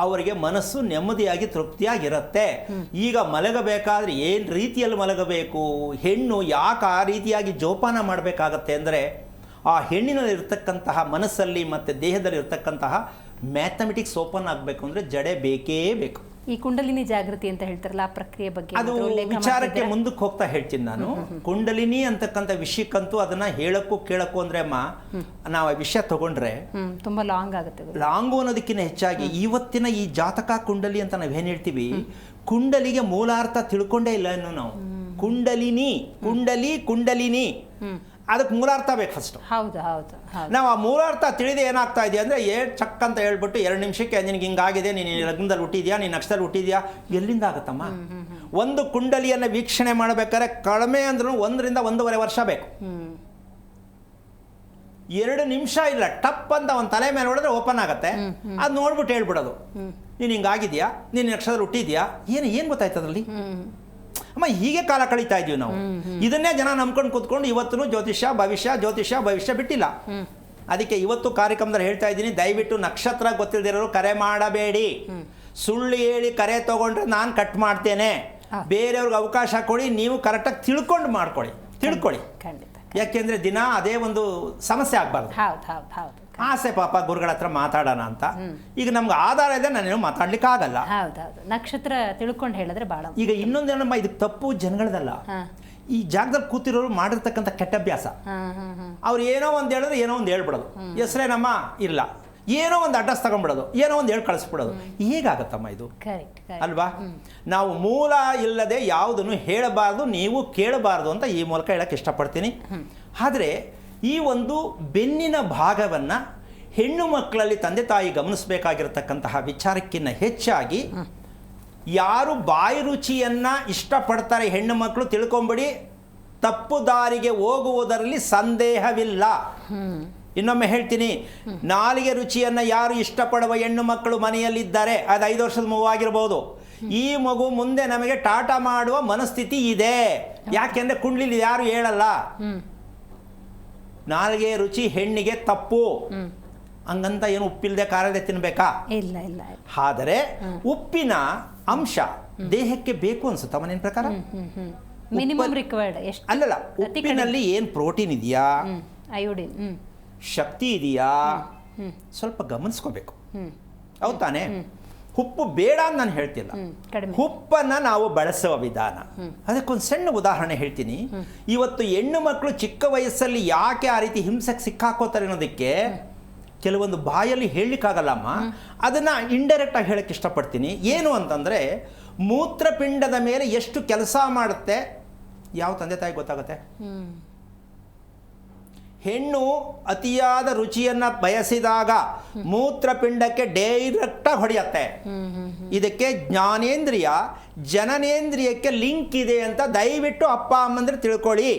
ಅವರಿಗೆ ಮನಸ್ಸು ನೆಮ್ಮದಿಯಾಗಿ ತೃಪ್ತಿಯಾಗಿರುತ್ತೆ. ಈಗ ಮಲಗಬೇಕಾದ್ರೆ ಏನು ರೀತಿಯಲ್ಲಿ ಮಲಗಬೇಕು, ಹೆಣ್ಣು ಯಾಕೆ ಆ ರೀತಿಯಾಗಿ ಜೋಪಾನ ಮಾಡಬೇಕಾಗತ್ತೆ ಅಂದರೆ, ಆ ಹೆಣ್ಣಿನಲ್ಲಿ ಇರ್ತಕ್ಕಂತಹ ಮನಸ್ಸಲ್ಲಿ ಮತ್ತು ದೇಹದಲ್ಲಿ ಇರ್ತಕ್ಕಂತಹ ಮ್ಯಾಥಮೆಟಿಕ್ಸ್ ಓಪನ್ ಆಗಬೇಕು ಅಂದರೆ ಜಡೆ ಬೇಕೇ ಬೇಕು. ಈ ಕುಂಡಲಿನಿ ಜಾಗೃತಿ ಅಂತ ಹೇಳ್ತಾರಲ್ಲ, ಆ ಪ್ರಕ್ರಿಯೆ ಬಗ್ಗೆ ಅದು ವಿಚಾರಕ್ಕೆ ಮುಂದಕ್ಕೆ ಹೋಗ್ತಾ ಹೇಳ್ತೀನಿ ನಾನು. ಕುಂಡಲಿನಿ ಅಂತಕ್ಕಂಥ ವಿಷಯಕ್ಕಂತೂ ಅದನ್ನ ಹೇಳಕ್ಕೂ ಕೇಳಕ್ಕೂ ಅಂದ್ರೆ ಅಮ್ಮ, ನಾವು ಆ ವಿಷಯ ತಗೊಂಡ್ರೆ ತುಂಬಾ ಲಾಂಗ್ ಆಗುತ್ತೆ. ಲಾಂಗು ಅನ್ನೋದಕ್ಕಿಂತ ಹೆಚ್ಚಾಗಿ ಇವತ್ತಿನ ಈ ಜಾತಕ ಕುಂಡಲಿ ಅಂತ ನಾವೇನು ಹೇಳ್ತೀವಿ, ಕುಂಡಲಿಗೆ ಮೂಲಾರ್ಥ ತಿಳ್ಕೊಂಡೇ ಇಲ್ಲ ಇನ್ನು ನಾವು. ಕುಂಡಲಿನಿ ಅದಕ್ಕೆ ಮೂಲಾರ್ಥ ಬೇಕು ಫಸ್ಟ್. ಹೌದು. ನಾವು ಆ ಮೂಲಾರ್ಥ ತಿಳಿದೇ ಏನಾಗ್ತಾ ಇದೆ ಅಂದರೆ, ಚಕ್ ಅಂತ ಹೇಳ್ಬಿಟ್ಟು 2 ನಿಮಿಷಕ್ಕೆ ನಿನಗೆ ಹಿಂಗಾಗಿದೆ, ನೀನು ಲಗ್ನದಲ್ಲಿ ಹುಟ್ಟಿದ್ಯಾ, ನೀನು ನಕ್ಷತ್ರದಲ್ಲಿ ಹುಟ್ಟಿದ್ಯಾ, ಎಲ್ಲಿಂದ ಆಗುತ್ತಮ್ಮ? ಒಂದು ಕುಂಡಲಿಯನ್ನು ವೀಕ್ಷಣೆ ಮಾಡಬೇಕಾದ್ರೆ ಕಡಿಮೆ ಅಂದ್ರೂ 1 ರಿಂದ 1.5 ವರ್ಷ ಬೇಕು. 2 ನಿಮಿಷ ಇಲ್ಲ, ಟಪ್ ಅಂತ ಒಂದು ತಲೆ ಮೇಲೆ ಹೊಡೆದ್ರೆ ಓಪನ್ ಆಗತ್ತೆ. ಅದು ನೋಡ್ಬಿಟ್ಟು ಹೇಳ್ಬಿಡೋದು, ನೀನು ಹಿಂಗಾಗಿದ್ಯಾ, ನೀನು ನಕ್ಷತ್ರದಲ್ಲಿ ಹುಟ್ಟಿದ್ಯಾ, ಏನು ಗೊತ್ತಾಯ್ತು ಅದರಲ್ಲಿ? ಅಮ್ಮ ಹೀಗೆ ಕಾಲ ಕಳೀತಾ ಇದೀವಿ ನಾವು. ಇದನ್ನೇ ಜನ ನಂಬ್ಕೊಂಡು ಕೂತ್ಕೊಂಡು ಇವತ್ತು ಜ್ಯೋತಿಷ್ಯ ಭವಿಷ್ಯ ಬಿಟ್ಟಿಲ್ಲ. ಅದಕ್ಕೆ ಇವತ್ತು ಕಾರ್ಯಕ್ರಮದಲ್ಲಿ ಹೇಳ್ತಾ ಇದ್ದೀನಿ, ದಯವಿಟ್ಟು ನಕ್ಷತ್ರ ಗೊತ್ತಿಲ್ಲದಿರೋರು ಕರೆ ಮಾಡಬೇಡಿ. ಸುಳ್ಳು ಹೇಳಿ ಕರೆ ತಗೊಂಡ್ರೆ ನಾನು ಕಟ್ ಮಾಡ್ತೇನೆ. ಬೇರೆಯವ್ರಿಗೆ ಅವಕಾಶ ಕೊಡಿ, ನೀವು ಕರೆಕ್ಟಾಗಿ ತಿಳ್ಕೊಳ್ಳಿ. ಯಾಕೆಂದ್ರೆ ದಿನ ಅದೇ ಒಂದು ಸಮಸ್ಯೆ ಆಗಬಾರ್ದು. ಆಸೆ ಪಾಪ ಗುರುಗಳ ಹತ್ರ ಮಾತಾಡೋಣ ಅಂತ. ಈಗ ನಮ್ಗೆ ಆಧಾರ ಇದೆ, ನಾನೇನು ಮಾತಾಡ್ಲಿಕ್ಕೆ ಆಗಲ್ಲ. ನಕ್ಷತ್ರ ತಿಳ್ಕೊಂಡು ಹೇಳಿದ್ರೆ ಬಹಳ. ಈಗ ಇನ್ನೊಂದೇನಮ್ಮ, ಇದಕ್ಕೆ ತಪ್ಪು ಜನಗಳದಲ್ಲ, ಈ ಜಾಗದಲ್ಲಿ ಕೂತಿರೋರು ಮಾಡಿರ್ತಕ್ಕಂಥ ಕೆಟ್ಟ ಅಭ್ಯಾಸ. ಅವ್ರು ಏನೋ ಒಂದು ಹೇಳಿದ್ರೆ ಏನೋ ಒಂದು ಹೇಳ್ಬಿಡೋದು, ಹೆಸರೇನಮ್ಮ ಇಲ್ಲ, ಏನೋ ಒಂದು ಅಡ್ರೆಸ್ ತಗೊಂಡ್ಬಿಡೋದು, ಏನೋ ಒಂದು ಹೇಳಿ ಕಳಿಸ್ಬಿಡೋದು. ಹೇಗಾಗತ್ತಮ್ಮ ಇದು? ಅಲ್ವಾ? ನಾವು ಮೂಲ ಇಲ್ಲದೆ ಯಾವುದನ್ನು ಹೇಳಬಾರ್ದು, ನೀವು ಕೇಳಬಾರ್ದು ಅಂತ ಈ ಮೂಲಕ ಹೇಳಕ್ಕೆ ಇಷ್ಟಪಡ್ತೀನಿ. ಆದರೆ ಈ ಒಂದು ಬೆನ್ನಿನ ಭಾಗವನ್ನು ಹೆಣ್ಣು ಮಕ್ಕಳಲ್ಲಿ ತಂದೆ ತಾಯಿ ಗಮನಿಸಬೇಕಾಗಿರತಕ್ಕಂತಹ ವಿಚಾರಕ್ಕಿಂತ ಹೆಚ್ಚಾಗಿ ಯಾರು ಬಾಯಿ ರುಚಿಯನ್ನು ಇಷ್ಟಪಡ್ತಾರೆ ಹೆಣ್ಣು ಮಕ್ಕಳು, ತಿಳ್ಕೊಂಬಿಡಿ, ತಪ್ಪು ದಾರಿಗೆ ಹೋಗುವುದರಲ್ಲಿ ಸಂದೇಹವಿಲ್ಲ. ಇನ್ನೊಮ್ಮೆ ಹೇಳ್ತೀನಿ, ನಾಲಿಗೆ ರುಚಿಯನ್ನು ಯಾರು ಇಷ್ಟಪಡುವ ಹೆಣ್ಣು ಮಕ್ಕಳು ಮನೆಯಲ್ಲಿದ್ದಾರೆ, ಅದು 5 ವರ್ಷದ ಮಗು ಆಗಿರ್ಬೋದು, ಈ ಮಗು ಮುಂದೆ ನಮಗೆ ಟಾಟಾ ಮಾಡುವ ಮನಸ್ಥಿತಿ ಇದೆ. ಯಾಕೆಂದ್ರೆ ಕುಂಡ್ಲಿಲಿ ಯಾರು ಹೇಳಲ್ಲ ನಾಲಿಗೆ ರುಚಿ ಹೆಣ್ಣಿಗೆ ತಪ್ಪು ಹಂಗಂತ ಏನು ಉಪ್ಪಿಲ್ಲದೆ ಖಾರದೆ ತಿನ್ಬೇಕಾ? ಇಲ್ಲ ಇಲ್ಲ. ಆದರೆ ಉಪ್ಪಿನ ಅಂಶ ದೇಹಕ್ಕೆ ಬೇಕು ಅನ್ಸುತ್ತಾ ಮನೇನ ಪ್ರಕಾರ? ಮಿನಿಮಮ್ ರಿಕ್ವೈರ್ಡ್ ಎಷ್ಟು? ಅಲ್ಲಲ್ಲ, ಉಪ್ಪಿನಲ್ಲಿ ಏನು ಪ್ರೋಟೀನ್ ಇದೆಯಾ, ಅಯೋಡಿನ್ ಶಕ್ತಿ ಇದೆಯಾ, ಸ್ವಲ್ಪ ಗಮನಿಸ್ಕೋಬೇಕು. ಹೌದು ತಾನೆ? ಉಪ್ಪು ಬೇಡ ಅಂತ ನಾನು ಹೇಳ್ತಿಲ್ಲ, ಉಪ್ಪನ್ನು ನಾವು ಬಳಸುವ ವಿಧಾನ. ಅದಕ್ಕೊಂದು ಸಣ್ಣ ಉದಾಹರಣೆ ಹೇಳ್ತೀನಿ. ಇವತ್ತು ಹೆಣ್ಣು ಮಕ್ಕಳು ಚಿಕ್ಕ ವಯಸ್ಸಲ್ಲಿ ಯಾಕೆ ಆ ರೀತಿ ಹಿಂಸೆಗೆ ಸಿಕ್ಕಾಕೋತಾರೆ ಅನ್ನೋದಕ್ಕೆ ಕೆಲವೊಂದು ಬಾಯಲ್ಲಿ ಹೇಳಲಿಕ್ಕಾಗಲ್ಲಮ್ಮ. ಅದನ್ನು ಇಂಡೈರೆಕ್ಟ್ ಆಗಿ ಹೇಳಕ್ಕೆ ಇಷ್ಟಪಡ್ತೀನಿ. ಏನು ಅಂತಂದರೆ, ಮೂತ್ರಪಿಂಡದ ಮೇಲೆ ಎಷ್ಟು ಕೆಲಸ ಮಾಡುತ್ತೆ ಯಾವ ತಂದೆ ತಾಯಿ ಗೊತ್ತಾಗುತ್ತೆ? ಹೆಣ್ಣು ಅತಿಯಾದ ರುಚಿಯನ್ನು ಬಯಸಿದಾಗ ಮೂತ್ರಪಿಂಡಕ್ಕೆ ಡೈರೆಕ್ಟಾಗಿ ಹೊಡೆಯುತ್ತೆ. ಇದಕ್ಕೆ ಜ್ಞಾನೇಂದ್ರಿಯ ಜನನೇಂದ್ರಿಯಕ್ಕೆ ಲಿಂಕ್ ಇದೆ ಅಂತ ದಯವಿಟ್ಟು ಅಪ್ಪ ಅಮ್ಮಂದ್ರೆ ತಿಳ್ಕೊಳ್ಳಿ.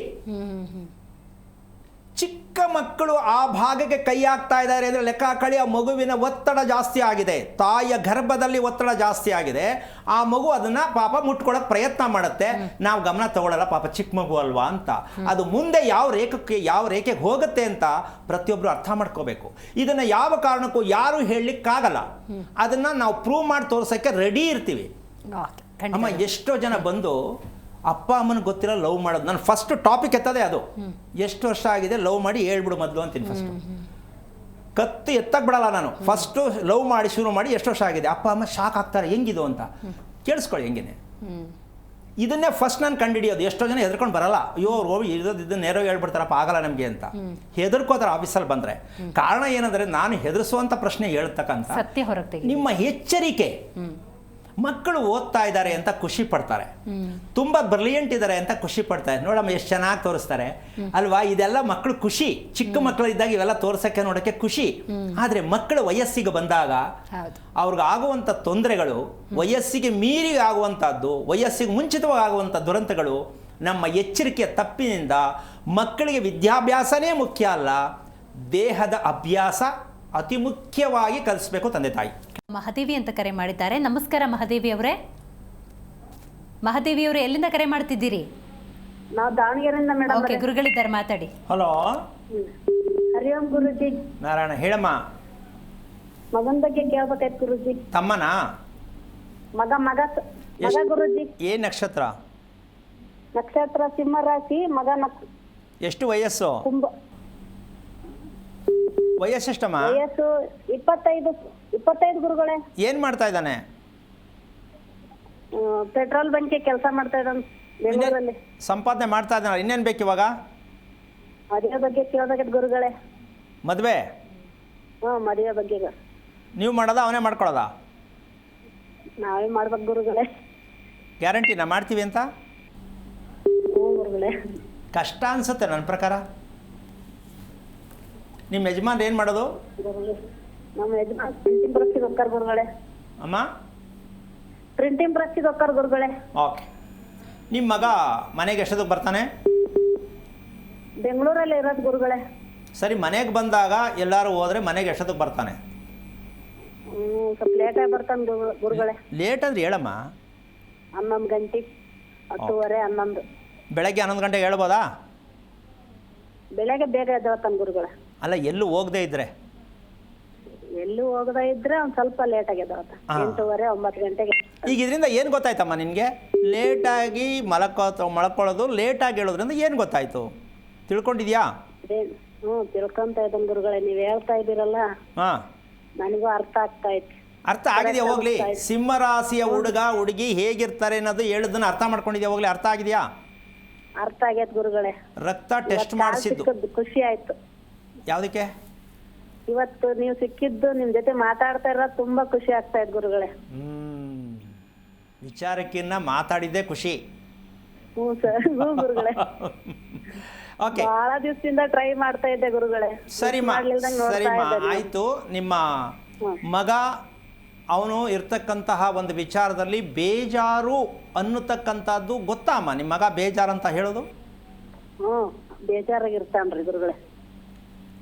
ಚಿಕ್ಕ ಮಕ್ಕಳು ಆ ಭಾಗಕ್ಕೆ ಕೈ ಹಾಕ್ತಾ ಇದ್ದಾರೆ ಅಂದರೆ ಲೆಕ್ಕ ಹಾಕಿ, ಆ ಮಗುವಿನ ಒತ್ತಡ ಜಾಸ್ತಿ ಆಗಿದೆ, ತಾಯಿಯ ಗರ್ಭದಲ್ಲಿ ಒತ್ತಡ ಜಾಸ್ತಿ ಆಗಿದೆ. ಆ ಮಗು ಅದನ್ನು ಪಾಪ ಮುಟ್ಕೊಳ್ಳೋಕೆ ಪ್ರಯತ್ನ ಮಾಡುತ್ತೆ, ನಾವು ಗಮನ ತಗೊಳ್ಳಲ್ಲ, ಪಾಪ ಚಿಕ್ಕ ಮಗು ಅಲ್ವಾ ಅಂತ. ಅದು ಮುಂದೆ ಯಾವ ರೇಖೆಗೆ ಹೋಗುತ್ತೆ ಅಂತ ಪ್ರತಿಯೊಬ್ಬರು ಅರ್ಥ ಮಾಡ್ಕೋಬೇಕು. ಇದನ್ನು ಯಾವ ಕಾರಣಕ್ಕೂ ಯಾರು ಹೇಳಲಿಕ್ಕಾಗಲ್ಲ. ಅದನ್ನು ನಾವು ಪ್ರೂವ್ ಮಾಡಿ ತೋರ್ಸೋಕ್ಕೆ ರೆಡಿ ಇರ್ತೀವಿ. ಅಮ್ಮ, ಎಷ್ಟೋ ಜನ ಬಂದು ಅಪ್ಪ ಅಮ್ಮನಿಗೆ ಗೊತ್ತಿಲ್ಲ ಲವ್ ಮಾಡೋದು. ನಾನು ಫಸ್ಟ್ ಟಾಪಿಕ್ ಎತ್ತದೇ ಅದು. ಎಷ್ಟು ವರ್ಷ ಆಗಿದೆ ಲವ್ ಮಾಡಿ ಹೇಳ್ಬಿಡು ಮೊದಲು ಅಂತೀನಿ. ಫಸ್ಟು ಕತ್ತು ಎತ್ತಕ್ಕೆ ಬಿಡಲ್ಲ ನಾನು. ಫಸ್ಟು ಲವ್ ಮಾಡಿ ಶುರು ಮಾಡಿ ಎಷ್ಟು ವರ್ಷ ಆಗಿದೆ, ಅಪ್ಪ ಅಮ್ಮ ಶಾಕ್ ಆಗ್ತಾರೆ ಹೆಂಗಿದು ಅಂತ. ಕೇಳಿಸ್ಕೊಳ್ಳಿ ಹೆಂಗೇನೆ. ಇದನ್ನೇ ಫಸ್ಟ್ ನಾನು ಕಂಡುಹಿಡಿಯೋದು. ಎಷ್ಟೋ ಜನ ಹೆದರ್ಕೊಂಡು ಬರಲ್ಲ, ಅಯ್ಯೋ ಹೋಗಿ ಇದನ್ನು ನೇರ ಹೇಳ್ಬಿಡ್ತಾರಪ್ಪ, ಆಗಲ್ಲ ನಮಗೆ ಅಂತ ಹೆದರ್ಕೋತಾರೆ ಆಫೀಸಲ್ಲಿ ಬಂದರೆ. ಕಾರಣ ಏನಂದರೆ, ನಾನು ಹೆದರಿಸುವಂಥ ಪ್ರಶ್ನೆ ಹೇಳ್ತಕ್ಕಂಥ ಸತ್ಯ ಹೊರಗೆ ನಿಮ್ಮ ಎಚ್ಚರಿಕೆ. ಮಕ್ಕಳು ಓದ್ತಾ ಇದ್ದಾರೆ ಅಂತ ಖುಷಿ ಪಡ್ತಾರೆ, ತುಂಬ ಬ್ರಿಲಿಯಂಟ್ ಇದ್ದಾರೆ ಅಂತ ಖುಷಿ ಪಡ್ತಾರೆ. ನೋಡಮ್ಮ ಎಷ್ಟು ಚೆನ್ನಾಗಿ ತೋರಿಸ್ತಾರೆ ಅಲ್ವಾ? ಇದೆಲ್ಲ ಮಕ್ಕಳು ಖುಷಿ. ಚಿಕ್ಕ ಮಕ್ಕಳು ಇದ್ದಾಗ ಇವೆಲ್ಲ ತೋರ್ಸಕ್ಕೆ ನೋಡೋಕ್ಕೆ ಖುಷಿ. ಆದರೆ ಮಕ್ಕಳು ವಯಸ್ಸಿಗೆ ಬಂದಾಗ ಅವ್ರಿಗೆ ಆಗುವಂಥ ತೊಂದರೆಗಳು, ವಯಸ್ಸಿಗೆ ಮೀರಿ ಆಗುವಂಥದ್ದು, ವಯಸ್ಸಿಗೆ ಮುಂಚಿತವಾಗಿ ಆಗುವಂಥ ದುರಂತಗಳು ನಮ್ಮ ಎಚ್ಚರಿಕೆಯ ತಪ್ಪಿನಿಂದ ಮಕ್ಕಳಿಗೆ ವಿದ್ಯಾಭ್ಯಾಸನೇ ಮುಖ್ಯ ಅಲ್ಲ, ದೇಹದ ಅಭ್ಯಾಸ ಅತಿ ಮುಖ್ಯವಾಗಿ ಕಲಿಸ್ಬೇಕು ತಂದೆ ತಾಯಿ. ಮಹಾದೇವಿ ಅಂತ ಕರೆ ಮಾಡಿದ್ದಾರೆ. ನಮಸ್ಕಾರ ಮಹಾದೇವಿ ಅವರೇ. ಮಹಾದೇವಿ ಅವರೇ, ಎಲ್ಲಿಂದ ಕರೆ ಮಾಡ್ತಿದ್ದೀರಿ? ನಾವು ದಾವಣಗೆರೆಯಿಂದ ಮೇಡಮ್. ಓಕೆ, ಗುರುಗಳಿದ್ದಾರೆ, ಮಾತಾಡಿ. ಹಲೋ, ಹರಿ ಓಂ ಗುರುಜಿ. ನಾರಾಯಣ, ಹೇಳಮ್ಮ. ಮಗನ ಬಗ್ಗೆ ಕೇಳ್ಬೇಕಾಯ್ತು ಗುರುಜಿ. ತಮ್ಮನಾ? ಮಗ ಮಗ ಮಗ ಗುರುಜಿ. ಏನ್ ನಕ್ಷತ್ರ? ನಕ್ಷತ್ರ ಸಿಂಹ ರಾಶಿ. ಮಗ ಎಷ್ಟು ವಯಸ್ಸು? ವಯಸ್ಸೆಷ್ಟಮ್ಮ? ವಯಸ್ಸು 25 ಗುರುಗಳೇ. ಏನ್ ಮಾಡ್ತಾ ಇದ್ದಾನೆ? ಪೆಟ್ರೋಲ್ ಬಂಕ್ ಕೆಲಸ ಮಾಡ್ತಾ ಇದ್ದಾನೆ ಬೆಂಗಳೂರಲ್ಲಿ. ಸಂಪಾದನೆ ಮಾಡ್ತಾ ಇದ್ದಾನೆ. ಇನ್ನೇನ್ ಬೇಕು ಇವಾಗ? ಮದುವೆ ಬಗ್ಗೆ ಕೇಳ್ಬೇಕಿತ್ತು ಗುರುಗಳೇ. ಮದ್ವೆ? ಮದುವೆ ಬಗ್ಗೆ. ನೀವು ಮಾಡೋದಾ ಅವನೇ ಮಾಡ್ಕೊಳ್ಳೋದಾ? ನಾವೇ ಮಾಡ್ಬೇಕು ಗುರುಗಳೇ. ಗ್ಯಾರಂಟಿನಾ ಮಾಡ್ತೀವಿ ಅಂತ? ಗುರುಗಳೇ, ಕಷ್ಟ ಅನ್ಸುತ್ತೆ ನನ್ನ ಪ್ರಕಾರ. ನಿಮ್ಮ ಯಜಮಾನ್ ಏನು ಮಾಡೋದು? ನಮ್ಮ ಯಜಮಾನ್ ಪ್ರಿಂಟಿಂಗ್ ಪ್ರೆಸ್ಸಿಗೆ ಹೋಗ್ತಾರೆ ಗುರುಗಳೇ. ಅಮ್ಮ? ಪ್ರಿಂಟಿಂಗ್ ಪ್ರೆಸ್ಸಿಗೆ ಹೋಗ್ತಾರೆ ಗುರುಗಳೇ. ಓಕೆ. ನಿಮ್ಮ ಮಗ ಮನೆಗೆ ಎಷ್ಟೊತ್ತಿಗೆ ಬರ್ತಾನೆ? ಬೆಂಗಳೂರಲ್ಲಿ ಇರೋದು ಗುರುಗಳೇ. ಸರಿ, ಮನೆಗೆ ಬಂದಾಗ ಎಲ್ಲರೂ ಹೋದ್ರೆ ಮನೆಗೆ ಎಷ್ಟೊತ್ತಿಗೆ ಬರ್ತಾನೆ? ಸ್ವಲ್ಪ ಲೇಟಾಗಿ ಬರ್ತಾನೆ ಗುರುಗಳೇ. ಲೇಟ್ ಅಂದ್ರೆ ಹೇಳಮ್ಮ. 11 ಗಂಟೆ, 10:30, 11. ಬೆಳಗ್ಗೆ 11 ಗಂಟೆಗೆ ಹೇಳ್ಬೋದಾ? ಬೆಳಗ್ಗೆ ಬೇಗ ಎದ್ದೇಳ್ತಾನೆ ಗುರುಗಳೇ. ಅಲ್ಲ, ಎಲ್ಲೂ ಹೋಗದೆ ಇದ್ರೆ? ಎಲ್ಲೂ ಹೋಗದ ಇದ್ರೆ ಒಂದು ಸ್ವಲ್ಪ ಲೇಟಾಗಿ ಎದ್ದೇಳ್ತಾನೆ. 8:30, 9 ಗಂಟೆಗೆ. ಈಗ ಇದರಿಂದ ಏನು ಗೊತ್ತಾಯ್ತಮ್ಮ ನಿನಗೆ? ಲೇಟಾಗಿ ಮಲ್ಕೊಳ್ಳೋದು, ಲೇಟಾಗಿ ಹೇಳೋದ್ರಿಂದ ಏನು ಗೊತ್ತಾಯ್ತು? ತಿಳ್ಕೊಂಡಿದ್ಯಾ? ತಿಳ್ಕೊಂತ ಇದ್ದಾನೆ ಗುರುಗಳೇ. ನೀವು ಹೇಳ್ತಾ ಇದ್ದೀರಲ್ಲ, ನನಗೂ ಅರ್ಥ ಆಗ್ತಾ ಇತ್ತು. ಅರ್ಥ ಆಗಿದೆಯಾ? ಹೋಗ್ಲಿ, ಸಿಂಹರಾಶಿಯ ಹುಡುಗ ಹುಡುಗಿ ಹೇಗಿರ್ತಾರೆ ಅನ್ನೋದು ಹೇಳೋದನ್ನ ಅರ್ಥ ಮಾಡ್ಕೊಂಡಿದ್ಯಾ? ಹೋಗ್ಲಿ, ಅರ್ಥ ಆಗಿದೆಯಾ? ಅರ್ಥ ಆಗೈತೆ ಗುರುಗಳೇ. ರಕ್ತ ಟೆಸ್ಟ್ ಮಾಡಿಸಿದ್ದು ಖುಷಿ ಆಯ್ತು. ಯಾವುದಕ್ಕೆ? ಇವತ್ತು ನೀವು ಸಿಕ್ಕಿದ್ದು, ನಿಮ್ ಜೊತೆ ಮಾತಾಡ್ತಾ ಇರೋದು ತುಂಬಾ ಖುಷಿ ಆಗ್ತಾ ಇತ್ತು ಗುರುಗಳೇ. ವಿಚಾರಕ್ಕಿನ್ನ ಮಾತಾಡಿದ್ದೆ ಖುಷಿ. ಹ್ಞೂ ಸರ್ ಹ್ಞೂ ಗುರುಗಳೇ ಓಕೆ ಬಹಳ ದಿವಸದಿಂದ ಟ್ರೈ ಮಾಡ್ತಾ ಇದ್ದೆ ಗುರುಗಳೇ ಸರಿಮಾ ಮಾಡ್ಲಿಲ್ದಂಗ್ ನೋಡ್ತಾ ಸರಿಮಾ ಇದ್ದೆ. ಆಯಿತು. ನಿಮ್ಮ ಹ್ಮ್. ಮಗ ಅವನು ಇರ್ತಕ್ಕಂತಹ ಒಂದು ವಿಚಾರದಲ್ಲಿ ಬೇಜಾರು ಅನ್ನತಕ್ಕಂಥದ್ದು ಗೊತ್ತಾ ಅಮ್ಮ? ನಿಮ್ಮ ಮಗ ಬೇಜಾರು ಅಂತ ಹೇಳೋದು ಹ್ಞೂ ಬೇಜಾರಾಗಿರ್ತಾನ್ರಿ ಗುರುಗಳೇ.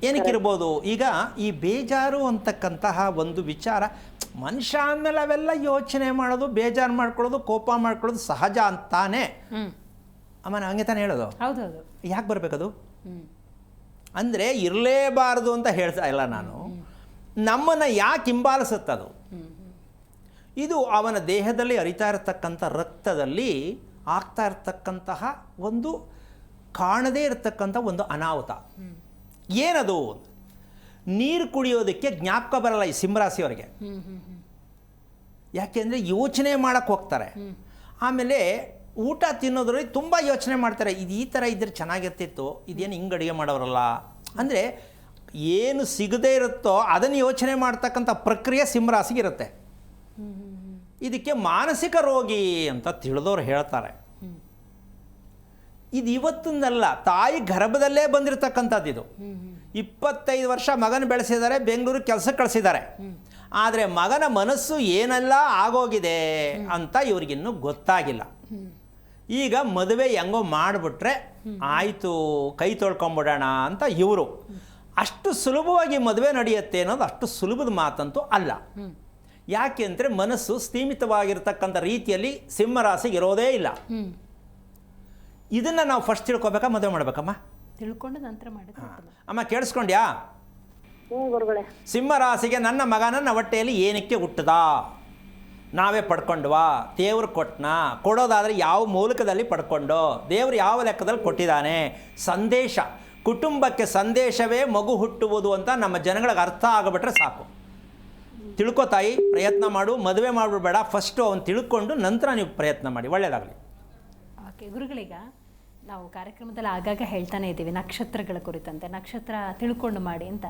ಏನಕ್ಕಿರ್ಬೋದು? ಈಗ ಈ ಬೇಜಾರು ಅಂತಕ್ಕಂತಹ ಒಂದು ವಿಚಾರ ಮನುಷ್ಯ ಅಂದಮೇಲೆ ಅವೆಲ್ಲ ಯೋಚನೆ ಮಾಡೋದು, ಬೇಜಾರು ಮಾಡ್ಕೊಳ್ಳೋದು, ಕೋಪ ಮಾಡ್ಕೊಳ್ಳೋದು ಸಹಜ ಅಂತಾನೆ ಅಮ್ಮ. ನಾನು ಹಂಗೆ ತಾನೇ ಹೇಳೋದು. ಹೌದೌದು. ಯಾಕೆ ಬರಬೇಕದು? ಅಂದರೆ ಇರಲೇಬಾರದು ಅಂತ ಹೇಳ್ತಾ ಇಲ್ಲ ನಾನು. ನಮ್ಮನ್ನು ಯಾಕೆ ಹಿಂಬಾಲಿಸುತ್ತದು? ಇದು ಅವನ ದೇಹದಲ್ಲಿ ಹರಿತಾ ಇರತಕ್ಕಂಥ ರಕ್ತದಲ್ಲಿ ಆಗ್ತಾ ಇರತಕ್ಕಂತಹ ಒಂದು ಕಾಣದೇ ಇರತಕ್ಕಂಥ ಒಂದು ಅನಾಹುತ. ಏನದು? ನೀರು ಕುಡಿಯೋದಕ್ಕೆ ಜ್ಞಾಪಕ ಬರಲ್ಲ ಈ ಸಿಂಹರಾಶಿಯವರಿಗೆ. ಯಾಕೆಂದರೆ ಯೋಚನೆ ಮಾಡೋಕ್ಕೆ ಹೋಗ್ತಾರೆ. ಆಮೇಲೆ ಊಟ ತಿನ್ನೋದ್ರಲ್ಲಿ ತುಂಬ ಯೋಚನೆ ಮಾಡ್ತಾರೆ. ಇದು ಈ ಥರ ಇದ್ದರೆ ಚೆನ್ನಾಗಿರ್ತಿತ್ತು, ಇದೇನು ಹಿಂಗೆ ಅಡುಗೆ ಮಾಡೋರಲ್ಲ. ಅಂದರೆ ಏನು ಸಿಗದೇ ಇರುತ್ತೋ ಅದನ್ನು ಯೋಚನೆ ಮಾಡ್ತಕ್ಕಂಥ ಪ್ರಕ್ರಿಯೆ ಸಿಂಹರಾಶಿಗಿರುತ್ತೆ. ಇದಕ್ಕೆ ಮಾನಸಿಕ ರೋಗಿ ಅಂತ ತಿಳಿದವ್ರು ಹೇಳ್ತಾರೆ. ಇದು ಇವತ್ತಿಂದಲ್ಲ, ತಾಯಿ ಗರ್ಭದಲ್ಲೇ ಬಂದಿರತಕ್ಕಂಥದ್ದು ಇದು. 25 ವರ್ಷ ಮಗನ ಬೆಳೆಸಿದ್ದಾರೆ, ಬೆಂಗಳೂರಿಗೆ ಕೆಲಸಕ್ಕೆ ಕಳಿಸಿದ್ದಾರೆ. ಆದರೆ ಮಗನ ಮನಸ್ಸು ಏನೆಲ್ಲ ಆಗೋಗಿದೆ ಅಂತ ಇವ್ರಿಗಿನ್ನೂ ಗೊತ್ತಾಗಿಲ್ಲ. ಈಗ ಮದುವೆ ಹೆಂಗೋ ಮಾಡಿಬಿಟ್ರೆ ಆಯಿತು, ಕೈ ತೊಳ್ಕೊಂಬಿಡೋಣ ಅಂತ ಇವರು. ಅಷ್ಟು ಸುಲಭವಾಗಿ ಮದುವೆ ನಡೆಯುತ್ತೆ ಅನ್ನೋದು ಅಷ್ಟು ಸುಲಭದ ಮಾತಂತೂ ಅಲ್ಲ. ಯಾಕೆ ಅಂದರೆ ಮನಸ್ಸು ಸ್ಥೀಮಿತವಾಗಿರ್ತಕ್ಕಂಥ ರೀತಿಯಲ್ಲಿ ಸಿಂಹರಾಶಿಗೆ ಇರೋದೇ ಇಲ್ಲ. ಇದನ್ನು ನಾವು ಫಸ್ಟ್ ತಿಳ್ಕೊಬೇಕಾ, ಮದುವೆ ಮಾಡ್ಬೇಕಮ್ಮ? ತಿಳ್ಕೊಂಡು ನಂತರ ಮಾಡಿದ್ರೆ ಅಮ್ಮ ಕೇಳಿಸ್ಕೊಂಡ್ಯಾ? ಹ್ಞೂ ಗುರುಗಳೇ. ಸಿಂಹರಾಶಿಗೆ ನನ್ನ ಮಗನ ಹೊಟ್ಟೆಯಲ್ಲಿ ಏನಕ್ಕೆ ಹುಟ್ಟದ? ನಾವೇ ಪಡ್ಕೊಂಡ್ವಾ? ದೇವ್ರು ಕೊಟ್ಟನಾ? ಕೊಡೋದಾದರೆ ಯಾವ ಮೂಲಕದಲ್ಲಿ ಪಡ್ಕೊಂಡು? ದೇವರು ಯಾವ ಲೆಕ್ಕದಲ್ಲಿ ಕೊಟ್ಟಿದ್ದಾನೆ? ಸಂದೇಶ, ಕುಟುಂಬಕ್ಕೆ ಸಂದೇಶವೇ ಮಗು ಹುಟ್ಟುವುದು ಅಂತ ನಮ್ಮ ಜನಗಳಿಗೆ ಅರ್ಥ ಆಗಿಬಿಟ್ರೆ ಸಾಕು. ತಿಳ್ಕೊ ತಾಯಿ, ಪ್ರಯತ್ನ ಮಾಡು. ಮದುವೆ ಮಾಡಿಬಿಡ್ಬೇಡ, ಫಸ್ಟು ಅವನು ತಿಳ್ಕೊಂಡು ನಂತರ ನೀವು ಪ್ರಯತ್ನ ಮಾಡಿ. ಒಳ್ಳೆಯದಾಗಲಿ. ಓಕೆ ಗುರುಗಳೀಗ ನಾವು ಕಾರ್ಯಕ್ರಮದಲ್ಲಿ ಆಗಾಗ ಹೇಳ್ತಾನೆ ಇದ್ದೀವಿ ನಕ್ಷತ್ರಗಳ ಕುರಿತಂತೆ. ನಕ್ಷತ್ರ ತಿಳ್ಕೊಂಡು ಮಾಡಿ ಅಂತ.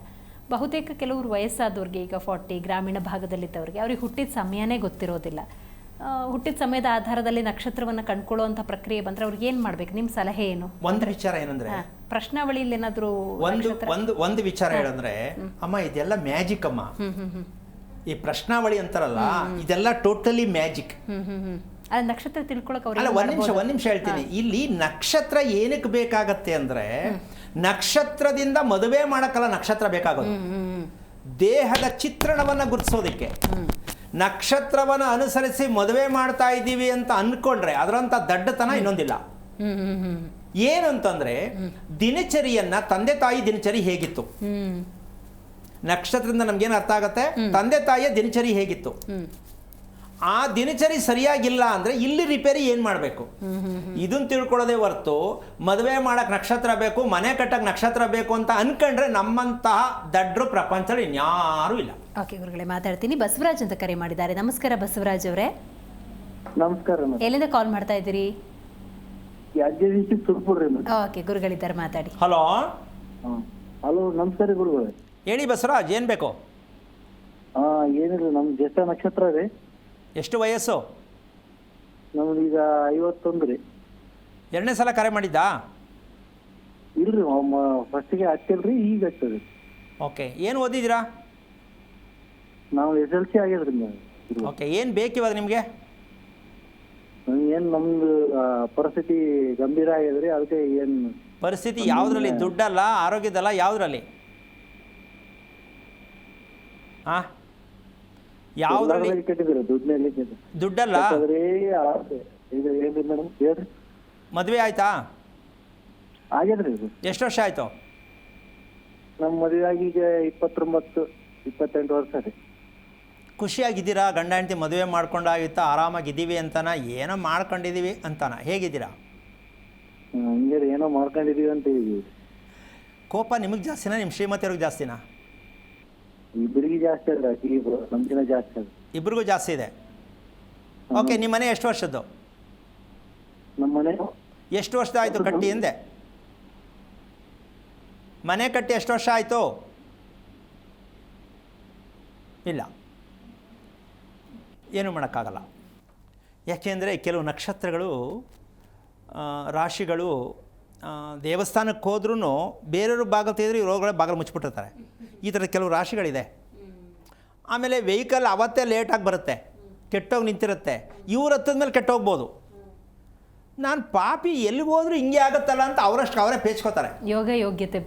ಬಹುತೇಕ ಕೆಲವರು ವಯಸ್ಸಾದವ್ರಿಗೆ, ಈಗ 40 ಗ್ರಾಮೀಣ ಭಾಗದಲ್ಲಿದ್ದವ್ರಿಗೆ, ಅವ್ರಿಗೆ ಹುಟ್ಟಿದ ಸಮಯನೇ ಗೊತ್ತಿರೋದಿಲ್ಲ. ಹುಟ್ಟಿದ ಸಮಯದ ಆಧಾರದಲ್ಲಿ ನಕ್ಷತ್ರವನ್ನು ಕಂಡುಕೊಳ್ಳುವಂಥ ಪ್ರಕ್ರಿಯೆ ಬಂದರೆ ಅವ್ರಿಗೆ ಏನು ಮಾಡಬೇಕು? ನಿಮ್ಮ ಸಲಹೆ ಏನು? ಒಂದು ವಿಚಾರ ಏನಂದರೆ, ಪ್ರಶ್ನಾವಳಿಯಲ್ಲಿ ಏನಾದರೂ ಒಂದು ವಿಚಾರ ಹೇಳಂದ್ರೆ, ಅಮ್ಮ ಇದೆಲ್ಲ ಮ್ಯಾಜಿಕ್ ಅಮ್ಮ. ಈ ಪ್ರಶ್ನಾವಳಿ ಅಂತಾರಲ್ಲ, ಇದೆಲ್ಲ ಟೋಟಲಿ ಮ್ಯಾಜಿಕ್. ಅದು ನಕ್ಷತ್ರ ತಿಳ್ಕೊಳಕ್ಕೆ ಅಲ್ಲ, ಒಂದು ನಿಮಿಷ ಹೇಳ್ತೀನಿ. ಇಲ್ಲಿ ನಕ್ಷತ್ರ ಏನಕ್ಕೆ ಬೇಕಾಗತ್ತೆ ಅಂದ್ರೆ, ನಕ್ಷತ್ರದಿಂದ ಮದುವೆ ಮಾಡಕ್ಕಲ್ಲ ನಕ್ಷತ್ರ ಬೇಕಾಗೋದು. ದೇಹದ ಚಿತ್ರಣವನ್ನ ಗುರುತಿಸೋದಕ್ಕೆ. ನಕ್ಷತ್ರವನ್ನು ಅನುಸರಿಸಿ ಮದುವೆ ಮಾಡ್ತಾ ಇದ್ದೀವಿ ಅಂತ ಅನ್ಕೊಂಡ್ರೆ ಅದರಂತ ದಡ್ಡತನ ಇನ್ನೊಂದಿಲ್ಲ. ಏನು ಅಂತಂದ್ರೆ, ದಿನಚರಿಯನ್ನ ತಂದೆ ತಾಯಿ ದಿನಚರಿ ಹೇಗಿತ್ತು, ನಕ್ಷತ್ರದಿಂದ ನಮ್ಗೇನು ಅರ್ಥ ಆಗತ್ತೆ? ತಂದೆ ತಾಯಿಯ ದಿನಚರಿ ಹೇಗಿತ್ತು. ಆ ದಿನಚರಿ ಸರಿಯಾಗಿಲ್ಲ ಅಂದರೆ ಇಲ್ಲಿ ರಿಪೇರಿ ಏನು ಮಾಡಬೇಕು, ಇದನ್ನು ತಿಳ್ಕೊಳ್ಳೋದೇ ಹೊರತು ಮದುವೆ ಮಾಡೋಕ್ಕೆ ನಕ್ಷತ್ರ ಬೇಕು, ಮನೆ ಕಟ್ಟಕ್ಕೆ ನಕ್ಷತ್ರ ಬೇಕು ಅಂತ ಅನ್ಕೊಂಡ್ರೆ ನಮ್ಮಂತಹ ದಡ್ರು ಪ್ರಪಂಚದಲ್ಲಿ ಇನ್ಯಾರೂ ಇಲ್ಲ. ಓಕೆ ಗುರುಗಳೇ, ಮಾತಾಡ್ತೀನಿ. ಬಸವರಾಜ್ ಅಂತ ಕರೆ ಮಾಡಿದ್ದಾರೆ. ನಮಸ್ಕಾರ ಬಸವರಾಜ್ ಅವರೇ. ನಮಸ್ಕಾರ. ಎಲ್ಲಿಂದ ಕಾಲ್ ಮಾಡ್ತಾ ಇದ್ದೀರಿ? ಓಕೆ, ಗುರುಗಳಿದ್ದಾರೆ, ಮಾತಾಡಿ. ಹಲೋ. ಹಲೋ, ನಮಸ್ಕಾರ ಗುರುಗಳೇ. ಹೇಳಿ ಬಸವರಾಜ್, ಏನು ಬೇಕು? ಏನಿಲ್ಲ, ನಮ್ ಜ್ಯೇಷ್ಠ ನಕ್ಷತ್ರ ರೀ. ಎಷ್ಟು ವಯಸ್ಸು? ನಮ್ದೀಗ 51 ರೀ. ಎರಡನೇ ಸಲ ಕರೆ ಮಾಡಿದ್ದಾ? ಇಲ್ರಿ, ಫಸ್ಟಿಗೆ ಹಚ್ಚಿಲ್ರಿ, ಈಗ ಹಚ್ಚದ್ರಿ. ಓಕೆ, ಏನು ಓದಿದ್ದೀರಾ? ನಾವು SLC ಆಗ್ಯದ್ರಿ. ಓಕೆ, ಏನು ಬೇಕು ಇವಾಗ ನಿಮಗೆ? ಏನ್ ನಮ್ದು ಪರಿಸ್ಥಿತಿ ಗಂಭೀರ ಆಗ್ಯದ್ರಿ, ಅದಕ್ಕೆ ಏನ್ ಪರಿಸ್ಥಿತಿ ಯಾವುದ್ರಲ್ಲಿ? ದುಡ್ಡಲ್ಲ, ಆರೋಗ್ಯದಲ್ಲ, ಯಾವುದ್ರಲ್ಲಿ? ಹಾಂ, ಯಾವುದ್ರಲ್ಲಿ? ದುಡ್ಡಲ್ಲ. ಮದುವೆ ಆಯ್ತಾ? ಆಗ್ಯದ್ರಿ. ಎಷ್ಟು ವರ್ಷ ಆಯ್ತು? ನಮ್ಮ ಮದುವೆ ಆಗಿ ಈಗ 29-28 ವರ್ಷ ರೀ. ಖುಷಿಯಾಗಿದ್ದೀರಾ? ಗಂಡ ಹೆಂಡತಿ ಮದುವೆ ಮಾಡ್ಕೊಂಡಾಗಿತ್ತಾ? ಆರಾಮಾಗಿದ್ದೀವಿ ಅಂತಾನ, ಏನೋ ಮಾಡ್ಕೊಂಡಿದ್ದೀವಿ ಅಂತಾನ? ಹೇಗಿದ್ದೀರಾ? ಹಂಗೆ ಏನೋ ಮಾಡ್ಕೊಂಡಿದೀವಿ ಅಂತ ಇದೀವಿ. ಕೋಪ ನಿಮಗೆ ಜಾಸ್ತಿನಾ, ನಿಮ್ಮ ಶ್ರೀಮತಿಯವ್ರಿಗೆ ಜಾಸ್ತಿನಾ? ಇಬ್ಬರಿಗೆ ಜಾಸ್ತಿ ಅಲ್ಲ, ನಮ್ಗಿನ ಜಾಸ್ತಿ ಅಲ್ಲ. ಇಬ್ಬರಿಗೂ ಜಾಸ್ತಿ ಇದೆ. ಓಕೆ, ನಿಮ್ಮ ಮನೆ ಎಷ್ಟು ವರ್ಷದ್ದು? ನಮ್ಮ ಮನೆ ಎಷ್ಟು ವರ್ಷ ಆಯಿತು ಕಟ್ಟಿ? ಹಿಂದೆ ಮನೆ ಕಟ್ಟಿ ಎಷ್ಟು ವರ್ಷ ಆಯಿತು? ಇಲ್ಲ, ಏನೂ ಮಾಡೋಕ್ಕಾಗಲ್ಲ. ಯಾಕೆಂದರೆ ಕೆಲವು ನಕ್ಷತ್ರಗಳು ರಾಶಿಗಳು ದೇವಸ್ಥಾನಕ್ಕೆ ಹೋದ್ರೂ ಬೇರೆಯವ್ರ ಬಾಗಿಲು ತೆಗೆದ್ರೆ ರೋಗಗಳ ಬಾಗಿಲು ಮುಚ್ಚಿಬಿಟ್ಟಿರ್ತಾರೆ. ಈ ಥರದ ಕೆಲವು ರಾಶಿಗಳಿದೆ. ಆಮೇಲೆ ವೆಹಿಕಲ್ ಅವತ್ತೇ ಲೇಟಾಗಿ ಬರುತ್ತೆ, ಕೆಟ್ಟೋಗಿ ನಿಂತಿರುತ್ತೆ, ಇವ್ರು ಹತ್ತದ ಮೇಲೆ ಕೆಟ್ಟೋಗ್ಬೋದು. ನಾನು ಪಾಪಿ ಎಲ್ಲಿಗೆ ಹೋದ್ರೂ ಹಿಂಗೆ ಆಗುತ್ತಲ್ಲ ಅಂತ ಅವರಷ್ಟು ಅವರೇ ಪೇಚ್ಕೋತಾರೆ. ಯೋಗ ಯೋಗ್ಯತೆ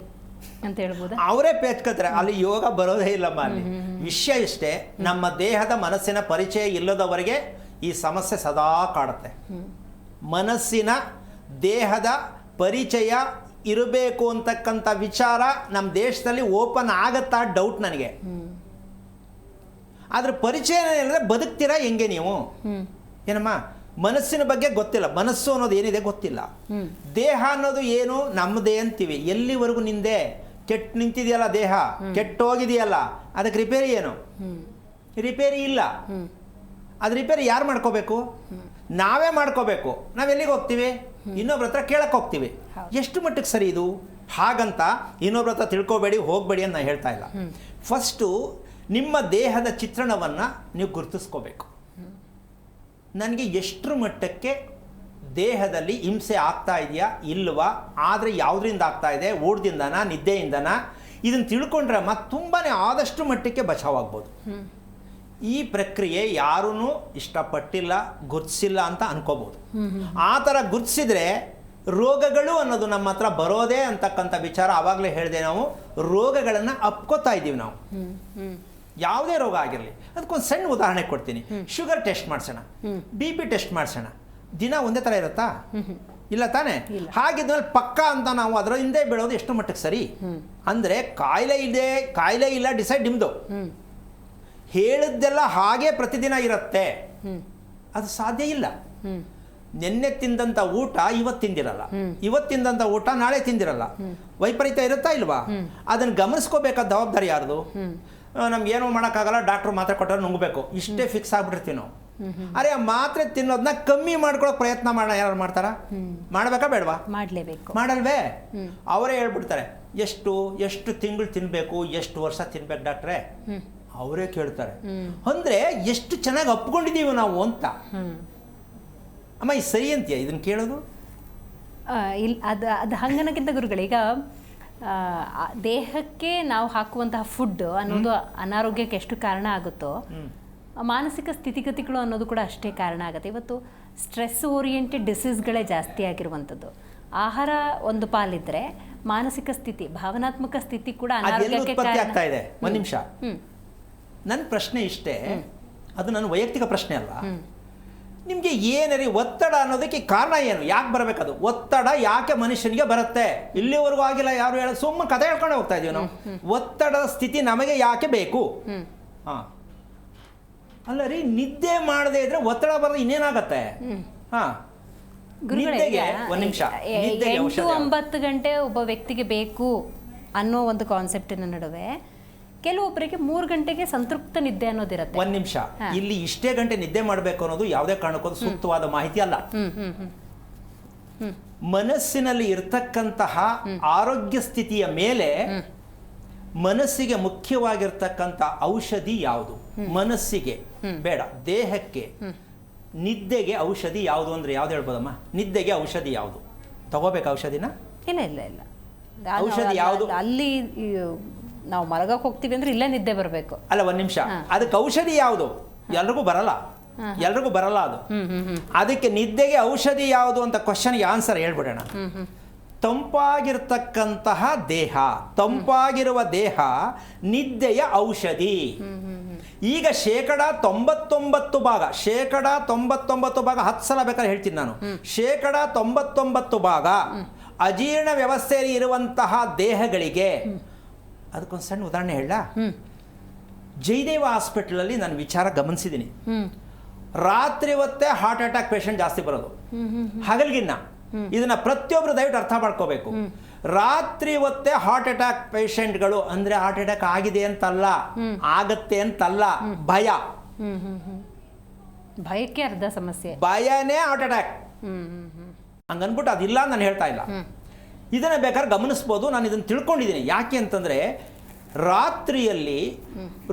ಅಂತ ಹೇಳ್ಬೋದು, ಅವರೇ ಪೇಚ್ಕೋತಾರೆ. ಅಲ್ಲಿ ಯೋಗ ಬರೋದೇ ಇಲ್ಲಮ್ಮ. ಅಲ್ಲಿ ವಿಷಯ ಇಷ್ಟೇ, ನಮ್ಮ ದೇಹದ ಮನಸ್ಸಿನ ಪರಿಚಯ ಇಲ್ಲದವರೆಗೆ ಈ ಸಮಸ್ಯೆ ಸದಾ ಕಾಡುತ್ತೆ. ಮನಸ್ಸಿನ ದೇಹದ ಪರಿಚಯ ಇರಬೇಕು ಅಂತಕ್ಕಂಥ ವಿಚಾರ ನಮ್ಮ ದೇಶದಲ್ಲಿ ಓಪನ್ ಆಗತ್ತಾ ಡೌಟ್ ನನಗೆ. ಆದ್ರೆ ಪರಿಚಯ ಇಲ್ಲದೆ ಬದುಕ್ತೀರಾ ಹೆಂಗೆ ನೀವು? ಏನಮ್ಮ, ಮನಸ್ಸಿನ ಬಗ್ಗೆ ಗೊತ್ತಿಲ್ಲ, ಮನಸ್ಸು ಅನ್ನೋದು ಏನಿದೆ ಗೊತ್ತಿಲ್ಲ, ದೇಹ ಅನ್ನೋದು ಏನು ನಮ್ಮದೇ ಅಂತೀವಿ. ಎಲ್ಲಿವರೆಗೂ ನಿಂದೆ ಕೆಟ್ಟು ನಿಂತಿದೆಯಲ್ಲ, ದೇಹ ಕೆಟ್ಟೋಗಿದೆಯಲ್ಲ, ಅದಕ್ಕೆ ರಿಪೇರಿ ಏನು? ರಿಪೇರಿ ಇಲ್ಲ. ಅದು ರಿಪೇರಿ ಯಾರು ಮಾಡ್ಕೋಬೇಕು? ನಾವೇ ಮಾಡ್ಕೋಬೇಕು. ನಾವೆಲ್ಲಿಗೆ ಹೋಗ್ತೀವಿ? ಇನ್ನೊಬ್ರ ಹತ್ರ ಕೇಳಕ್ಕೆ ಹೋಗ್ತೀವಿ. ಎಷ್ಟು ಮಟ್ಟಿಗೆ ಸರಿ ಇದು? ಹಾಗಂತ ಇನ್ನೊಬ್ರ ಹತ್ರ ತಿಳ್ಕೊಬೇಡಿ, ಹೋಗಬೇಡಿ ಅಂತ ನಾನು ಹೇಳ್ತಾ ಇಲ್ಲ. ಫಸ್ಟು ನಿಮ್ಮ ದೇಹದ ಚಿತ್ರಣವನ್ನು ನೀವು ಗುರುತಿಸ್ಕೋಬೇಕು. ನನಗೆ ಎಷ್ಟರ ಮಟ್ಟಕ್ಕೆ ದೇಹದಲ್ಲಿ ಹಿಂಸೆ ಆಗ್ತಾ ಇದೆಯಾ ಇಲ್ವಾ, ಆದರೆ ಯಾವುದರಿಂದ ಆಗ್ತಾ ಇದೆ, ಊಟದಿಂದನ ನಿದ್ದೆಯಿಂದನ, ಇದನ್ನು ತಿಳ್ಕೊಂಡ್ರೆ ಮತ್ತೆ ತುಂಬಾ ಆದಷ್ಟು ಮಟ್ಟಕ್ಕೆ ಬಚಾವಾಗ್ಬೋದು. ಈ ಪ್ರಕ್ರಿಯೆ ಯಾರೂ ಇಷ್ಟಪಟ್ಟಿಲ್ಲ, ಗುರ್ತಿಸಿಲ್ಲ ಅಂತ ಅನ್ಕೋಬೋದು. ಆ ಥರ ಗುರ್ತಿಸಿದ್ರೆ ರೋಗಗಳು ಅನ್ನೋದು ನಮ್ಮ ಹತ್ರ ಬರೋದೇ ಅಂತಕ್ಕಂಥ ವಿಚಾರ ಆವಾಗಲೇ ಹೇಳಿದೆ. ನಾವು ರೋಗಗಳನ್ನು ಅಪ್ಕೋತಾ ಇದ್ದೀವಿ. ನಾವು ಯಾವುದೇ ರೋಗ ಆಗಿರಲಿ, ಅದಕ್ಕೊಂದು ಸಣ್ಣ ಉದಾಹರಣೆ ಕೊಡ್ತೀನಿ. ಶುಗರ್ ಟೆಸ್ಟ್ ಮಾಡಿಸೋಣ, BP ಟೆಸ್ಟ್ ಮಾಡಿಸೋಣ, ದಿನ ಒಂದೇ ಥರ ಇರುತ್ತಾ? ಇಲ್ಲ ತಾನೇ? ಹಾಗಿದ್ಮೇಲೆ ಪಕ್ಕ ಅಂತ ನಾವು ಅದರ ಹಿಂದೆ ಬೀಳೋದು ಎಷ್ಟು ಮಟ್ಟಕ್ಕೆ ಸರಿ? ಅಂದರೆ ಕಾಯಿಲೆ ಇದೆ, ಕಾಯಿಲೆ ಇಲ್ಲ, ಡಿಸೈಡ್ ನಿಮ್ಮದು. ಹೇಳಿದ್ದೆಲ್ಲ ಹಾಗೆ ಪ್ರತಿದಿನ ಇರುತ್ತೆ, ಅದು ಸಾಧ್ಯ ಇಲ್ಲ. ನಿನ್ನೆ ತಿಂದಂಥ ಊಟ ಇವತ್ತು ತಿಂದಿರಲ್ಲ, ಇವತ್ತು ತಿಂದಂಥ ಊಟ ನಾಳೆ ತಿಂದಿರಲ್ಲ. ವೈಪರೀತ್ಯ ಇರುತ್ತಾ ಇಲ್ವಾ? ಅದನ್ನು ಗಮನಿಸ್ಕೋಬೇಕಾದ ಜವಾಬ್ದಾರಿ ಯಾರ್ದು? ನಮ್ಗೆ ಏನೋ ಮಾಡೋಕ್ಕಾಗಲ್ಲ, ಡಾಕ್ಟ್ರು ಮಾತ್ರೆ ಕೊಟ್ಟರೆ ನುಂಗಬೇಕು, ಇಷ್ಟೇ ಫಿಕ್ಸ್ ಆಗ್ಬಿಟ್ಟಿರ್ತೀವಿ ನಾವು. ಅರೆ, ಆ ಮಾತ್ರೆ ತಿನ್ನೋದನ್ನ ಕಮ್ಮಿ ಮಾಡ್ಕೊಳಕ್ ಪ್ರಯತ್ನ ಮಾಡೋಣ. ಯಾರು ಮಾಡ್ತಾರ? ಮಾಡ್ಬೇಕಾ ಬೇಡವಾ? ಮಾಡಲೇಬೇಕು. ಮಾಡಲ್ವೇ? ಅವರೇ ಹೇಳ್ಬಿಡ್ತಾರೆ, ಎಷ್ಟು ತಿಂಗಳು ತಿನ್ಬೇಕು, ಎಷ್ಟು ವರ್ಷ ತಿನ್ಬೇಕು ಡಾಕ್ಟ್ರೇ, ಅವರೇ ಕೇಳ್ತಾರೆ. ಅಂದ್ರೆ ಎಷ್ಟು ಚೆನ್ನಾಗಿ ಅಪ್ಕೊಂಡಿದೀವಿ ನಾವು ಅಂತ. ಅಮ್ಮ, ಈ ಸರಿ ಅಂತೀಯ ಇದನ್ನು ಕೇಳೋದು? ಅದು ಹಂಗನಕ್ಕಿಂತ ಗುರುಗಳು, ಈಗ ದೇಹಕ್ಕೆ ನಾವು ಹಾಕುವಂತಹ ಫುಡ್ ಅನ್ನೋದು ಅನಾರೋಗ್ಯಕ್ಕೆ ಎಷ್ಟು ಕಾರಣ ಆಗುತ್ತೋ, ಮಾನಸಿಕ ಸ್ಥಿತಿಗತಿಗಳು ಅನ್ನೋದು ಕೂಡ ಅಷ್ಟೇ ಕಾರಣ ಆಗುತ್ತೆ. ಇವತ್ತು ಸ್ಟ್ರೆಸ್ ಓರಿಯೆಂಟೆಡ್ ಡಿಸೀಸ್ಗಳೇ ಜಾಸ್ತಿ ಆಗಿರುವಂಥದ್ದು. ಆಹಾರ ಒಂದು ಪಾಲಿದ್ರೆ ಮಾನಸಿಕ ಸ್ಥಿತಿ, ಭಾವನಾತ್ಮಕ ಸ್ಥಿತಿ ಕೂಡ ಅನಾರೋಗ್ಯಕ್ಕೆ ಆಗ್ತಾ ಇದೆ. ಒಂದು ನಿಮಿಷ, ನನ್ನ ಪ್ರಶ್ನೆ ಇಷ್ಟೇ, ಅದು ನನ್ನ ವೈಯಕ್ತಿಕ ಪ್ರಶ್ನೆ ಅಲ್ಲ. ನಿಮಗೆ ಏನರಿ ಒತ್ತಡ ಅನ್ನೋದಕ್ಕೆ ಕಾರಣ ಏನು? ಯಾಕೆ ಬರಬೇಕದು ಒತ್ತಡ? ಯಾಕೆ ಮನುಷ್ಯನಿಗೆ ಬರುತ್ತೆ? ಇಲ್ಲಿವರೆಗೂ ಆಗಿಲ್ಲ, ಯಾರು ಹೇಳ, ಸುಮ್ಮನೆ ಕಥೆ ಹೇಳ್ಕೊಂಡು ಹೋಗ್ತಾ ಇದೀವಿ ನಾವು. ಒತ್ತಡದ ಸ್ಥಿತಿ ನಮಗೆ ಯಾಕೆ ಬೇಕು? ಅಲ್ಲ ರೀ, ನಿದ್ದೆ ಮಾಡದೇ ಇದ್ರೆ ಒತ್ತಡ ಬರೋದು ಇನ್ನೇನಾಗತ್ತೆ? ನಿದ್ದೆಗೆ ಒಂದು ನಿಮಿಷ, 8-9 ಗಂಟೆ ಒಬ್ಬ ವ್ಯಕ್ತಿಗೆ ಬೇಕು ಅನ್ನೋ ಒಂದು ಕಾನ್ಸೆಪ್ಟಿನ ನಡುವೆ ಕೆಲವೊಬ್ಬರಿಗೆ 3 ಗಂಟೆಗೆ ಸಂತೃಪ್ತ ನಿದ್ದೆ ಅನ್ನೋದಿರುತ್ತೆ. ಒಂದು ನಿಮಿಷ, ಇಲ್ಲಿ ಇಷ್ಟೇ ಗಂಟೆ ನಿದ್ದೆ ಮಾಡಬೇಕು ಅನ್ನೋದು ಯಾವುದೇ ಕಾರಣಕ್ಕೂ ಸೂಕ್ತವಾದ ಮಾಹಿತಿ ಅಲ್ಲ. ಮನಸ್ಸಿನಲ್ಲಿ ಇರ್ತಕ್ಕಂತಹ ಆರೋಗ್ಯ ಸ್ಥಿತಿಯ ಮೇಲೆ ಮನಸ್ಸಿಗೆ ಮುಖ್ಯವಾಗಿರ್ತಕ್ಕಂಥ ಔಷಧಿ ಯಾವುದು? ಮನಸ್ಸಿಗೆ ಬೇಡ, ದೇಹಕ್ಕೆ ನಿದ್ದೆಗೆ ಔಷಧಿ ಯಾವುದು ಅಂದ್ರೆ ಯಾವ್ದು ಹೇಳ್ಬೋದಮ್ಮ? ನಿದ್ದೆಗೆ ಔಷಧಿ ಯಾವುದು? ತಗೋಬೇಕು ಔಷಧಿನ? ಇಲ್ಲ ಇಲ್ಲ ಇಲ್ಲ, ಔಷಧಿ ಯಾವುದು? ಅಲ್ಲಿ ನಾವು ಮಲಗಕ್ಕೆ ಹೋಗ್ತೀವಿ ಅಂದ್ರೆ ಇಲ್ಲೇ ನಿದ್ದೆ ಬರಬೇಕು. ಅಲ್ಲ, ಒಂದು ನಿಮಿಷ, ಅದಕ್ಕೆ ಔಷಧಿ ಯಾವುದು? ಎಲ್ರಿಗೂ ಬರಲ್ಲ, ಎಲ್ರಿಗೂ ಬರಲ್ಲ ಅದು. ಅದಕ್ಕೆ ನಿದ್ದೆಗೆ ಔಷಧಿ ಯಾವುದು ಅಂತ ಕ್ವಶನ್ಗೆ ಆನ್ಸರ್ ಹೇಳ್ಬಿಡೋಣ. ತಂಪಾಗಿರ್ತಕ್ಕಂತಹ ದೇಹ, ತಂಪಾಗಿರುವ ದೇಹ ನಿದ್ದೆಯ ಔಷಧಿ. ಈಗ 99% ಭಾಗ, 99% ಭಾಗ 10 ಸಲ ಬೇಕಾದ್ರೆ ಹೇಳ್ತೀನಿ ನಾನು, 99% ಭಾಗ ಅಜೀರ್ಣ ವ್ಯವಸ್ಥೆಯಲ್ಲಿ ಇರುವಂತಹ ದೇಹಗಳಿಗೆ, ಅದಕ್ಕೊಂದು ಸಣ್ಣ ಉದಾಹರಣೆ ಹೇಳ. ಜಯದೇವ ಹಾಸ್ಪಿಟಲಲ್ಲಿ ನಾನು ವಿಚಾರ ಗಮನಿಸಿದ್ದೀನಿ. ರಾತ್ರಿ ಹೊತ್ತೇ ಹಾರ್ಟ್ ಅಟ್ಯಾಕ್ ಪೇಷಂಟ್ ಜಾಸ್ತಿ ಬರೋದು, ಹಗಲ್ಗಿನ್ನ. ಇದನ್ನ ಪ್ರತಿಯೊಬ್ಬರು ದಯವಿಟ್ಟು ಅರ್ಥ ಮಾಡ್ಕೋಬೇಕು. ರಾತ್ರಿ ಹೊತ್ತೇ ಹಾರ್ಟ್ ಅಟ್ಯಾಕ್ ಪೇಷಂಟ್ಗಳು ಅಂದ್ರೆ ಹಾರ್ಟ್ ಅಟ್ಯಾಕ್ ಆಗಿದೆ ಅಂತಲ್ಲ, ಆಗತ್ತೆ ಅಂತಲ್ಲ, ಭಯ. ಭಯಕ್ಕೆ ಅರ್ಧ ಸಮಸ್ಯೆ, ಭಯನೇ ಹಾರ್ಟ್ ಅಟ್ಯಾಕ್. ಹಂಗನ್ಬಿಟ್ಟು ಅದಿಲ್ಲ ನಾನು ಹೇಳ್ತಾ ಇಲ್ಲ. ಇದನ್ನ ಬೇಕಾದ್ರೆ ಗಮನಿಸ್ಬೋದು. ನಾನು ಇದನ್ನು ತಿಳ್ಕೊಂಡಿದ್ದೀನಿ. ಯಾಕೆ ಅಂತಂದ್ರೆ ರಾತ್ರಿಯಲ್ಲಿ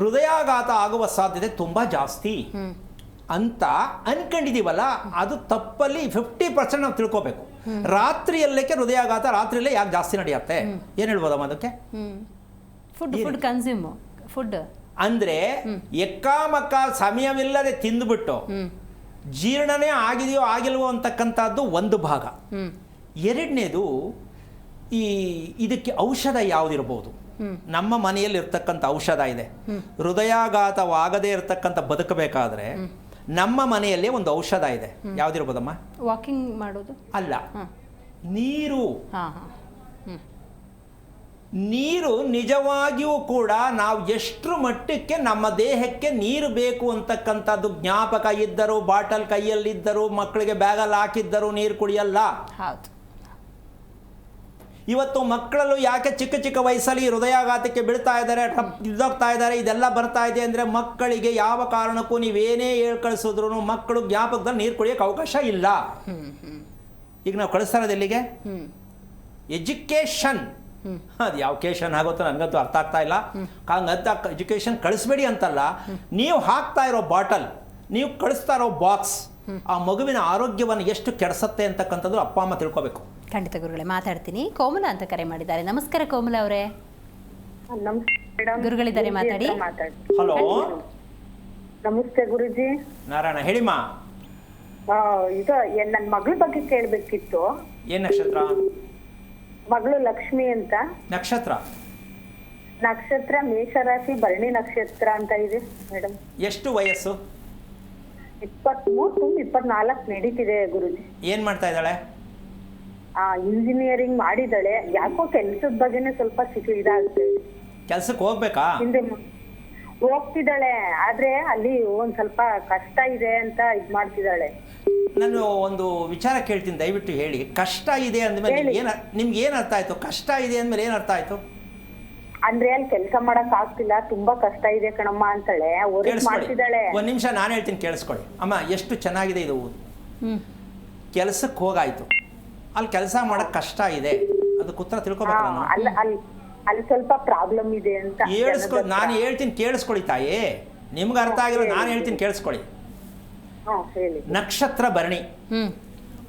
ಹೃದಯಾಘಾತ ಆಗುವ ಸಾಧ್ಯತೆ ತುಂಬಾ ಜಾಸ್ತಿ ಅಂತ ಅನ್ಕೊಂಡಿದೀವಲ್ಲ, ಅದು ತಪ್ಪಲ್ಲಿ 50% ನಾವು ತಿಳ್ಕೋಬೇಕು. ರಾತ್ರಿಯಲ್ಲಕ್ಕೆ ಹೃದಯಾಘಾತ ರಾತ್ರಿಯಲ್ಲೇ ಯಾಕೆ ಜಾಸ್ತಿ ನಡೆಯುತ್ತೆ? ಏನು ಹೇಳ್ಬೋದಮ್ಮ ಅದಕ್ಕೆ? ಫುಡ್ ಕನ್ಸ್ಯೂಮ್ ಫುಡ್ ಅಂದರೆ ಎಕ್ಕಾಮಕ್ಕ ಸಮಯವಿಲ್ಲದೆ ತಿಂದುಬಿಟ್ಟು ಜೀರ್ಣನೇ ಆಗಿದೆಯೋ ಆಗಿಲ್ವೋ ಅಂತಕ್ಕಂಥದ್ದು ಒಂದು ಭಾಗ. ಎರಡನೇದು ಇದಕ್ಕೆ ಔಷಧ ಯಾವುದಿರ್ಬೋದು? ನಮ್ಮ ಮನೆಯಲ್ಲಿ ಇರ್ತಕ್ಕಂಥ ಔಷಧ ಇದೆ. ಹೃದಯಾಘಾತವಾಗದೇ ಇರತಕ್ಕಂಥ ಬದುಕಬೇಕಾದ್ರೆ ನಮ್ಮ ಮನೆಯಲ್ಲೇ ಒಂದು ಔಷಧ ಇದೆ. ಯಾವುದಿರ್ಬೋದಮ್ಮ? ವಾಕಿಂಗ್ ಮಾಡೋದು ಅಲ್ಲ, ನೀರು. ನೀರು ನಿಜವಾಗಿಯೂ ಕೂಡ ನಾವು ಎಷ್ಟರ ಮಟ್ಟಕ್ಕೆ ನಮ್ಮ ದೇಹಕ್ಕೆ ನೀರು ಬೇಕು ಅಂತಕ್ಕಂಥದ್ದು ಜ್ಞಾಪಕ ಇದ್ದರೂ, ಬಾಟಲ್ ಕೈಯಲ್ಲಿದ್ದರೂ, ಮಕ್ಕಳಿಗೆ ಬ್ಯಾಗಲ್ಲಿ ಹಾಕಿದ್ದರೂ ನೀರು ಕುಡಿಯಲ್ಲ. ಹೌದು. ಇವತ್ತು ಮಕ್ಕಳಲ್ಲೂ ಯಾಕೆ ಚಿಕ್ಕ ಚಿಕ್ಕ ವಯಸ್ಸಲ್ಲಿ ಹೃದಯಾಘಾತಕ್ಕೆ ಬೀಳ್ತಾ ಇದ್ದಾರೆ, ಇದ್ದೋಗ್ತಾ ಇದ್ದಾರೆ, ಇದೆಲ್ಲ ಬರ್ತಾ ಇದೆ ಅಂದರೆ ಮಕ್ಕಳಿಗೆ ಯಾವ ಕಾರಣಕ್ಕೂ ನೀವೇನೇ ಹೇಳಿ ಕಳಿಸಿದ್ರು ಮಕ್ಕಳು ಜ್ಞಾಪಕದಲ್ಲಿ ನೀರು ಕುಡಿಯೋಕ್ಕೆ ಅವಕಾಶ ಇಲ್ಲ. ಈಗ ನಾವು ಕಳಿಸ್ತಾ ಇರೋದು ಎಲ್ಲಿಗೆ? ಎಜುಕೇಷನ್. ಅದು ಯಾವ ಕೇಷನ್ ಆಗುತ್ತೋ ನನಗಂತೂ ಅರ್ಥ ಆಗ್ತಾ ಇಲ್ಲ. ಹಂಗಂತ ಎಜುಕೇಷನ್ ಕಳಿಸ್ಬೇಡಿ ಅಂತಲ್ಲ, ನೀವು ಹಾಕ್ತಾ ಇರೋ ಬಾಟಲ್, ನೀವು ಕಳಿಸ್ತಾ ಇರೋ ಬಾಕ್ಸ್ ಆ ಮಗುವಿನ ಆರೋಗ್ಯವನ್ನು ಎಷ್ಟು ಕೆಡಿಸುತ್ತೆ ಅಂತಕ್ಕಂಥದ್ದು ಅಪ್ಪ ಅಮ್ಮ ತಿಳ್ಕೊಬೇಕು. ಖಂಡಿತ ಗುರುಗಳೇ, ಮಾತಾಡ್ತೀನಿ. ಕೋಮಲ ಅಂತ ಕರೆ ಮಾಡಿದ್ದಾರೆ. ನಮಸ್ಕಾರ ಕೋಮಲ ಅವರೇ. ಗುರುಗಳಿದ್ದಾರೆ, ಮಾತಾಡಿ. ಹಲೋ, ನಮಸ್ತೆ ಗುರುಜಿ. ನಾರಾಯಣ, ಹೇಳಿಮ್ಮ. ಇದು ನನ್ನ ಮಗಳ ಬಗ್ಗೆ ಕೇಳಬೇಕಿತ್ತು. ಏನ್ ನಕ್ಷತ್ರ? ಮಗಳು ಲಕ್ಷ್ಮಿ ಅಂತ. ನಕ್ಷತ್ರ ಮೇಷರಾಶಿ, ಭರಣಿ ನಕ್ಷತ್ರ ಅಂತ ಇದೆ ಮೇಡಮ್. ಎಷ್ಟು ವಯಸ್ಸು? 23 24 ನಡೀತಿದೆ ಗುರುಜಿ. ಏನ್ ಮಾಡ್ತಾ ಇದ್ದಾಳೆ? ಇಂಜಿನಿಯರಿಂಗ್ ಮಾಡಿದಾಳೆ. ಯಾಕೋ ಕೆಲ್ಸದ ಬಗ್ಗೆನೇ ಸ್ವಲ್ಪ ಇದಾಗುತ್ತೆ. ಕೆಲ್ಸಕ್ಕೆ ಹೋಗ್ಬೇಕಾ? ಹಿಂದೆ ಹೋಗ್ತಿದ್ದಾಳೆ, ಆದ್ರೆ ಅಲ್ಲಿ ಒಂದ್ ಸ್ವಲ್ಪ ಕಷ್ಟ ಇದೆ ಅಂತ ಇದ್ ಮಾಡ್ತಿದ್ದಾಳೆ. ನಾನು ಒಂದು ವಿಚಾರ ಕೇಳ್ತೀನಿ, ದಯವಿಟ್ಟು ಹೇಳಿ. ಕಷ್ಟ ಇದೆ ಅಂದ್ಮೇಲೆ ನಿಮ್ಗೆ ಏನ್ ಅರ್ಥ ಆಯ್ತು? ಕಷ್ಟ ಇದೆ ಅಂದ್ಮೇಲೆ ಏನ್ ಅರ್ಥ ಆಯ್ತು? ಅಂದ್ರೆ ಅಲ್ಲಿ ಕೆಲಸ ಮಾಡಕ್ ಆಗ್ತಿಲ್ಲ, ತುಂಬಾ ಕಷ್ಟ ಇದೆ ಕಣಮ್ಮ ಅಂತಾಳೆ. ಮಾಡ್ತಿದ್ದಾಳೆ. ಒಂದ್ ನಿಮಿಷ ನಾನು ಹೇಳ್ತೀನಿ, ಕೇಳಿಸ್ಕೊಳ್ಳಿ ಅಮ್ಮ. ಎಷ್ಟು ಚೆನ್ನಾಗಿದೆ ಇದು. ಕೆಲ್ಸಕ್ಕೆ ಹೋಗಾಯ್ತು, ಅಲ್ಲಿ ಕೆಲಸ ಮಾಡಕ್ ಕಷ್ಟ ಇದೆ, ಅದಕ್ಕೆ ಉತ್ತರ ತಿಳ್ಕೊಬೇಕು. ಅಲ್ಲಿ ಸ್ವಲ್ಪ ಪ್ರಾಬ್ಲಮ್ ಇದೆ ಅಂತ ನಾನು ಹೇಳ್ತೀನಿ, ಕೇಳಿಸ್ಕೊಳ್ಳಿ ತಾಯಿ. ನಿಮ್ಗೆ ಅರ್ಥ ಆಗಿರೋ ನಾನು ಹೇಳ್ತೀನಿ, ಕೇಳಿಸ್ಕೊಳ್ಳಿ. ನಕ್ಷತ್ರ ಭರಣಿ,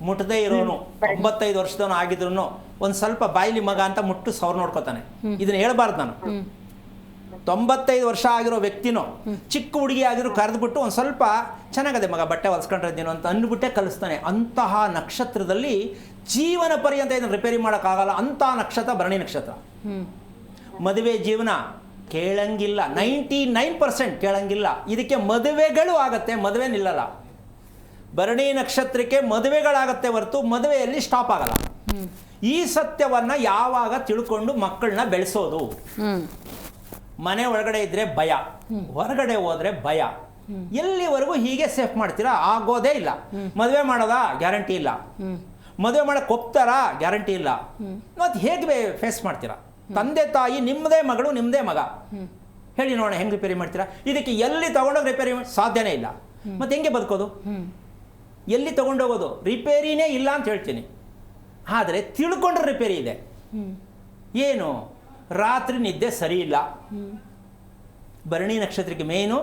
ಮುಟ್ಟದೇ ಇರೋನು, 95 ವರ್ಷದವನು ಆಗಿದ್ರು ಒಂದ್ ಸ್ವಲ್ಪ ಬಾಯಿಲಿ ಮಗ ಅಂತ ಮುಟ್ಟು ಸೌರ್ ನೋಡ್ಕೋತಾನೆ. ಇದನ್ನ ಹೇಳ್ಬಾರ್ದು ನಾನು. 95 ವರ್ಷ ಆಗಿರೋ ವ್ಯಕ್ತಿನೋ ಚಿಕ್ಕ ಹುಡುಗಿ ಆಗಿರೋ ಕರೆದ್ಬಿಟ್ಟು ಒಂದು ಸ್ವಲ್ಪ ಚೆನ್ನಾಗದೆ ಮಗ, ಬಟ್ಟೆ ಹೊಲ್ಸ್ಕೊಂಡಿದ್ದೀನೋ ಅಂತ ಅಂದ್ಬಿಟ್ಟೆ ಕಲಿಸ್ತಾನೆ. ಅಂತಹ ನಕ್ಷತ್ರದಲ್ಲಿ ಜೀವನ ಪರ್ಯಂತ ಇದನ್ನು ರಿಪೇರಿ ಮಾಡೋಕ್ಕಾಗಲ್ಲ. ಅಂತಹ ನಕ್ಷತ್ರ ಭರಣಿ ನಕ್ಷತ್ರ. ಮದುವೆ ಜೀವನ ಕೇಳಂಗಿಲ್ಲ, 99% ಕೇಳಂಗಿಲ್ಲ. ಇದಕ್ಕೆ ಮದುವೆಗಳು ಆಗತ್ತೆ, ಮದುವೆ ನಿಲ್ಲಲ್ಲ. ಭರಣಿ ನಕ್ಷತ್ರಕ್ಕೆ ಮದುವೆಗಳಾಗತ್ತೆ ಹೊರತು ಮದುವೆಯಲ್ಲಿ ಸ್ಟಾಪ್ ಆಗಲ್ಲ. ಈ ಸತ್ಯವನ್ನ ಯಾವಾಗ ತಿಳ್ಕೊಂಡು ಮಕ್ಕಳನ್ನ ಬೆಳೆಸೋದು? ಮನೆ ಒಳಗಡೆ ಇದ್ರೆ ಭಯ, ಹೊರಗಡೆ ಹೋದ್ರೆ ಭಯ. ಎಲ್ಲಿವರೆಗೂ ಹೀಗೆ ಸೇಫ್ ಮಾಡ್ತೀರಾ? ಆಗೋದೇ ಇಲ್ಲ. ಮದುವೆ ಮಾಡೋದಾ? ಗ್ಯಾರಂಟಿ ಇಲ್ಲ. ಮದುವೆ ಮಾಡಕ್ಕೆ ಒಪ್ತಾರಾ? ಗ್ಯಾರಂಟಿ ಇಲ್ಲ. ಮತ್ತೆ ಹೇಗೆ ಫೇಸ್ ಮಾಡ್ತೀರಾ? ತಂದೆ ತಾಯಿ ನಿಮ್ಮದೇ ಮಗಳು, ನಿಮ್ಮದೇ ಮಗ, ಹೇಳಿ ನೋಡೋಣ ಹೆಂಗೆ ರಿಪೇರಿ ಮಾಡ್ತೀರಾ? ಇದಕ್ಕೆ ಎಲ್ಲಿ ತಗೊಂಡೋಗಿ ರಿಪೇರಿ ಸಾಧ್ಯನೇ ಇಲ್ಲ. ಮತ್ತೆ ಹೆಂಗೆ ಬದುಕೋದು? ಎಲ್ಲಿ ತಗೊಂಡೋಗೋದು? ರಿಪೇರಿನೇ ಇಲ್ಲ ಅಂತ ಹೇಳ್ತೀನಿ. ಆದರೆ ತಿಳ್ಕೊಂಡ್ರೆ ರಿಪೇರಿ ಇದೆ. ಏನು? ರಾತ್ರಿ ನಿದ್ದೆ ಸರಿ ಇಲ್ಲ. ಭರಣಿ ನಕ್ಷತ್ರಕ್ಕೆ ಮೇನು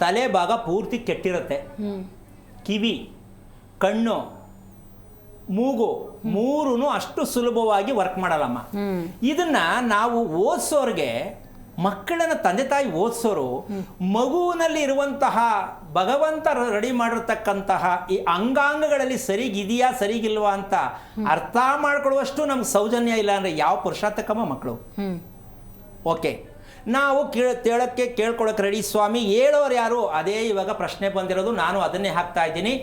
ತಲೆ ಭಾಗ ಪೂರ್ತಿ ಕೆಟ್ಟಿರುತ್ತೆ. ಕಿವಿ, ಕಣ್ಣು, ಮೂಗು ಮೂರೂ ಅಷ್ಟು ಸುಲಭವಾಗಿ ವರ್ಕ್ ಮಾಡಲ್ಲಮ್ಮ. ಇದನ್ನ ನಾವು ಓದಿಸೋರಿಗೆ, ಮಕ್ಕಳನ್ನ ತಂದೆ ತಾಯಿ ಓದಿಸೋರು ಮಗುವಿನಲ್ಲಿ ಇರುವಂತಹ ಭಗವಂತ ರೆಡಿ ಮಾಡಿರ್ತಕ್ಕಂತಹ ಈ ಅಂಗಾಂಗಗಳಲ್ಲಿ ಸರಿಗಿದೆಯಾ ಸರಿಗಿಲ್ವಾ ಅಂತ ಅರ್ಥ ಮಾಡ್ಕೊಳ್ಳುವಷ್ಟು ನಮ್ಗೆ ಸೌಜನ್ಯ ಇಲ್ಲ ಅಂದರೆ ಯಾವ ಪುರುಷಾರ್ಥಕಮ್ಮ ಮಕ್ಕಳು? ಓಕೆ, ನಾವು ಕೇಳ್ಕೊಳಕ್ಕೆ ರೆಡಿ ಸ್ವಾಮಿ. ಹೇಳೋರು ಯಾರು? ಅದೇ ಇವಾಗ ಪ್ರಶ್ನೆ ಬಂದಿರೋದು. ನಾನು ಅದನ್ನೇ ಹಾಕ್ತಾ ಇದ್ದೀನಿ.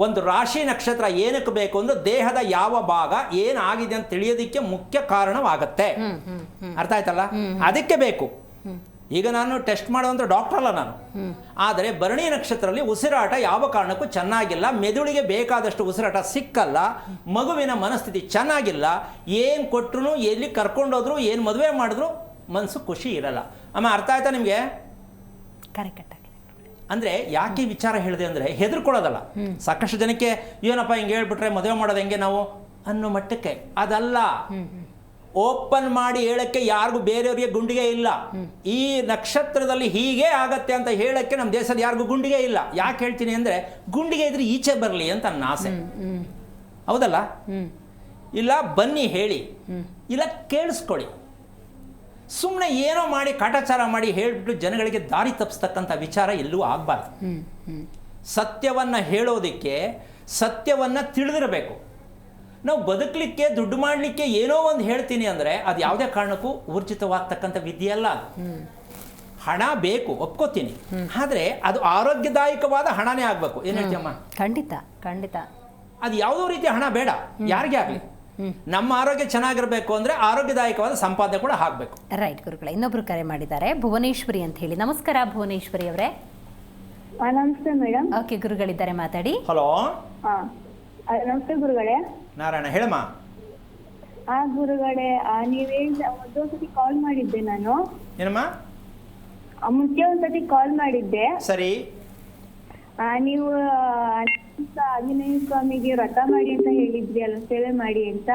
ಒಂದು ರಾಶಿ ನಕ್ಷತ್ರ ಏನಕ್ಕೆ ಬೇಕು ಅಂದ್ರೆ ದೇಹದ ಯಾವ ಭಾಗ ಏನಾಗಿದೆ ಅಂತ ತಿಳಿಯೋದಕ್ಕೆ ಮುಖ್ಯ ಕಾರಣವಾಗತ್ತೆ. ಅರ್ಥ ಆಯ್ತಲ್ಲ? ಅದಕ್ಕೆ ಬೇಕು. ಈಗ ನಾನು ಟೆಸ್ಟ್ ಮಾಡುವಂಥ ಡಾಕ್ಟರ್ ಅಲ್ಲ ನಾನು. ಆದರೆ ಭರಣಿ ನಕ್ಷತ್ರದಲ್ಲಿ ಉಸಿರಾಟ ಯಾವ ಕಾರಣಕ್ಕೂ ಚೆನ್ನಾಗಿಲ್ಲ, ಮೆದುಳಿಗೆ ಬೇಕಾದಷ್ಟು ಉಸಿರಾಟ ಸಿಕ್ಕಲ್ಲ, ಮಗುವಿನ ಮನಸ್ಥಿತಿ ಚೆನ್ನಾಗಿಲ್ಲ. ಏನು ಕೊಟ್ಟರು, ಎಲ್ಲಿ ಕರ್ಕೊಂಡೋದ್ರು, ಏನು ಮದುವೆ ಮಾಡಿದ್ರು ಮನಸ್ಸು ಖುಷಿ ಇರಲ್ಲ. ಅಮ್ಮ, ಅರ್ಥ ಆಯ್ತಾ ನಿಮಗೆ? ಕರೆಕ್ಟ್ ಆಗಿದೆ. ಅಂದರೆ ಯಾಕೆ ವಿಚಾರ ಹೇಳಿದೆ ಅಂದರೆ ಹೆದರ್ಕೊಳ್ಳೋದಲ್ಲ. ಸಾಕಷ್ಟು ಜನಕ್ಕೆ ಏನಪ್ಪ ಹಿಂಗೆ ಹೇಳ್ಬಿಟ್ರೆ ಮದುವೆ ಮಾಡೋದು ಹೆಂಗೆ ನಾವು ಅನ್ನೋ ಮಟ್ಟಕ್ಕೆ ಅದಲ್ಲ. ಓಪನ್ ಮಾಡಿ ಹೇಳಕ್ಕೆ ಯಾರಿಗೂ ಬೇರೆಯವ್ರಿಗೆ ಗುಂಡಿಗೆ ಇಲ್ಲ. ಈ ನಕ್ಷತ್ರದಲ್ಲಿ ಹೀಗೆ ಆಗತ್ತೆ ಅಂತ ಹೇಳಕ್ಕೆ ನಮ್ಮ ದೇಶದ ಯಾರಿಗೂ ಗುಂಡಿಗೆ ಇಲ್ಲ. ಯಾಕೆ ಹೇಳ್ತೀನಿ ಅಂದರೆ ಗುಂಡಿಗೆ ಇದ್ರೆ ಈಚೆ ಬರಲಿ ಅಂತ ನನ್ನ ಆಸೆ. ಹೌದಲ್ಲ? ಇಲ್ಲ ಬನ್ನಿ ಹೇಳಿ, ಇಲ್ಲ ಕೇಳಿಸ್ಕೊಳ್ಳಿ. ಸುಮ್ಮನೆ ಏನೋ ಮಾಡಿ ಕಾಟಾಚಾರ ಮಾಡಿ ಹೇಳಿಬಿಟ್ಟು ಜನಗಳಿಗೆ ದಾರಿ ತಪ್ಪಿಸ್ತಕ್ಕಂಥ ವಿಚಾರ ಎಲ್ಲೂ ಆಗಬಾರ್ದು. ಸತ್ಯವನ್ನು ಹೇಳೋದಕ್ಕೆ ಸತ್ಯವನ್ನು ತಿಳಿದಿರಬೇಕು. ನಾವು ಬದುಕಲಿಕ್ಕೆ ದುಡ್ಡು ಮಾಡಲಿಕ್ಕೆ ಏನೋ ಒಂದು ಹೇಳ್ತೀನಿ ಅಂದರೆ ಅದು ಯಾವುದೇ ಕಾರಣಕ್ಕೂ ಊರ್ಜಿತವಾಗ್ತಕ್ಕಂಥ ವಿದ್ಯೆ ಅಲ್ಲ. ಹಣ ಬೇಕು, ಒಪ್ಕೋತೀನಿ, ಆದರೆ ಅದು ಆರೋಗ್ಯದಾಯಕವಾದ ಹಣನೇ ಆಗಬೇಕು. ಏನು ಹೇಳ್ತೀಯಮ್ಮ? ಖಂಡಿತ ಖಂಡಿತ. ಅದು ಯಾವುದೋ ರೀತಿಯ ಹಣ ಬೇಡ ಯಾರಿಗೇ ಆಗಲಿ. ನಮ್ಮ ಆರೋಗ್ಯ ಚೆನ್ನಾಗಿರಬೇಕು ಅಂದರೆ ಆರೋಗ್ಯದಾಯಕವಾದ ಸಂಪಾದನೆ ಕೂಡ ಆಗಬೇಕು. ರೈಟ್ ಗುರುಗಳೇ. ಇನ್ನೊಬ್ರು ಕರೆ ಮಾಡಿದ್ದಾರೆ, ಭುವನೇಶ್ವರಿ ಅಂತ ಹೇಳಿ. ನಮಸ್ಕಾರ ಭುವನೇಶ್ವರಿ ಅವರೇ. ನಮಸ್ತೆ ಮೇಡಮ್. ಓಕೆ, ಗುರುಗಳಿದ್ದಾರೆ, ಮಾತಾಡಿ. ಹಲೋ, ನಮಸ್ತೆ ಗುರುಗಳೇ. ನಾರಾಯಣ, ಹೇಳಮ್ಮ. ಗುರುಗಳೇ, ನೀವೇನು ಒಂದೊಂದ್ಸತಿ ಕಾಲ್ ಮಾಡಿದ್ದೆ ನಾನು. ಏನಮ್ಮ? ಮುಂಚೆ ಒಂದ್ಸತಿ ಕಾಲ್ ಮಾಡಿದ್ದೆ. ಸರಿ. ನೀವು ಆಂಜನೇಯ ಸ್ವಾಮಿಗೆ ವ್ರತ ಮಾಡಿ ಅಂತ ಹೇಳಿದ್ರಿ ಅಲ್ಲ, ಸೇವೆ ಮಾಡಿ ಅಂತ.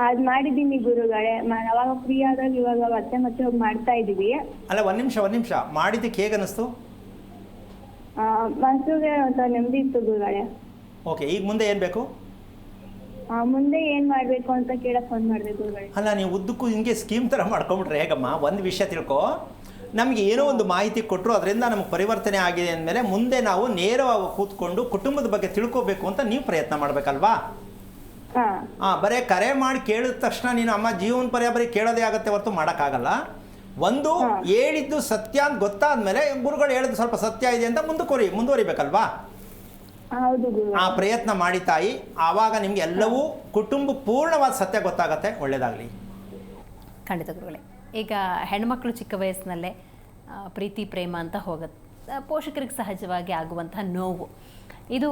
ಅದ್ ಮಾಡಿದೀನಿ ಗುರುಗಳೇ. ಅವಾಗ ಫ್ರೀ ಆದಾಗ ಇವಾಗ ಮತ್ತೆ ಹೋಗಿ ಮಾಡ್ತಾ ಇದೀವಿ. ಅಲ್ಲ, ಒಂದ್ ನಿಮಿಷ ಮಾಡಿದ್ದಕ್ಕೆ ಹೇಗೆ ಅನಿಸ್ತು? ಮನ್ಸಿಗೆ ಒಂಥರ ನೆಮ್ಮದಿ ಇತ್ತು ಗುರುಗಳೇ. ಓಕೆ, ಈಗ ಮುಂದೆ ಏನು ಬೇಕು? ಮುಂದೆ ಏನ್ ಮಾಡ್ಬೇಕು ಅಂತ ಕೇಳಕ್ ಫೋನ್ ಮಾಡಿದೆ ಗುರುಗಳೇ. ಅಲ್ಲ, ನೀವು ಉದ್ದಕ್ಕೂ ಹಿಂಗೆ ಸ್ಕೀಮ್ ಥರ ಮಾಡ್ಕೊಂಬಿಟ್ರೆ ಹೇಗಮ್ಮ? ಒಂದು ವಿಷಯ ತಿಳ್ಕೊ, ನಮಗೆ ಏನೋ ಒಂದು ಮಾಹಿತಿ ಕೊಟ್ಟರು, ಅದರಿಂದ ನಮಗೆ ಪರಿವರ್ತನೆ ಆಗಿದೆ ಅಂದಮೇಲೆ ಮುಂದೆ ನಾವು ನೇರವಾಗಿ ಕೂತ್ಕೊಂಡು ಕುಟುಂಬದ ಬಗ್ಗೆ ತಿಳ್ಕೋಬೇಕು ಅಂತ ನೀವು ಪ್ರಯತ್ನ ಮಾಡಬೇಕಲ್ವಾ? ಬರೀ ಕರೆ ಮಾಡಿ ಕೇಳಿದ ತಕ್ಷಣ ನೀನು ಅಮ್ಮ ಜೀವನ ಪರ್ಯ ಬರೀ ಕೇಳೋದೇ ಆಗುತ್ತೆ ಹೊರತು ಮಾಡೋಕ್ಕಾಗಲ್ಲ. ಒಂದು ಹೇಳಿದ್ದು ಸತ್ಯ ಅಂತ ಗೊತ್ತಾದ್ಮೇಲೆ ಗುರುಗಳು ಹೇಳಿದ್ದು ಸ್ವಲ್ಪ ಸತ್ಯ ಇದೆ ಅಂತ ಮುಂದುವರಿಬೇಕಲ್ವಾ? ಆ ಪ್ರಯತ್ನ ಮಾಡಿ ತಾಯಿ. ಆವಾಗ ನಿಮ್ಗೆ ಎಲ್ಲವೂ ಕುಟುಂಬ ಪೂರ್ಣವಾದ ಸತ್ಯ ಗೊತ್ತಾಗತ್ತೆ. ಒಳ್ಳೇದಾಗಲಿ. ಖಂಡಿತ ಗುರುಗಳೇ. ಈಗ ಹೆಣ್ಮಕ್ಳು ಚಿಕ್ಕ ವಯಸ್ಸಿನಲ್ಲೇ ಪ್ರೀತಿ ಪ್ರೇಮ ಅಂತ ಹೋಗುತ್ತೆ. ಪೋಷಕರಿಗೆ ಸಹಜವಾಗಿ ಆಗುವಂತಹ ನೋವು, ಇದು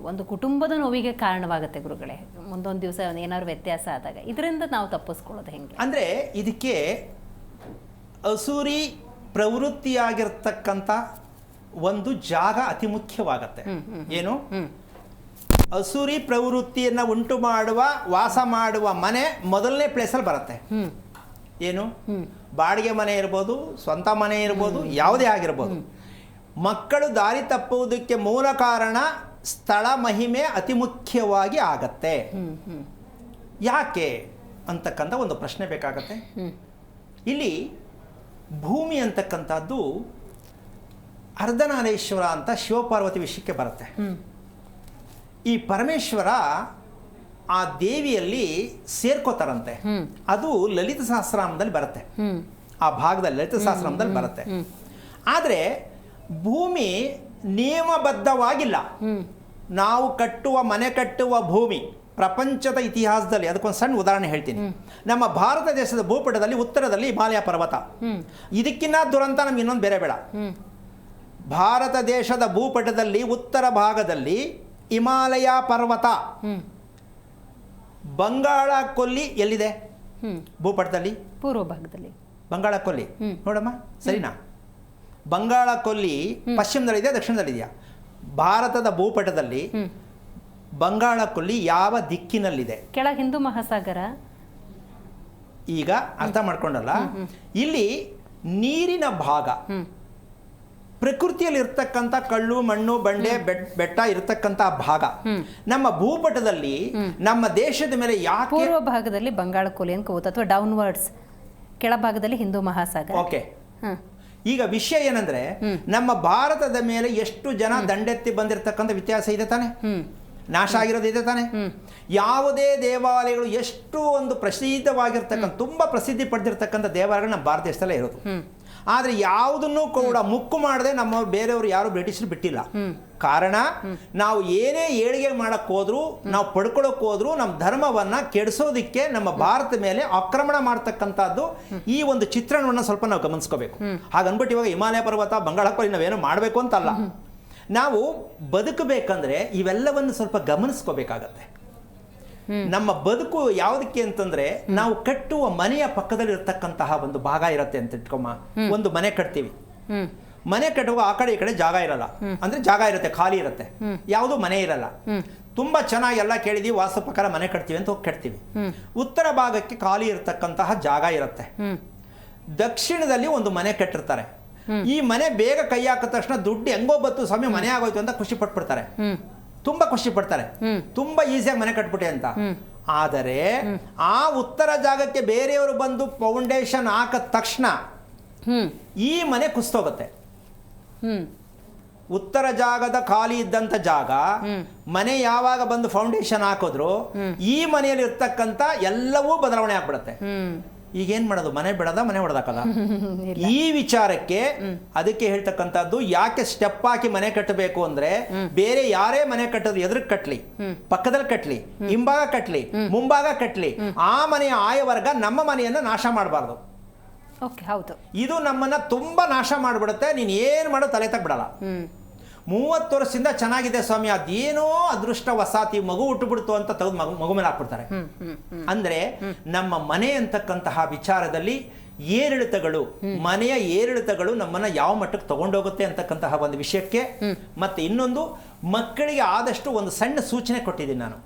ಒಂದು ಕುಟುಂಬದ ನೋವಿಗೆ ಕಾರಣವಾಗುತ್ತೆ ಗುರುಗಳೇ. ಮುಂದೊಂದು ದಿವಸ ಏನಾದ್ರು ವ್ಯತ್ಯಾಸ ಆದಾಗ ಇದರಿಂದ ನಾವು ತಪ್ಪಿಸ್ಕೊಳ್ಳೋದು ಹೆಂಗೆ? ಅಂದರೆ ಇದಕ್ಕೆ ಅಸೂರಿ ಪ್ರವೃತ್ತಿಯಾಗಿರ್ತಕ್ಕಂಥ ಒಂದು ಜಾಗ ಅತಿ ಮುಖ್ಯವಾಗತ್ತೆ. ಏನು? ಅಸೂರಿ ಪ್ರವೃತ್ತಿಯನ್ನು ಉಂಟು ಮಾಡುವ, ವಾಸ ಮಾಡುವ ಮನೆ ಮೊದಲನೇ ಪ್ಲೇಸಲ್ಲಿ ಬರುತ್ತೆ. ಏನು? ಬಾಡಿಗೆ ಮನೆ ಇರ್ಬೋದು, ಸ್ವಂತ ಮನೆ ಇರ್ಬೋದು, ಯಾವುದೇ ಆಗಿರ್ಬೋದು. ಮಕ್ಕಳು ದಾರಿ ತಪ್ಪುವುದಕ್ಕೆ ಮೂಲ ಕಾರಣ ಸ್ಥಳ ಮಹಿಮೆ ಅತಿ ಮುಖ್ಯವಾಗಿ ಆಗತ್ತೆ. ಯಾಕೆ ಅಂತಕ್ಕಂಥ ಒಂದು ಪ್ರಶ್ನೆ ಬೇಕಾಗತ್ತೆ. ಇಲ್ಲಿ ಭೂಮಿ ಅಂತಕ್ಕಂಥದ್ದು ಅರ್ಧನಾರೀಶ್ವರ ಅಂತ ಶಿವಪಾರ್ವತಿ ವಿಷಯಕ್ಕೆ ಬರುತ್ತೆ. ಈ ಪರಮೇಶ್ವರ ಆ ದೇವಿಯಲ್ಲಿ ಸೇರ್ಕೋತಾರಂತೆ. ಅದು ಲಲಿತ ಸಹಸ್ರನಾಮದಲ್ಲಿ ಬರುತ್ತೆ. ಆ ಭಾಗದಲ್ಲಿ ಲಲಿತ ಸಹಸ್ರನಾಮದಲ್ಲಿ ಬರುತ್ತೆ. ಆದರೆ ಭೂಮಿ ನಿಯಮಬದ್ಧವಾಗಿಲ್ಲ. ನಾವು ಮನೆ ಕಟ್ಟುವ ಭೂಮಿ ಪ್ರಪಂಚದ ಇತಿಹಾಸದಲ್ಲಿ, ಅದಕ್ಕೊಂದು ಸಣ್ಣ ಉದಾಹರಣೆ ಹೇಳ್ತೀನಿ. ನಮ್ಮ ಭಾರತ ದೇಶದ ಭೂಪಟದಲ್ಲಿ ಉತ್ತರದಲ್ಲಿ ಹಿಮಾಲಯ ಪರ್ವತ. ಇದಕ್ಕಿನ್ನ ದುರಂತ ನಮ್ಗೆ ಇನ್ನೊಂದು ಬೇರೆ ಬೇಡ. ಭಾರತ ದೇಶದ ಭೂಪಟದಲ್ಲಿ ಉತ್ತರ ಭಾಗದಲ್ಲಿ ಹಿಮಾಲಯ ಪರ್ವತ. ಬಂಗಾಳ ಕೊಲ್ಲಿ ಎಲ್ಲಿದೆ ಭೂಪಟದಲ್ಲಿ? ಪೂರ್ವ ಭಾಗದಲ್ಲಿ ಬಂಗಾಳ ಕೊಲ್ಲಿ ನೋಡಮ್ಮ, ಸರಿನಾ? ಬಂಗಾಳ ಕೊಲ್ಲಿ ಪಶ್ಚಿಮದಲ್ಲಿದೆಯಾ ದಕ್ಷಿಣದಲ್ಲಿದೆಯಾ? ಭಾರತದ ಭೂಪಟದಲ್ಲಿ ಬಂಗಾಳ ಕೊಲ್ಲಿ ಯಾವ ದಿಕ್ಕಿನಲ್ಲಿದೆ? ಕೆಳಗೆ ಹಿಂದೂ ಮಹಾಸಾಗರ. ಈಗ ಅರ್ಥ ಮಾಡ್ಕೊಂಡಲ್ಲ, ಇಲ್ಲಿ ನೀರಿನ ಭಾಗ, ಪ್ರಕೃತಿಯಲ್ಲಿ ಇರ್ತಕ್ಕಂಥ ಕಳ್ಳು ಮಣ್ಣು ಬಂಡೆ ಬೆಟ್ಟ ಇರ್ತಕ್ಕಂಥ ಭಾಗ. ನಮ್ಮ ಭೂಪಟದಲ್ಲಿ ನಮ್ಮ ದೇಶದ ಮೇಲೆ ಯಾಕೆ ಪೂರ್ವ ಭಾಗದಲ್ಲಿ ಬಂಗಾಳ ಕೊಲ್ಲಿ ಅನ್ಕೋಬಹುದು, ಅಥವಾ ಡೌನ್ವರ್ಡ್ಸ್ ಕೆಳಭಾಗದಲ್ಲಿ ಹಿಂದೂ ಮಹಾಸಾಗರ. ಓಕೆ. ಈಗ ವಿಷಯ ಏನಂದ್ರೆ, ನಮ್ಮ ಭಾರತದ ಮೇಲೆ ಎಷ್ಟು ಜನ ದಂಡೆತ್ತಿ ಬಂದಿರತಕ್ಕಂಥ ವ್ಯತ್ಯಾಸ ಇದೆ ತಾನೆ? ನಾಶ ಆಗಿರೋದು ಇದೆ ತಾನೆ? ಯಾವುದೇ ದೇವಾಲಯಗಳು ಎಷ್ಟು ಒಂದು ಪ್ರಸಿದ್ಧವಾಗಿರ್ತಕ್ಕಂಥ, ತುಂಬಾ ಪ್ರಸಿದ್ಧಿ ಪಡೆದಿರ್ತಕ್ಕಂಥ ದೇವಾಲಯಗಳು ನಮ್ಮ ಭಾರತ ದೇಶದಲ್ಲೇ ಇರೋದು. ಆದರೆ ಯಾವುದನ್ನು ಕೂಡ ಮುಕ್ಕು ಮಾಡದೆ ನಮ್ಮವ್ರು ಬೇರೆಯವರು ಯಾರು ಬ್ರಿಟಿಷರು ಬಿಟ್ಟಿಲ್ಲ. ಕಾರಣ, ನಾವು ಏನೇ ಏಳಿಗೆ ಮಾಡಕ್ ಹೋದ್ರು, ನಾವು ಪಡ್ಕೊಳಕ್ ಹೋದ್ರು, ನಮ್ಮ ಧರ್ಮವನ್ನ ಕೆಡಿಸೋದಿಕ್ಕೆ ನಮ್ಮ ಭಾರತ ಮೇಲೆ ಆಕ್ರಮಣ ಮಾಡ್ತಕ್ಕಂಥದ್ದು ಈ ಒಂದು ಚಿತ್ರಣವನ್ನು ಸ್ವಲ್ಪ ನಾವು ಗಮನಿಸ್ಕೋಬೇಕು. ಹಾಗನ್ಬಿಟ್ಟು ಇವಾಗ ಹಿಮಾಲಯ ಪರ್ವತ ಬಂಗಾಳ ಕೊಲ್ಲಿ ನಾವೇನೋ ಮಾಡಬೇಕು ಅಂತಲ್ಲ. ನಾವು ಬದುಕಬೇಕಂದ್ರೆ ಇವೆಲ್ಲವನ್ನು ಸ್ವಲ್ಪ ಗಮನಿಸ್ಕೋಬೇಕಾಗತ್ತೆ. ನಮ್ಮ ಬದುಕು ಯಾವುದಕ್ಕೆ ಅಂತಂದ್ರೆ, ನಾವು ಕಟ್ಟುವ ಮನೆಯ ಪಕ್ಕದಲ್ಲಿ ಇರತಕ್ಕಂತಹ ಒಂದು ಭಾಗ ಇರತ್ತೆ ಅಂತ ಇಟ್ಕೊಮ್ಮ. ಒಂದು ಮನೆ ಕಟ್ತೀವಿ, ಮನೆ ಕಟ್ಟುವಾಗ ಆ ಕಡೆ ಈ ಕಡೆ ಜಾಗ ಇರಲ್ಲ. ಅಂದ್ರೆ ಜಾಗ ಇರುತ್ತೆ, ಖಾಲಿ ಇರುತ್ತೆ, ಯಾವುದೂ ಮನೆ ಇರಲ್ಲ. ತುಂಬಾ ಚೆನ್ನಾಗಿ ಎಲ್ಲ ಕೇಳಿದೀವಿ, ವಾಸ್ತು ಪ್ರಕಾರ ಮನೆ ಕಟ್ತೀವಿ ಅಂತ ಹೋಗಿ ಕಟ್ತೀವಿ. ಉತ್ತರ ಭಾಗಕ್ಕೆ ಖಾಲಿ ಇರತಕ್ಕಂತಹ ಜಾಗ ಇರುತ್ತೆ. ದಕ್ಷಿಣದಲ್ಲಿ ಒಂದು ಮನೆ ಕಟ್ಟಿರ್ತಾರೆ. ಈ ಮನೆ ಬೇಗ ಕೈ ಹಾಕಿದ ತಕ್ಷಣ ದುಡ್ಡು ಹೆಂಗೋ ಬತ್ತು ಸ್ವಾಮಿ ಮನೆ ಆಗೋಯ್ತು ಅಂತ ಖುಷಿ ಪಟ್ಬಿಡ್ತಾರೆ. ತುಂಬಾ ಖುಷಿ ಪಡ್ತಾರೆ, ತುಂಬಾ ಈಸಿಯಾಗಿ ಮನೆ ಕಟ್ಬಿಟ್ಟೆ ಅಂತ. ಆದರೆ ಆ ಉತ್ತರ ಜಾಗಕ್ಕೆ ಬೇರೆಯವರು ಬಂದು ಫೌಂಡೇಶನ್ ಹಾಕಿದ ತಕ್ಷಣ ಈ ಮನೆ ಕುಸ್ತೋಗುತ್ತೆ. ಉತ್ತರ ಜಾಗದ ಖಾಲಿ ಇದ್ದಂಥ ಜಾಗ ಮನೆ ಯಾವಾಗ ಬಂದು ಫೌಂಡೇಶನ್ ಹಾಕಿದ್ರು ಈ ಮನೆಯಲ್ಲಿ ಇರ್ತಕ್ಕಂಥ ಎಲ್ಲವೂ ಬದಲಾವಣೆ ಆಗ್ಬಿಡುತ್ತೆ. ಈಗೇನ್ ಮಾಡೋದು? ಮನೆ ಬಿಡದ, ಮನೆ ಹೊಡೆದಾಕದ? ಈ ವಿಚಾರಕ್ಕೆ ಅದಕ್ಕೆ ಹೇಳ್ತಕ್ಕಂಥದ್ದು, ಯಾಕೆ ಸ್ಟೆಪ್ ಹಾಕಿ ಮನೆ ಕಟ್ಟಬೇಕು ಅಂದ್ರೆ, ಬೇರೆ ಯಾರೇ ಮನೆ ಕಟ್ಟೋದು ಎದುರು ಕಟ್ಲಿ, ಪಕ್ಕದಲ್ಲಿ ಕಟ್ಲಿ, ಹಿಂಭಾಗ ಕಟ್ಲಿ, ಮುಂಭಾಗ ಕಟ್ಲಿ, ಆ ಮನೆಯ ಆಯವರ್ಗ ನಮ್ಮ ಮನೆಯನ್ನ ನಾಶ ಮಾಡಬಾರ್ದು. ಹೌದು, ಇದು ನಮ್ಮನ್ನ ತುಂಬಾ ನಾಶ ಮಾಡಿಬಿಡುತ್ತೆ. ನೀನ್ ಏನ್ ಮಾಡೋ ತಲೆ ತಗ್ಬಿಡಲ್ಲ. 30 ವರ್ಷದಿಂದ ಚೆನ್ನಾಗಿದೆ ಸ್ವಾಮಿ, ಅದೇನೋ ಅದೃಷ್ಟ ವಸಾತಿ ಮಗು ಹುಟ್ಟುಬಿಡ್ತು ಅಂತ ತೆಗೆದು ಮಗು ಮೇಲೆ ಹಾಕ್ಬಿಡ್ತಾರೆ. ಅಂದ್ರೆ ನಮ್ಮ ಮನೆ ಅಂತಕ್ಕಂತಹ ವಿಚಾರದಲ್ಲಿ ಏರಿಳಿತಗಳು, ಮನೆಯ ಏರಿಳಿತಗಳು ನಮ್ಮನ್ನ ಯಾವ ಮಟ್ಟಕ್ಕೆ ತಗೊಂಡೋಗುತ್ತೆ ಅಂತಕ್ಕಂತಹ ಒಂದು ವಿಷಯಕ್ಕೆ. ಮತ್ತೆ ಇನ್ನೊಂದು, ಮಕ್ಕಳಿಗೆ ಆದಷ್ಟು ಒಂದು ಸಣ್ಣ ಸೂಚನೆ ಕೊಟ್ಟಿದ್ದೀನಿ ನಾನು.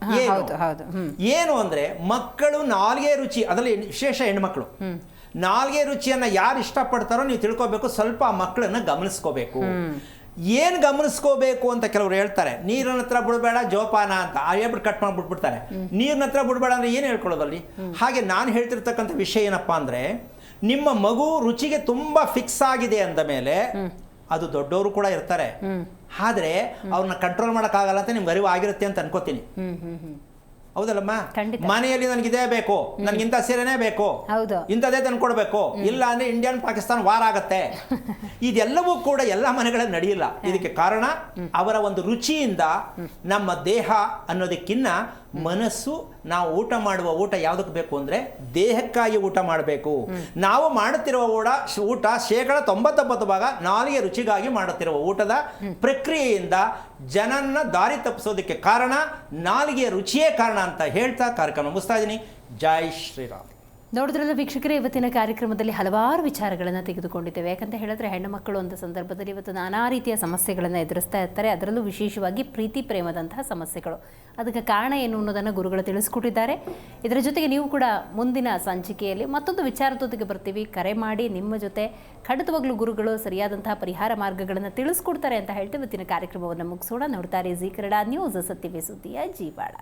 ಏನು ಅಂದ್ರೆ, ಮಕ್ಕಳು ನಾಲ್ಗೆ ರುಚಿ, ಅದರಲ್ಲಿ ವಿಶೇಷ ಹೆಣ್ಮಕ್ಳು ನಾಲ್ಗೆ ರುಚಿಯನ್ನ ಯಾರು ಇಷ್ಟಪಡ್ತಾರೋ ನೀವು ತಿಳ್ಕೊಬೇಕು. ಸ್ವಲ್ಪ ಆ ಮಕ್ಕಳನ್ನ ಗಮನಿಸ್ಕೋಬೇಕು. ಏನ್ ಗಮನಿಸ್ಕೋಬೇಕು ಅಂತ ಕೆಲವರು ಹೇಳ್ತಾರೆ, ನೀರಿನ ಹತ್ರ ಬಿಡಬೇಡ ಜೋಪಾನ ಅಂತ, ಹೇಳ್ಬಿಟ್ಟು ಕಟ್ ಮಾಡ್ಬಿಟ್ಬಿಡ್ತಾರೆ. ನೀರಿನ ಹತ್ರ ಬಿಡಬೇಡ ಅಂದ್ರೆ ಏನು ಹೇಳ್ಕೊಳ್ಳೋದಲ್ಲಿ? ಹಾಗೆ ನಾನು ಹೇಳ್ತಿರ್ತಕ್ಕಂಥ ವಿಷಯ ಏನಪ್ಪಾ ಅಂದ್ರೆ, ನಿಮ್ಮ ಮಗು ರುಚಿಗೆ ತುಂಬಾ ಫಿಕ್ಸ್ ಆಗಿದೆ ಅಂದ ಮೇಲೆ, ಅದು ದೊಡ್ಡವರು ಕೂಡ ಇರ್ತಾರೆ, ಆದ್ರೆ ಅವ್ರನ್ನ ಕಂಟ್ರೋಲ್ ಮಾಡೋಕ್ಕಾಗಲ್ಲ ಅಂತ ನಿಮ್ಗೆ ಅರಿವು ಆಗಿರುತ್ತೆ ಅಂತ ಅನ್ಕೋತೀನಿ. ಹೌದಲ್ಲಮ್ಮ? ಮನೆಯಲ್ಲಿ ನನಗಿದೇ ಬೇಕು, ನನಗಿಂತ ಸೀರೆನೇ ಬೇಕು, ಇಂಥದೇ ತಂದ್ಕೊಡ್ಬೇಕು, ಇಲ್ಲ ಅಂದ್ರೆ ಇಂಡಿಯನ್ ಪಾಕಿಸ್ತಾನ ವಾರ ಆಗತ್ತೆ. ಇದೆಲ್ಲವೂ ಕೂಡ ಎಲ್ಲ ಮನೆಗಳಲ್ಲಿ ನಡೆಯಿಲ್ಲ. ಇದಕ್ಕೆ ಕಾರಣ ಅವರ ಒಂದು ರುಚಿಯಿಂದ ನಮ್ಮ ದೇಹ ಅನ್ನೋದಕ್ಕಿನ್ನ ಮನಸ್ಸು, ನಾವು ಊಟ ಮಾಡುವ ಊಟ ಯಾವುದಕ್ಕೆ ಬೇಕು ಅಂದ್ರೆ ದೇಹಕ್ಕಾಗಿ ಊಟ ಮಾಡಬೇಕು. ನಾವು ಮಾಡುತ್ತಿರುವ ಊಟ 99% ನಾಲಿಗೆ ರುಚಿಗಾಗಿ ಮಾಡುತ್ತಿರುವ ಊಟದ ಪ್ರಕ್ರಿಯೆಯಿಂದ ಜನನ್ನ ದಾರಿ ತಪ್ಪಿಸೋದಕ್ಕೆ ಕಾರಣ ನಾಲಿಗೆಯ ರುಚಿಯೇ ಕಾರಣ ಅಂತ ಹೇಳ್ತಾ ಕಾರ್ಯಕ್ರಮ ಮುಗಿಸ್ತಾ ಇದ್ದೀನಿ. ಜೈ ಶ್ರೀರಾಮ್. ನೋಡಿದ್ರಲ್ಲ ವೀಕ್ಷಕರೇ, ಇವತ್ತಿನ ಕಾರ್ಯಕ್ರಮದಲ್ಲಿ ಹಲವಾರು ವಿಚಾರಗಳನ್ನು ತೆಗೆದುಕೊಂಡಿದ್ದೇವೆ. ಯಾಕಂತ ಹೇಳಿದ್ರೆ, ಹೆಣ್ಣು ಮಕ್ಕಳು ಒಂದು ಸಂದರ್ಭದಲ್ಲಿ ಇವತ್ತು ನಾನಾ ರೀತಿಯ ಸಮಸ್ಯೆಗಳನ್ನು ಎದುರಿಸ್ತಾ ಇರ್ತಾರೆ. ಅದರಲ್ಲೂ ವಿಶೇಷವಾಗಿ ಪ್ರೀತಿ ಪ್ರೇಮದಂತಹ ಸಮಸ್ಯೆಗಳು. ಅದಕ್ಕೆ ಕಾರಣ ಏನು ಅನ್ನೋದನ್ನು ಗುರುಗಳು ತಿಳಿಸ್ಕೊಟ್ಟಿದ್ದಾರೆ. ಇದರ ಜೊತೆಗೆ ನೀವು ಕೂಡ ಮುಂದಿನ ಸಂಚಿಕೆಯಲ್ಲಿ ಮತ್ತೊಂದು ವಿಚಾರದೊಂದಿಗೆ ಬರ್ತೀವಿ. ಕರೆ ಮಾಡಿ ನಿಮ್ಮ ಜೊತೆ ಖಂಡಿತವಾಗ್ಲೂ ಗುರುಗಳು ಸರಿಯಾದಂತಹ ಪರಿಹಾರ ಮಾರ್ಗಗಳನ್ನು ತಿಳಿಸ್ಕೊಡ್ತಾರೆ ಅಂತ ಹೇಳ್ತೀವಿ. ಇವತ್ತಿನ ಕಾರ್ಯಕ್ರಮವನ್ನು ಮುಗಿಸೋಣ. ನೋಡ್ತಾರೆ ಜಿ ಕನ್ನಡ ನ್ಯೂಸ್, ಸತ್ಯವೇ ಸುದ್ದಿಯ ಜೀವಾಳ.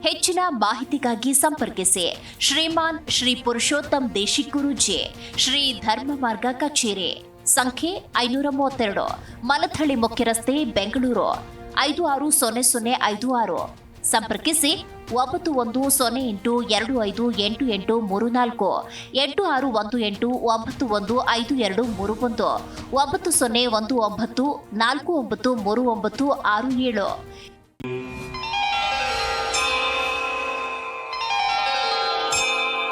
ಹೆಚ್ಚಿನ ಮಾಹಿತಿಗಾಗಿ ಸಂಪರ್ಕಿಸಿ ಶ್ರೀಮಾನ್ ಶ್ರೀ ಪುರುಷೋತ್ತಮ್ ದೇಶಿಕ್ ಗುರೂಜಿ, ಶ್ರೀ ಧರ್ಮ ಮಾರ್ಗ ಕಚೇರಿ, ಸಂಖ್ಯೆ 532, ಮಲಥಳಿ ಮುಖ್ಯ ರಸ್ತೆ, ಬೆಂಗಳೂರು 560056. ಸಂಪರ್ಕಿಸಿ 9108258834, 8618915231, 901949493967.